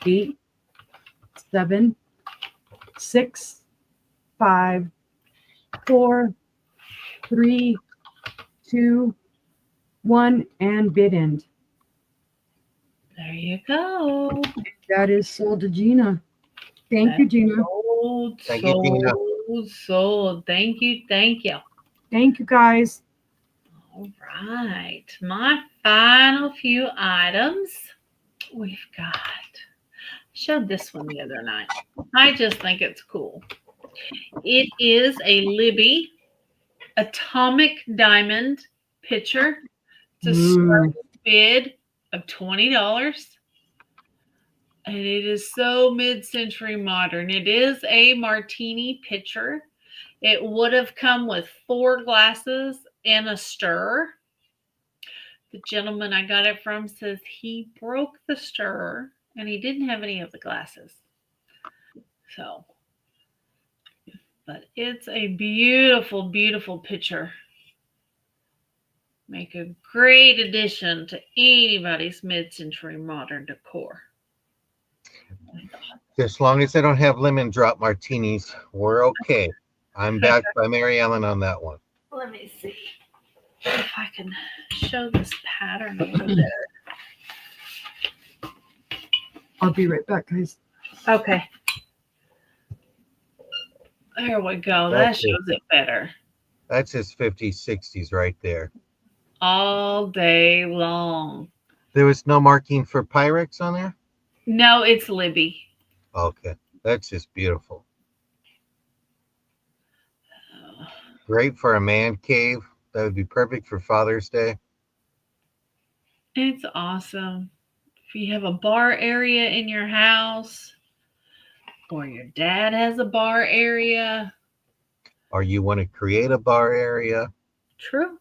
8, 7, 6, 5, 4, 3, 2, 1, and bid end. There you go. That is sold to Gina. Thank you, Gina. Sold, Thank you, Gina. sold. Thank you, thank you. Thank you, guys. All right, my final few items. We've got, showed this one the other night. I just think it's cool. It is a Libby atomic diamond pitcher. It's a starting bid of $20. And it is so mid-century modern. It is a martini pitcher. It would have come with 4 glasses and a stirrer. The gentleman I got it from says he broke the stirrer and he didn't have any of the glasses. So, but it's a beautiful, beautiful pitcher. Make a great addition to anybody's mid-century modern decor. As long as I don't have lemon drop martinis, we're okay. I'm back by Mary Ellen on that one. Let me see if I can show this pattern a little better. I'll be right back, guys. Okay. There we go. That shows it better. That's his 50s, 60s right there. All day long. There was no marking for Pyrex on there? No, it's Libby. Okay. That's just beautiful. Great for a man cave. That would be perfect for Father's Day. It's awesome. If you have a bar area in your house, or your dad has a bar area. Or you want to create a bar area. True.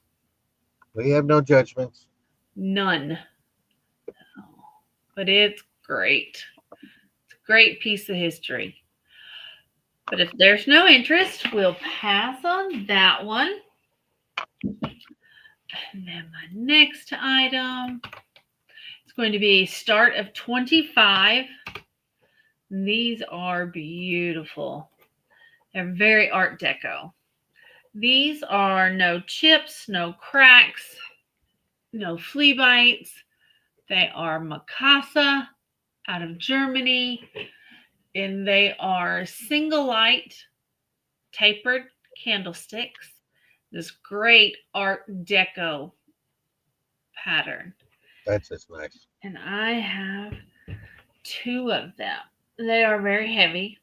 We have no judgments. None. But it's great. It's a great piece of history. But if there's no interest, we'll pass on that one. And then my next item is going to be start of 25. These are beautiful. They're very Art Deco. These are no chips, no cracks, no flea bites. They are Mikasa out of Germany, and they are single light tapered candlesticks. This great Art Deco pattern. That's just nice. And I have 2 of them. They are very heavy.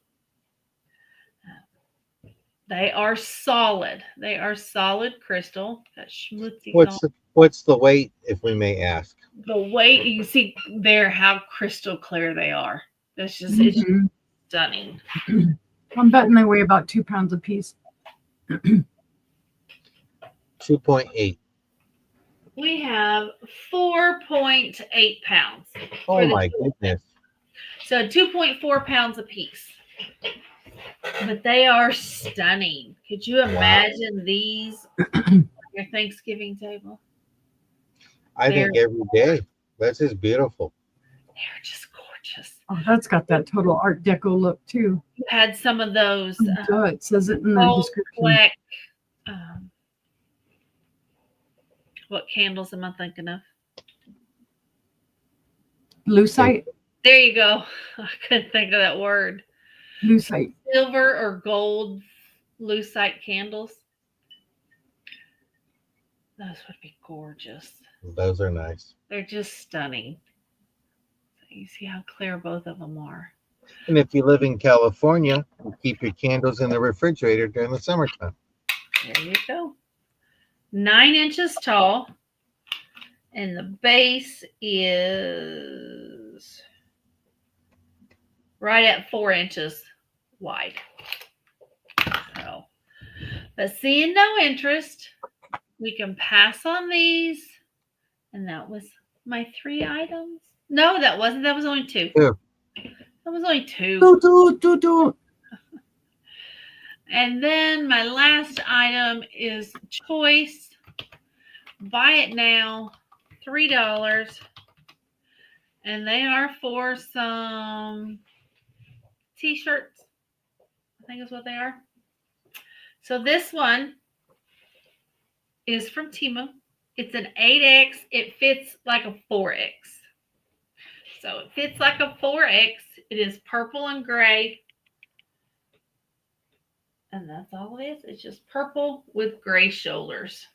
They are solid. They are solid crystal. That schmutzy. What's the weight, if we may ask? The weight, you see there how crystal clear they are. That's just it's stunning. I'm betting they weigh about 2 pounds a piece. 2.8. We have 4.8 pounds. Oh my goodness. So 2.4 pounds a piece. But they are stunning. Could you imagine these on your Thanksgiving table? I think every day. That's just beautiful. They're just gorgeous. Oh, that's got that total Art Deco look too. You had some of those. It says it in the description. Black, what candles am I thinking of? Lucite. There you go. I couldn't think of that word. Lucite. Silver or gold lucite candles. Those would be gorgeous. Those are nice. They're just stunning. You see how clear both of them are. And if you live in California, you keep your candles in the refrigerator during the summertime. There you go. 9 inches tall. And the base is right at 4 inches wide. So, but seeing no interest, we can pass on these. And that was my 3 items. No, that wasn't. That was only 2. Two. That was only 2. Do. And then my last item is choice. Buy it now, $3. And they are for some t-shirts. I think is what they are. So this one is from Timo. It's an 8X. It fits like a 4X. So it fits like a 4X. It is purple and gray. And that's all it is. It's just purple with gray shoulders.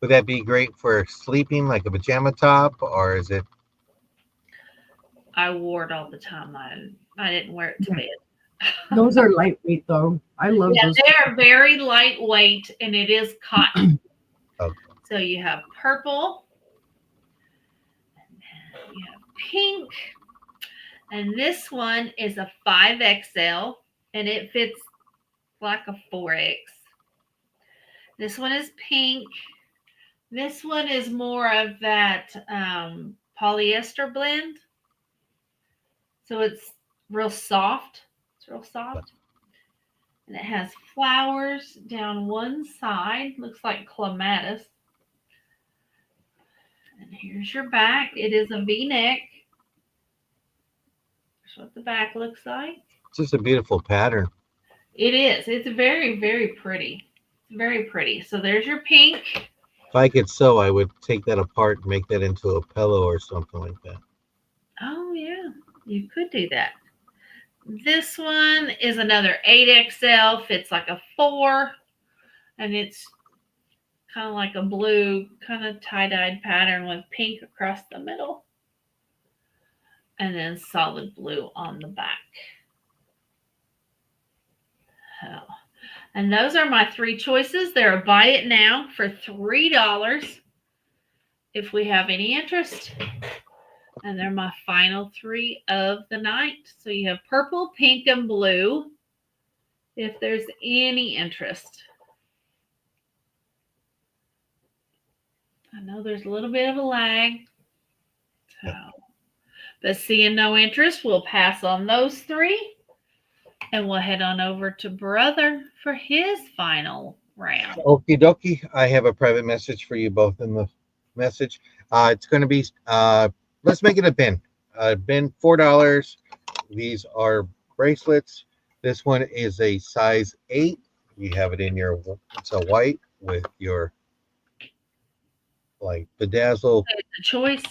Would that be great for sleeping, like a pajama top, or is it? I wore it all the time. I didn't wear it to bed. Those are lightweight though. I love Yeah, those. they're very lightweight and it is cotton. Okay. So you have purple, you have pink, and this one is a 5XL and it fits like a 4X. This one is pink. This one is more of that polyester blend. So it's real soft. It's real soft. And it has flowers down one side. Looks like clematis. And here's your back. It is a V-neck. Here's what the back looks like. It's just a beautiful pattern. It is. It's very, very pretty. It's very pretty. So there's your pink. If I could sew, I would take that apart and make that into a pillow or something like that. Oh, yeah. You could do that. This one is another 8XL, fits like a 4, and it's kind of like a blue, kind of tie-dyed pattern with pink across the middle, and then solid blue on the back. Oh. And those are my 3 choices. They're a buy it now for $3 if we have any interest. And they're my final 3 of the night. So you have purple, pink, and blue if there's any interest. I know there's a little bit of a lag. So, but seeing no interest, we'll pass on those 3. And we'll head on over to Brother for his final round. Okie dokie. I have a private message for you both in the message. It's going to be, let's make it a bin. Bin, $4. These are bracelets. This one is a size 8. You have it in your, it's a white with your, like, bedazzle. It's a choice.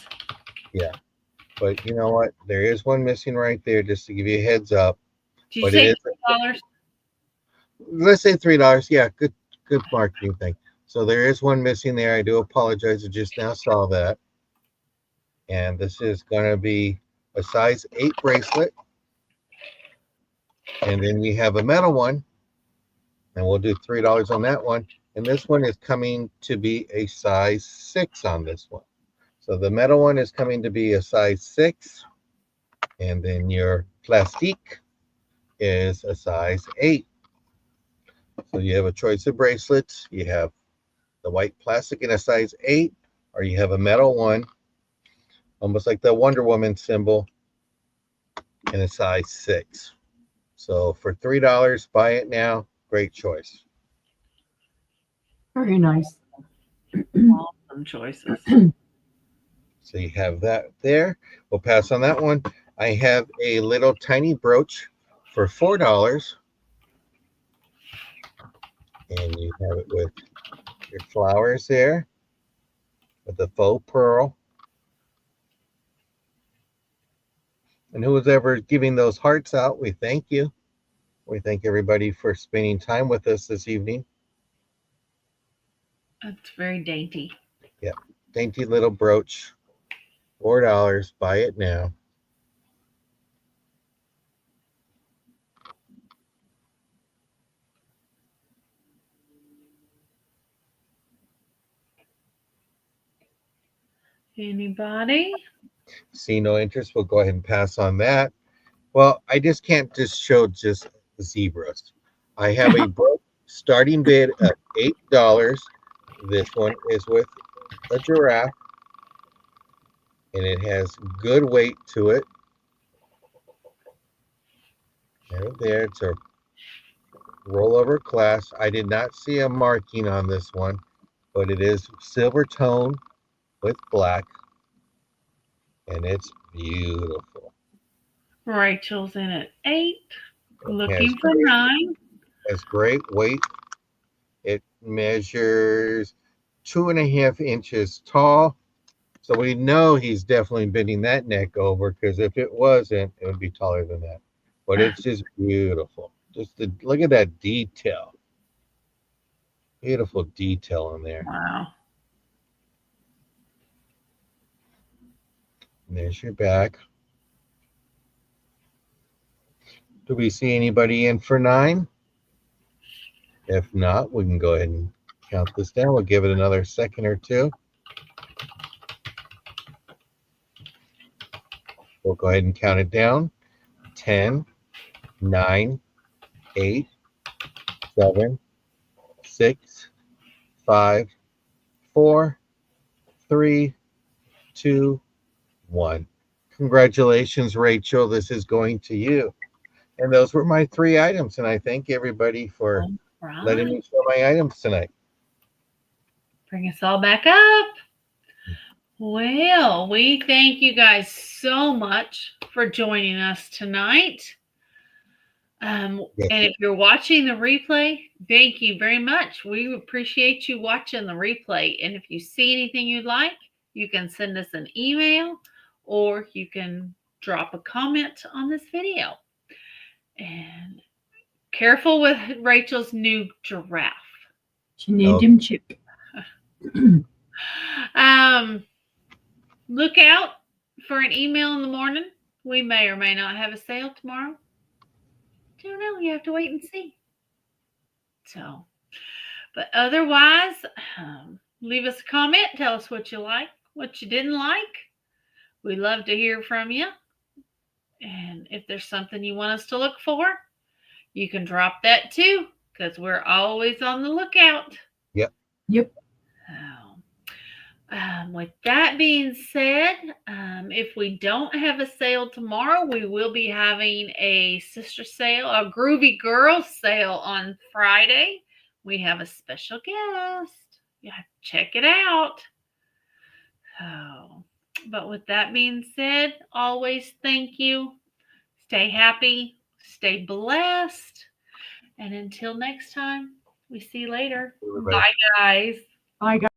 Yeah. But you know what? There is one missing right there, just to give you a heads up. Did you say $3? Let's say $3. Yeah, good marketing thing. So there is one missing there. I do apologize. I just now saw that. And this is going to be a size 8 bracelet. And then we have a metal one. And we'll do $3 on that one. And this one is coming to be a size 6 on this one. So the metal one is coming to be a size 6. And then your plastique is a size 8. So you have a choice of bracelets. You have the white plastic in a size 8, or you have a metal one, almost like the Wonder Woman symbol, in a size 6. So for $3, buy it now. Great choice. Very nice. Awesome choices. So you have that there. We'll pass on that one. I have a little tiny brooch for $4. And you have it with your flowers there, with the faux pearl. And who was ever giving those hearts out, we thank you. We thank everybody for spending time with us this evening. That's very dainty. Yeah, dainty little brooch, $4. Buy it now. Anybody? See no interest, we'll go ahead and pass on that. Well, I just can't just show just zebras. I have a brooch starting bid of $8. This one is with a giraffe, and it has good weight to it. There, it's a rollover class. I did not see a marking on this one, but it is silver tone with black, and it's beautiful. Rachel's in at 8, looking Yes. for 9. Has great weight. It measures 2.5 inches tall. So we know he's definitely bending that neck over, because if it wasn't, it would be taller than that. But it's just beautiful. Look at that detail. Beautiful detail in there. Wow. And there's your back. Do we see anybody in for 9? If not, we can go ahead and count this down. We'll give it another second or two. We'll go ahead and count it down. 10, 9, 8, 7, 6, 5, 4, 3, 2, 1. Congratulations, Rachel. This is going to you. And those were my 3 items. And I thank everybody for letting me show my items tonight. Bring us all back up. Well, we thank you guys so much for joining us tonight. And if you're watching the replay, thank you very much. We appreciate you watching the replay. And if you see anything you'd like, you can send us an email or you can drop a comment on this video. And careful with Rachel's new giraffe. She named him Chip. Look out for an email in the morning. We may or may not have a sale tomorrow. Don't know. You have to wait and see. So, but otherwise, leave us a comment. Tell us what you like, what you didn't like. We love to hear from you. And if there's something you want us to look for, you can drop that too, because we're always on the lookout. Yep. With that being said, if we don't have a sale tomorrow, we will be having a sister sale, a Groovy Girl sale on Friday. We have a special guest. You have to check it out. But with that being said, always thank you. Stay happy. Stay blessed. And until next time, we see you later. Bye, guys. Bye, guys.